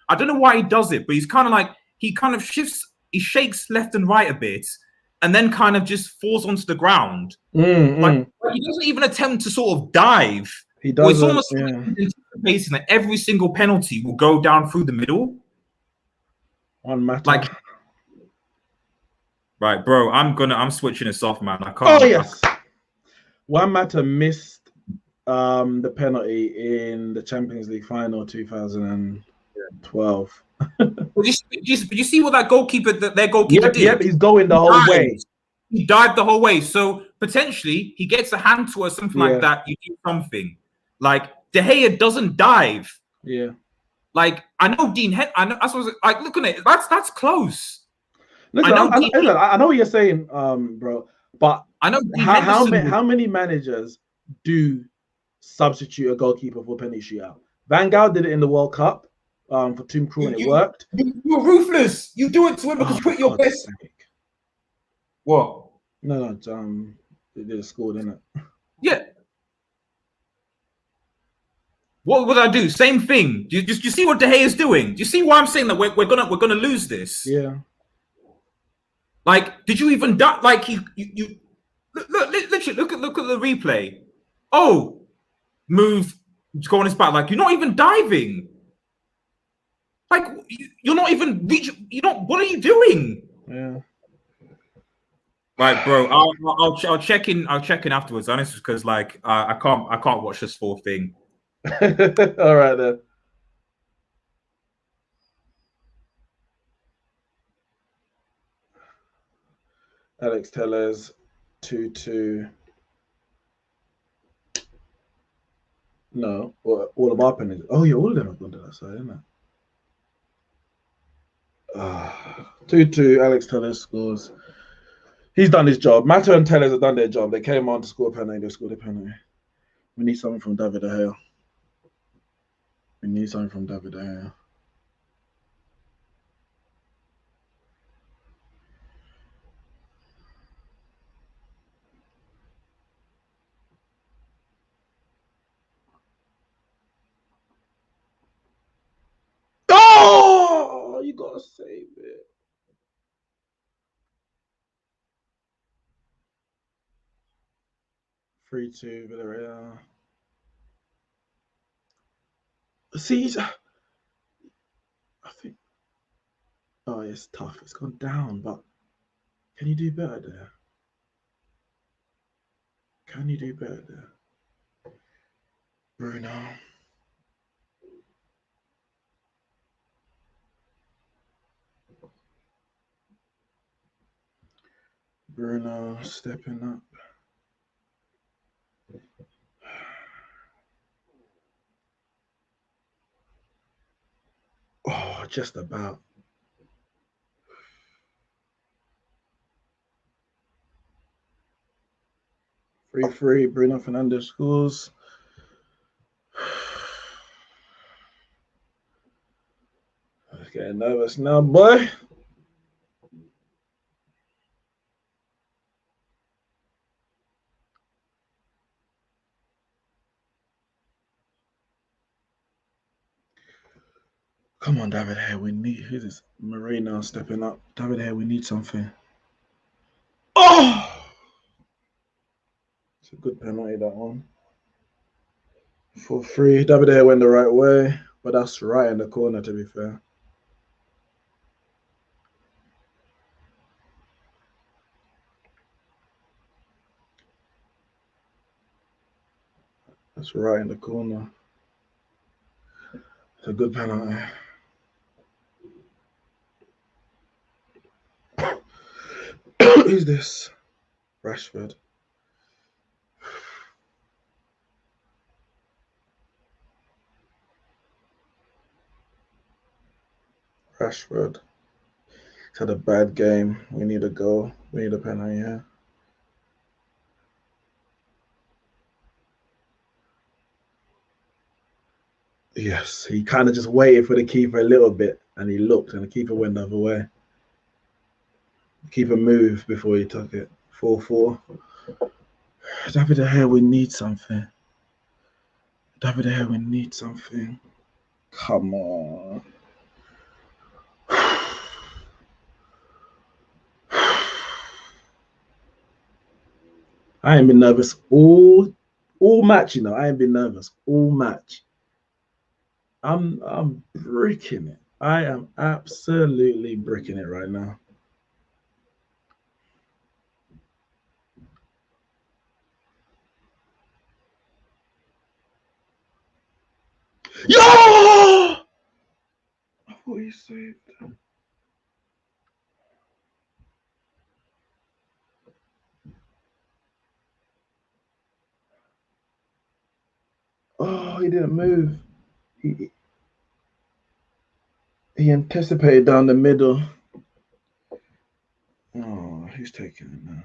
I don't know why he does it, but he's kind of like he kind of shifts, he shakes left and right a bit, and then kind of just falls onto the ground. Like he doesn't even attempt to sort of dive. He does. It's almost like anticipating that every single penalty will go down through the middle. On matter. Like, right, bro. I'm switching this off, man. I can't. Oh yes. Juan Mata missed the penalty in the Champions League final 2012. Did you see what that goalkeeper, their goalkeeper did? Yep, he's going the whole way. He dived the whole way. So potentially he gets a hand to or something like that. You do something. Like De Gea doesn't dive. Yeah. Like I know Dean. I know. I was like, look at it. That's close. Listen, I know what you're saying, bro. But I know how many managers do substitute a goalkeeper for a penalty shootout? Van Gaal did it in the World Cup for Tim Krul, and it worked. You're ruthless. You do it to him because you put your best. Sake. What? No, they did a score, didn't it? Yeah. What would I do? Same thing. Do you see what De Gea is doing? Do you see why I'm saying that we're gonna lose this? Yeah. Like, did you even die? Like you literally look at the replay. Oh, move, go on his back. Like you're not even diving. Like you're not even reaching. You don't. What are you doing? Yeah. Like, bro, I'll check in. I'll check in afterwards. Honestly, because like I can't watch this full thing. All right then. Alex Tellez 2-2. No, all of our penalties. Oh yeah, all of them have gone to that side, isn't it? 2-2. Alex Tellez scores. He's done his job. Mata and Tellez have done their job. They came on to score a penalty. They scored a penalty. We need something from David De Gea. Oh, you gotta save it. Three, 2, Villarreal. See, I think. Oh, it's tough. It's gone down, but can you do better there? Can you do better there? Bruno. Bruno stepping up. Oh, just about. 3-3. Bruno Fernandes scores. I'm getting nervous now, boy. Come on, David Hay. We need. Who's this? Moreno stepping up. David Hay, we need something. Oh! It's a good penalty, that one. 4-3. David Hay went the right way, but that's right in the corner, to be fair. That's right in the corner. It's a good penalty. Who's this? Rashford. Rashford. He's had a bad game. We need a goal. We need a penalty here. Yes, he kind of just waited for the keeper a little bit, and he looked, and the keeper went the other way. The keeper moved before he took it. 4-4. David De Gea, we need something. David De Gea, we need something. Come on. I ain't been nervous all match, you know. I ain't been nervous all match. I'm bricking it. I am absolutely bricking it right now. Yo! I thought he saved. Oh, he didn't move. He anticipated down the middle. Oh, who's taking it now?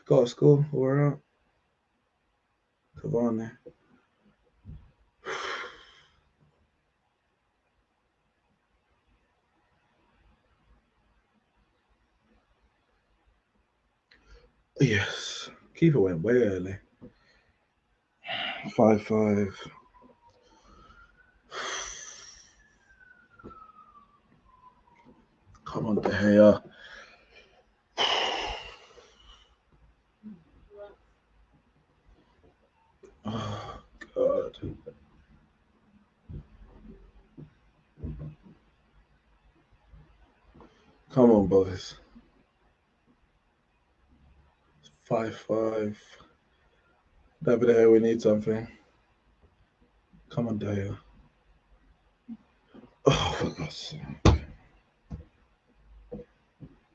Got a score. We're out. Cavani. Yes. Keeper went way early. 5-5. Come on, De Gea. Oh, God. Come on, boys. 5-5. David De Gea, we need something. Come on, De Gea. Oh, for God's sake.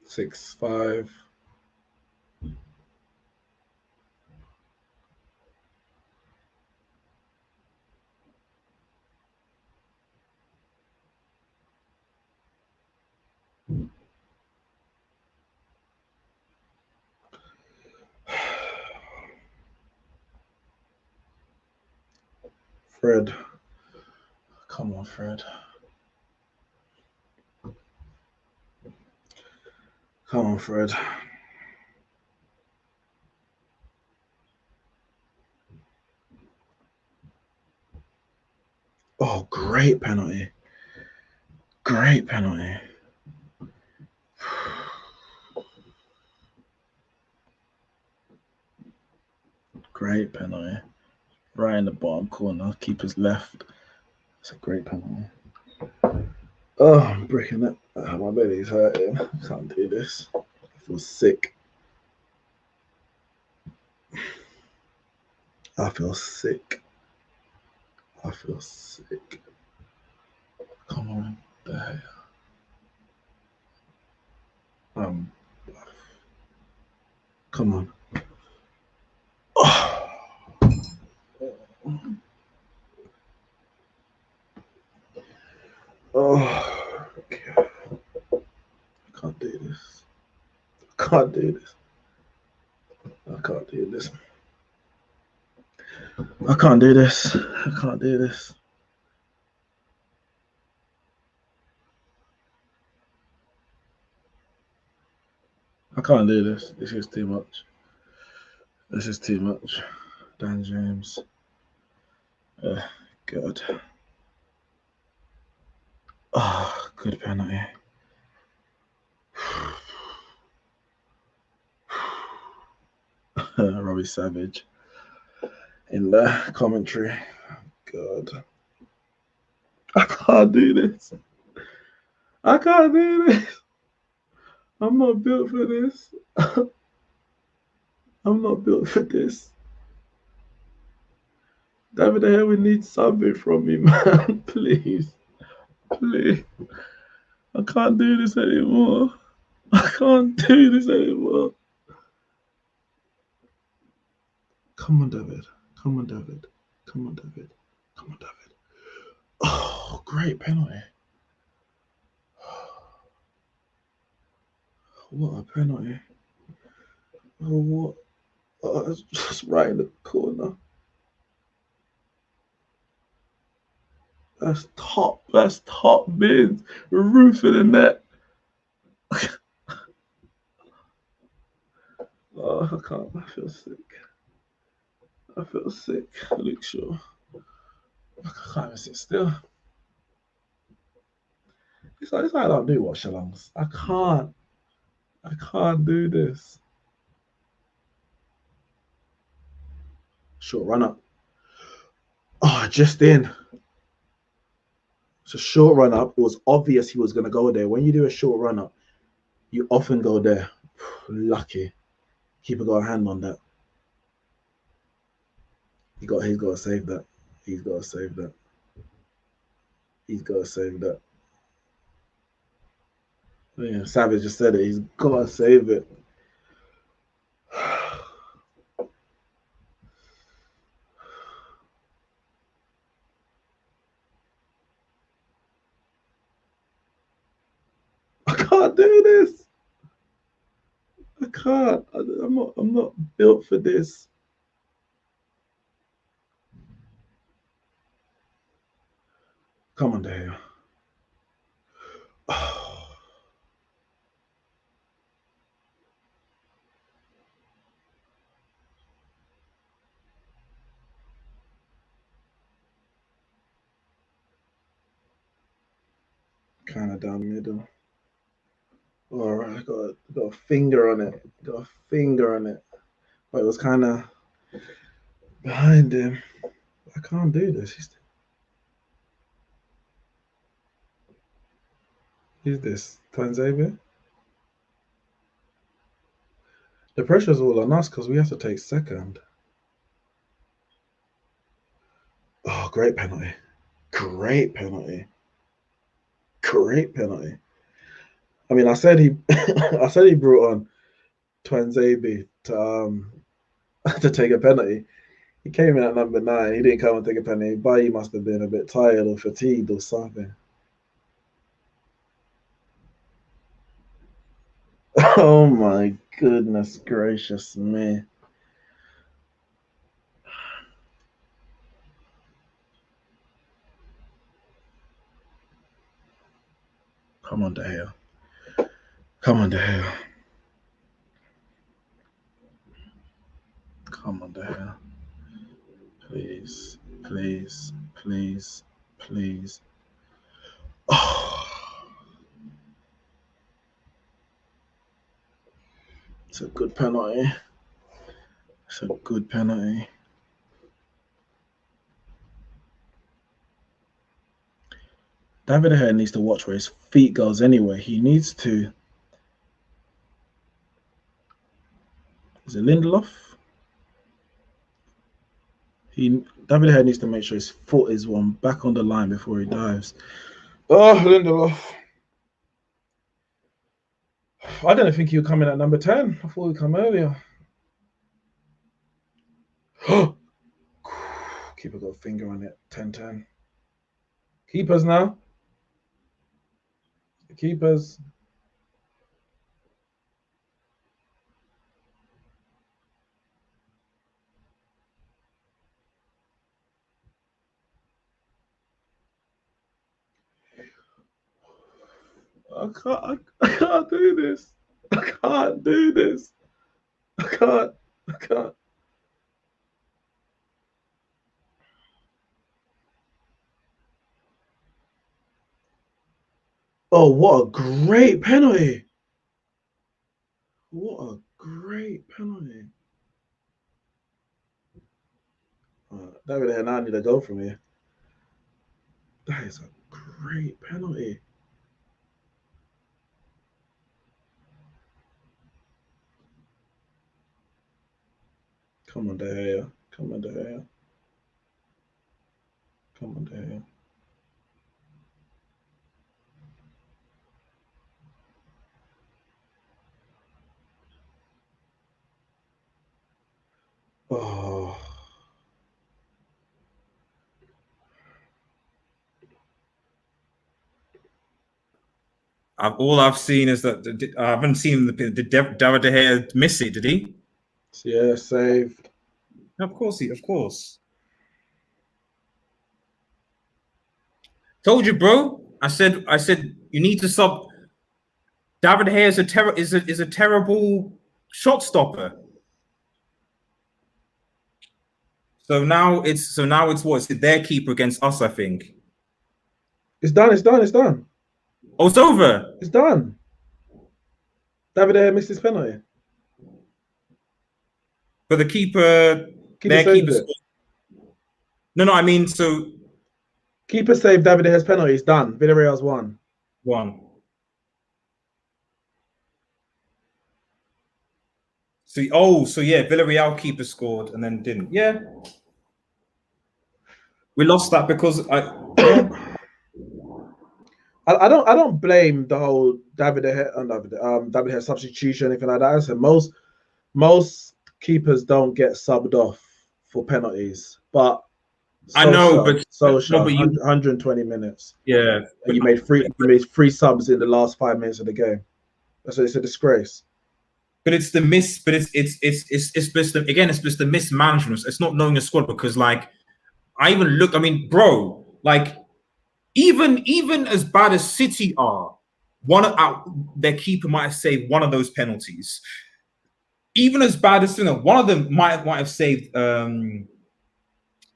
6-5. Fred. Come on, Fred. Come on, Fred. Oh, great penalty. Great penalty. Great penalty. Right in the bottom corner. Keeper's left. It's a great penalty. Oh, I'm breaking it. Oh, my belly's hurting. Can't do this. I feel sick. I feel sick. I feel sick. Come on, the hell. Come on. Oh. Oh, okay. I can't do this. I can't do this. I can't do this. I can't do this. I can't do this. I can't do this. This is too much. This is too much. Dan James. God. Oh, good penalty. Robbie Savage in the commentary. God. I can't do this. I can't do this. I'm not built for this. I'm not built for this. David De Gea, we need something from me, man. Please. Please. I can't do this anymore. I can't do this anymore. Come on, David. Come on, David. Come on, David. Come on, David. Oh, great penalty. What a penalty. Oh, what? Oh, it's just right in the corner. That's top. That's top bins. Roof of the net. Oh, I can't. I feel sick. I feel sick. Luke Shaw. I can't even sit still. It's like I don't do watch-alongs. I can't. I can't do this. Short run up. Oh, just in. It's a short run up. It was obvious he was going to go there. When you do a short run up, you often go there. Lucky. Keeper got a hand on that. He's got to save that. He's got to save that. He's got to save that. Yeah, Savage just said it. He's got to save it. I can't do this. I can't. I'm not built for this. Come on, Dale. Kind of down the middle. All right, I got a finger on it. Got a finger on it. But it was kind of behind him. I can't do this. Who's this? Tanzania? The pressure's all on us because we have to take second. Oh, great penalty. Great penalty. Great penalty. I mean, I said he brought on Twanzebe to take a penalty. He came in at number 9. He didn't come and take a penalty. But he must have been a bit tired or fatigued or something. Oh my goodness gracious me. Come on, De Gea. Come on, De Gea. Come on, De Gea. Please, please, please, please. Oh. It's a good penalty. It's a good penalty. David De Gea needs to watch where his feet goes anyway. He needs to. Is it Lindelof? David De Gea needs to make sure his foot is one back on the line before he dives. Oh, Lindelof. I didn't think he would come in at number 10. I thought he'd come earlier. Keeper got a finger on it. 10-10. Keepers now. Keepers. I can't do this. I can't do this. I can't. Oh, what a great penalty. What a great penalty. David De Gea now need to go from here. That is a great penalty. Come on, De Gea. Come on, De Gea. Come on, De Gea. Oh. All I've seen is that I haven't seen the David De Gea miss it. Did he? Yeah, saved. Of course, of course. Told you, bro. I said you need to sub. David De Gea is a terrible shot stopper. So now it's what? It's their keeper against us, I think. It's done. Oh, it's over. It's done. David De Gea missed his penalty. But the keeper saved. No, I mean, so keeper saved David De Gea's penalty. It's done. Villarreal's won. So yeah, Villarreal keeper scored and then didn't. Yeah, we lost that because I don't blame the whole David De Gea substitution or anything like that. I said most keepers don't get subbed off for penalties, but I know, but 120 minutes. Yeah, and you made three subs in the last 5 minutes of the game. That's it's a disgrace. But it's the miss. But it's just it's just the mismanagement. It's not knowing a squad because like I even look. I mean, bro, like even as bad as City are, their keeper might have saved one of those penalties. Even as bad as one of them might have saved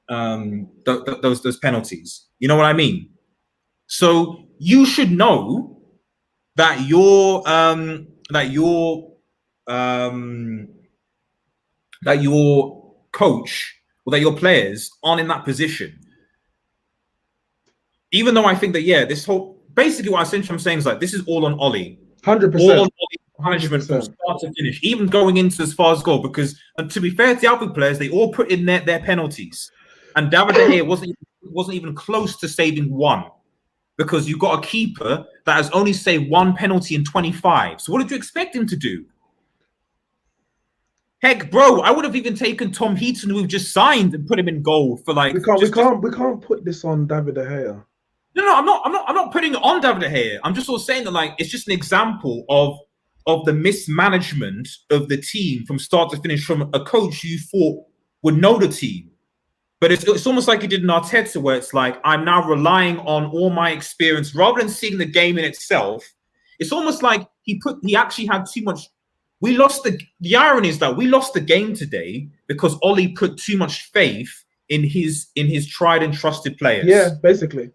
those penalties. You know what I mean? So you should know that your coach or that your players aren't in that position. Even though I think that this whole basically what I'm saying is like this is all on Ollie. 100%. All on Ollie management 100%. From start to finish, even going into as far as goal. Because to be fair to the Alpha players, they all put in their penalties, and David De Gea wasn't even close to saving one. Because you got a keeper that has only saved one penalty in 25. So what did you expect him to do? Heck, bro, I would have even taken Tom Heaton, who we've just signed, and put him in goal for like. We can't put this on David De Gea. No, I'm not putting it on David De Gea. I'm just sort of saying that like it's just an example of the mismanagement of the team from start to finish from a coach you thought would know the team. But it's almost like he did in Arteta, where it's like, I'm now relying on all my experience rather than seeing the game in itself. It's almost like he actually had too much. We lost the irony is that we lost the game today because Ollie put too much faith in his tried and trusted players. Yeah, basically.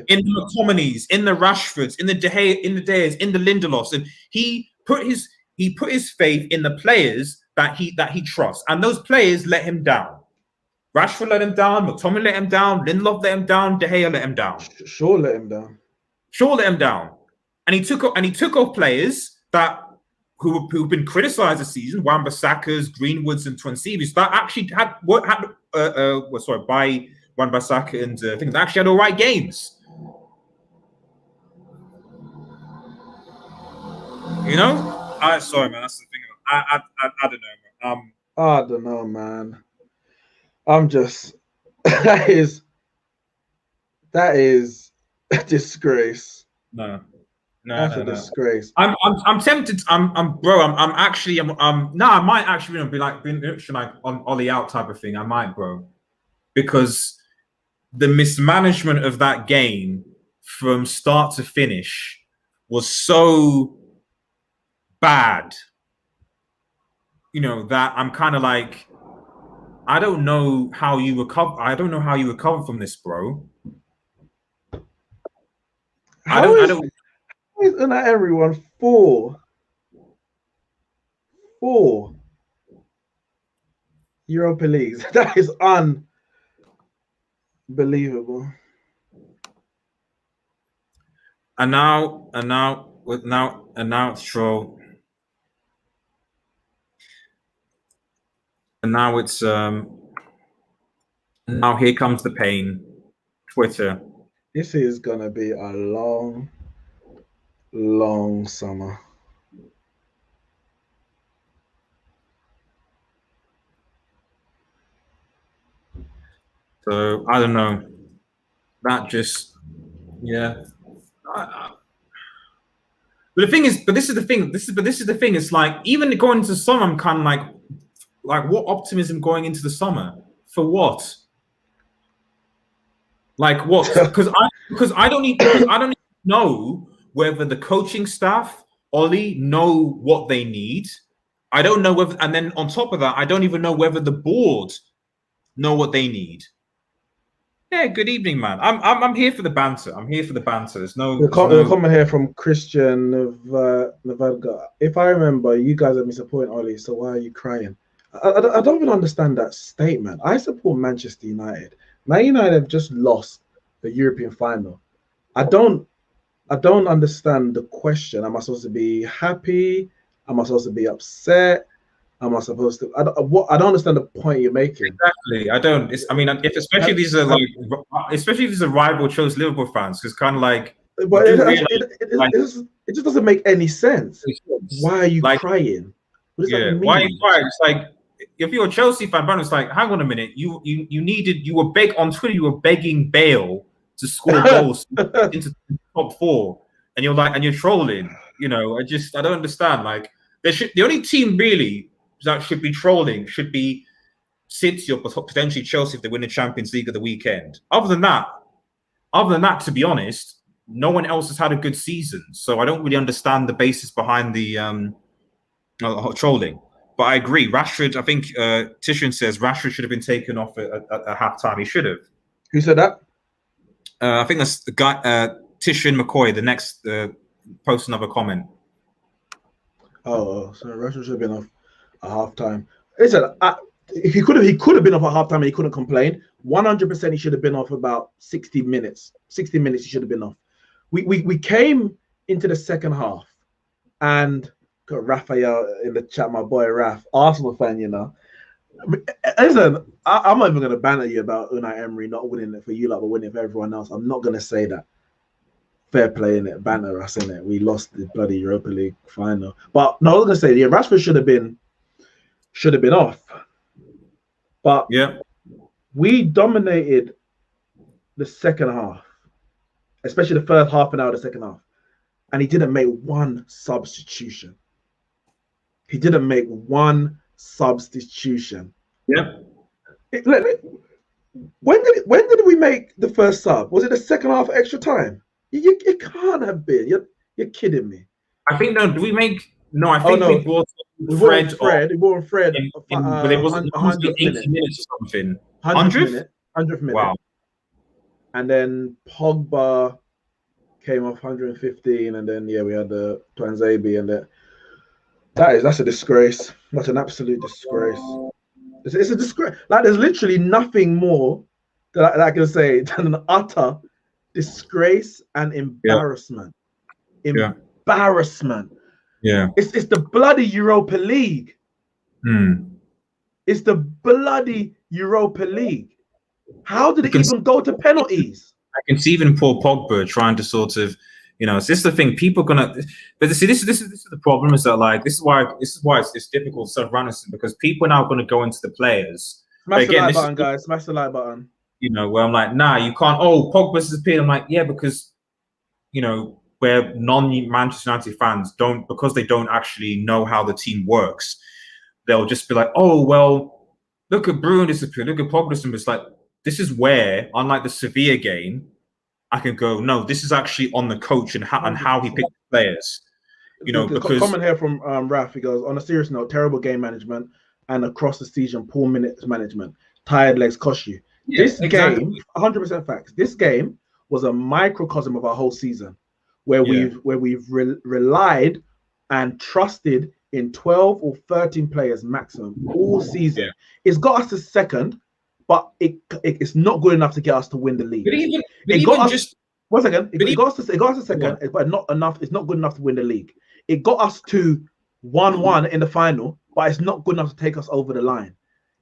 In the McTominays, in the Rashfords, in the De Geas, in the Lindelofs, and he put his faith in the players that he trusts, and those players let him down. Rashford let him down, McTominay let him down, Lindelof let him down, De Gea let him down. Shaw let him down. And he took off players that who've been criticised this season, Wan-Bissaka's, Greenwood's, and Tuancebe's, that actually had by Wan-Bissaka and things actually had all right games. You know, sorry, man. That's the thing. I don't know. I don't know, man. I'm just that is a disgrace. No. That's a disgrace. I'm tempted. Bro. I'm actually. No. I might actually be like on Ollie out type of thing. I might, bro, because the mismanagement of that game from start to finish was so bad. You know that I'm kind of like, I don't know how you recover. I don't know how you recover from this, bro. I don't. Isn't that everyone four Europa Leagues? That is unbelievable. And now it's troll. And now it's now here comes the pain. Twitter. This is gonna be a long summer. So I don't know. That just, yeah. But the thing is, this is the thing. This is the thing. It's like even going into summer, I'm kind of like what optimism going into the summer for what? Like what? Because I don't even know whether the coaching staff, Ollie, know what they need. I don't know whether, and then on top of that, I don't even know whether the board know what they need. Yeah, good evening, man. I'm here for the banter. I'm here for the banter. There's no comment here from Christian Navarga. If I remember, you guys have been supporting Ollie, so why are you crying? I don't even understand that statement. I support Manchester United. Man United have just lost the European final. I don't understand the question. Am I supposed to be happy? Am I supposed to be upset? Am I supposed to? I don't understand the point you're making. Exactly. I don't. I mean, especially if these are rival chose Liverpool fans, because kind of like. But it just doesn't make any sense. Why are you crying? What does that mean? Why are you crying? It's like if you're a Chelsea fan, it's like, hang on a minute. You were on Twitter. You were begging Bale to score goals into the top four, and you're trolling. You know, I don't understand. Like, the only team really that should be trolling should be City or potentially Chelsea if they win the Champions League at the weekend. Other than that, to be honest, no one else has had a good season. So I don't really understand the basis behind the trolling. But I agree. Rashford, I think Tishon says Rashford should have been taken off at halftime. He should have. Who said that? I think that's the guy, Tishon McCoy, the next post another comment. Oh, so Rashford should have been off at halftime. Listen, if he could have been off at halftime and he couldn't complain. 100% he should have been off about 60 minutes. 60 minutes he should have been off. We came into the second half and got Raphael in the chat, my boy Raf, Arsenal fan, you know. Listen, I'm not even going to banter you about Unai Emery not winning it for you, like, but winning it for everyone else. I'm not going to say that. Fair play in it, banter us in it. We lost the bloody Europa League final, but no, I was going to say, yeah, Rashford should have been off. But yeah, we dominated the second half, especially the first half an hour of the second half, and he didn't make one substitution. Yeah. When did we make the first sub? Was it the second half extra time? You can't have been. You're kidding me. I think no. Do we make? No, I think we brought Fred. We brought Fred. But it wasn't 80 minutes or something. 100th minute. Wow. And then Pogba came off 115, and then we had the Tuanzebe, and that's a disgrace. That's an absolute disgrace. It's a disgrace. Like, there's literally nothing more that I can say than an utter disgrace and embarrassment. Embarrassment. Yeah. It's the bloody Europa League. Mm. It's the bloody Europa League. How did You it can even go to penalties? I can see even Paul Pogba trying to sort of, this is the thing. People are gonna, but see, this is the problem is that like this is why it's difficult to sort of run this because people are now going to go into the players. But Smash the again, like this is button, guys. Smash the like button. where I'm like, nah, you can't. Oh, Pogba's disappeared. I'm like, yeah, because where non-Manchester United fans don't because they don't actually know how the team works, they'll just be like, oh well, look at Bruno disappeared, look at Pogba disappeared. It's like this is where, unlike the Sevilla game, I can go, no, this is actually on the coach and how he 100%. picked players. Because Comment here from Raf. He goes, on a serious note, terrible game management and across the season, poor minutes management. Tired legs cost you. yeah, This exactly. game, 100% facts. This game was a microcosm of our whole season, where we've relied and trusted in 12 or 13 players maximum all season. Yeah. It's got us to second, but it's not good enough to get us to win the league. But even It got us. just One second. It got us to second, Yeah. but not enough. It's not good enough to win the league. It got us to 1-1 in the final, but it's not good enough to take us over the line.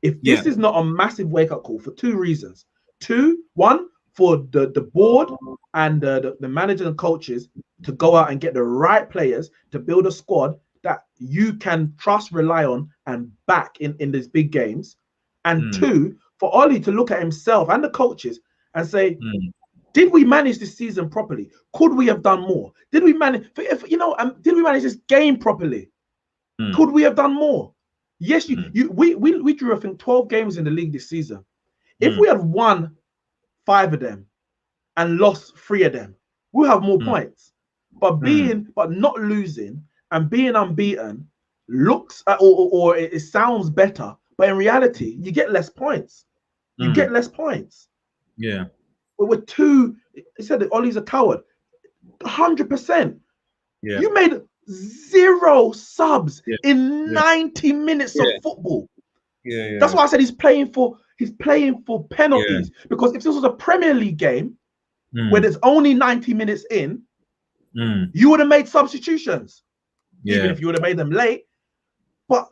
If this is not a massive wake-up call for two reasons. One, for the board and the manager and coaches to go out and get the right players to build a squad that you can trust, rely on, and back in these big games. And two, for Ollie to look at himself and the coaches and say, did we manage this season properly? Could we have done more? Did we manage? Did we manage this game properly? Could we have done more? Yes, we drew I think 12 games in the league this season. If we had won 5 of them and lost 3 of them, we'll have more points. But not losing and being unbeaten looks or it sounds better, but in reality, you get less points. You get less points. Yeah. We're too. He said that Ollie's a coward. 100%. Yeah. You made 0 subs in 90 minutes of football. Yeah. That's why I said he's playing for penalties. Because if this was a Premier League game where there's only 90 minutes in, you would have made substitutions. Even if you would have made them late. But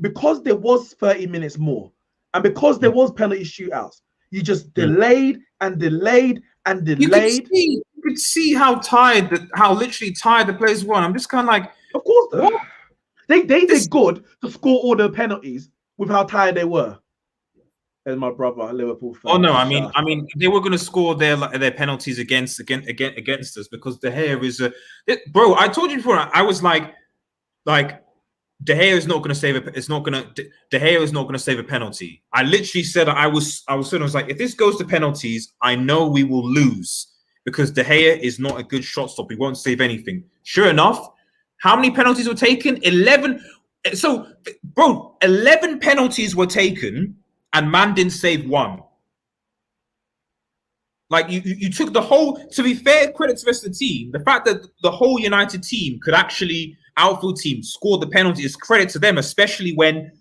because there was 30 minutes more, and because there was penalty shootouts, you just delayed and delayed and delayed. You could see how literally tired the players were. I'm just kind of like, of course, they did good to score all the penalties with how tired they were. And my brother, Liverpool fan. Oh no, I mean, they were going to score their penalties against us because De Gea is bro. I told you before. I was like. De Gea is not going to save it. It's not going to. De Gea is not going to save a penalty. I literally said I was like, if this goes to penalties, I know we will lose because De Gea is not a good shot stopper. He won't save anything. Sure enough, how many penalties were taken? 11. So, bro, 11 penalties were taken, and man didn't save one. Like you took the whole. To be fair, credit to the rest of the team. The fact that the whole United team could actually. Outfield team scored the penalty is credit to them, especially when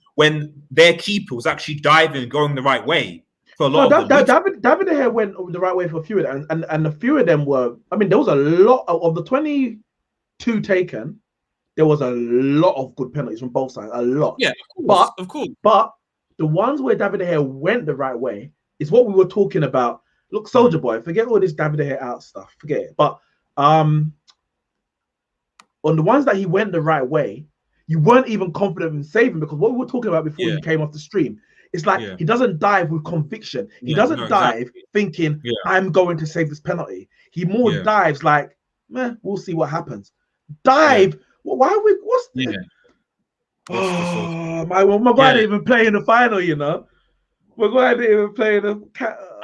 their keeper was actually diving and going the right way for a lot of them. David De Gea went the right way for a few of them, and a few of them were. I mean, there was a lot of the 22 taken. There was a lot of good penalties from both sides, a lot. Yeah, of course. But the ones where David De Gea went the right way is what we were talking about. Look, Soldier Boy, forget all this David De Gea out stuff, forget it. But on the ones that he went the right way, you weren't even confident in saving because what we were talking about before you came off the stream, it's like he doesn't dive with conviction. He doesn't dive thinking, I'm going to save this penalty. He more dives like, we'll see what happens. Dive. Why are we? What's the? Oh, my guy didn't even play in the final, you know. My guy didn't even play in the.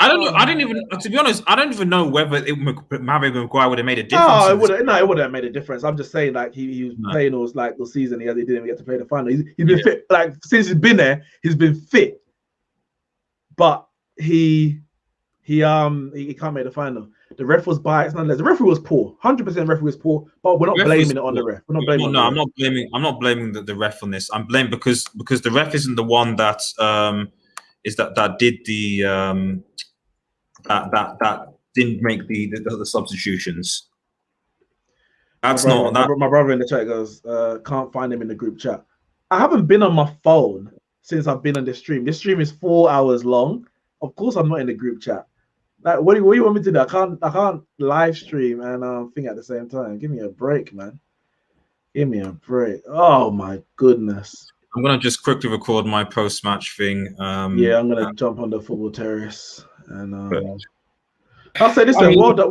I don't know. I didn't even, to be honest, I don't even know whether Harry Maguire would have made a difference. Oh, it wouldn't have made a difference. I'm just saying, like he was playing the season. He didn't even get to play the final. He's been fit. Like since he's been there, he's been fit. But he can't make the final. The ref was biased. Nonetheless, the referee was poor. 100% referee was poor. But we're not blaming it on the ref. We're not blaming. No, I'm not blaming the ref on this. I'm blaming because the ref isn't the one that that did the that didn't make the substitutions. That's not that. My brother in the chat goes, can't find him in the group chat. I haven't been on my phone since I've been on this stream. This stream is 4 hours long. Of course, I'm not in the group chat. Like, what do you want me to do? I can't live stream and think at the same time. Give me a break, man. Give me a break. Oh my goodness. I'm gonna just quickly record my post-match thing. Yeah, I'm gonna jump on the football terrace and but, I'll say this then. Well done,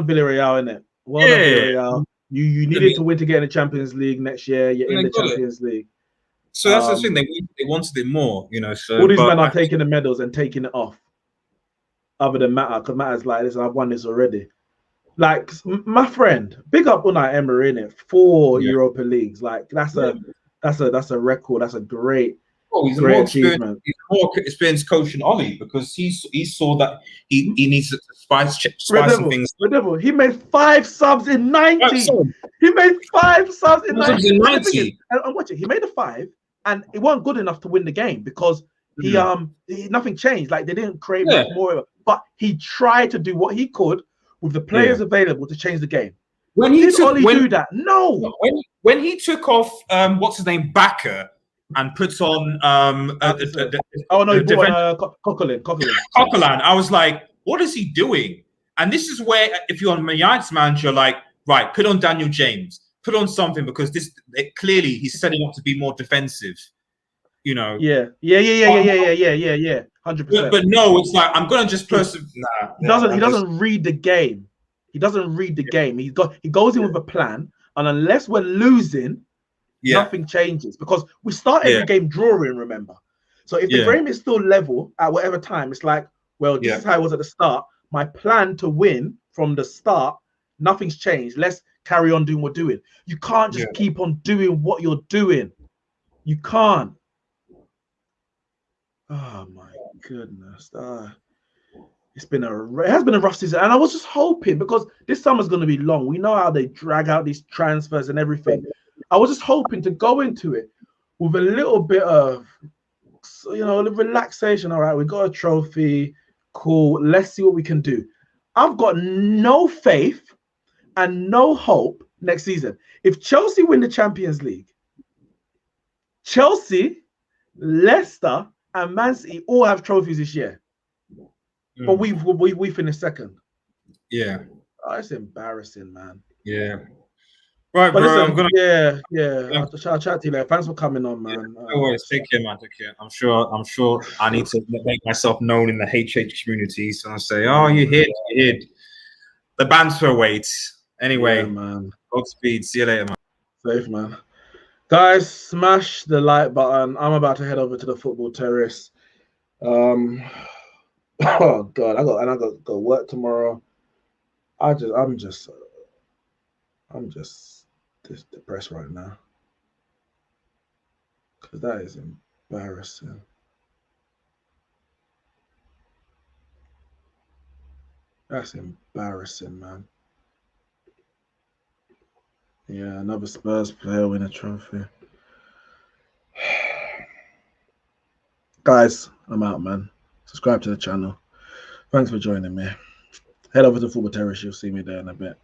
Villarreal, innit? Well done, yeah, Villarreal. You needed to win to get in the Champions League next year. You're in the Champions League. So that's the thing. They wanted it more, you know. So all these men are taking the medals and taking it off. Other than Matter, because Matter's like, listen, I've won this already. Like my friend, big up Unai Emery in it. 4 Europa Leagues. Like that's a record. That's a great. Oh, he's great achievement. He's more experienced coach than Ollie because he saw that he needs to spice things. Red he made 5 subs in 90. He made 5 subs in 90. And watch it. He made a 5, and it wasn't good enough to win the game because he nothing changed. Like they didn't create much more. But he tried to do what he could with the players available to change the game. Did Ollie do that? No. When he took off what's his name, Bakker, and puts on Coquelin. I was like, what is he doing? And this is where, if you're on United's manager, like, right, put on Daniel James, put on something, because clearly he's setting up to be more defensive. You know. Yeah. 100%. But no, it's like I'm gonna just He doesn't read the game. He doesn't read the game. He goes in with a plan, and unless we're losing, nothing changes, because we start every game drawing. Remember, so if the game is still level at whatever time, it's like, well, this is how it was at the start. My plan to win from the start, nothing's changed. Let's carry on doing what we're doing. You can't just keep on doing what you're doing. You can't. Oh my goodness. It has been a rough season, and I was just hoping, because this summer's going to be long. We know how they drag out these transfers and everything. I was just hoping to go into it with a little bit of, relaxation. All right, we got a trophy. Cool. Let's see what we can do. I've got no faith and no hope next season. If Chelsea win the Champions League, Chelsea, Leicester, and Man City all have trophies this year. But we finished second. Yeah. Oh, it's embarrassing, man. Yeah. Right, but bro. Listen, I'll chat to you later. Thanks for coming on, man. No worries. Take care, man. Take care. I'm sure I need to make myself known in the HH community. So I'll say, oh, you hid. The banter waits. Anyway, man. Godspeed. See you later, man. Safe, man. Guys, smash the like button. I'm about to head over to the football terrace. Oh God, I got to go work tomorrow. I'm just depressed right now, because that is embarrassing. That's embarrassing, man. Yeah, another Spurs player win a trophy. Guys, I'm out, man. Subscribe to the channel. Thanks for joining me. Head over to Football Terrace. You'll see me there in a bit.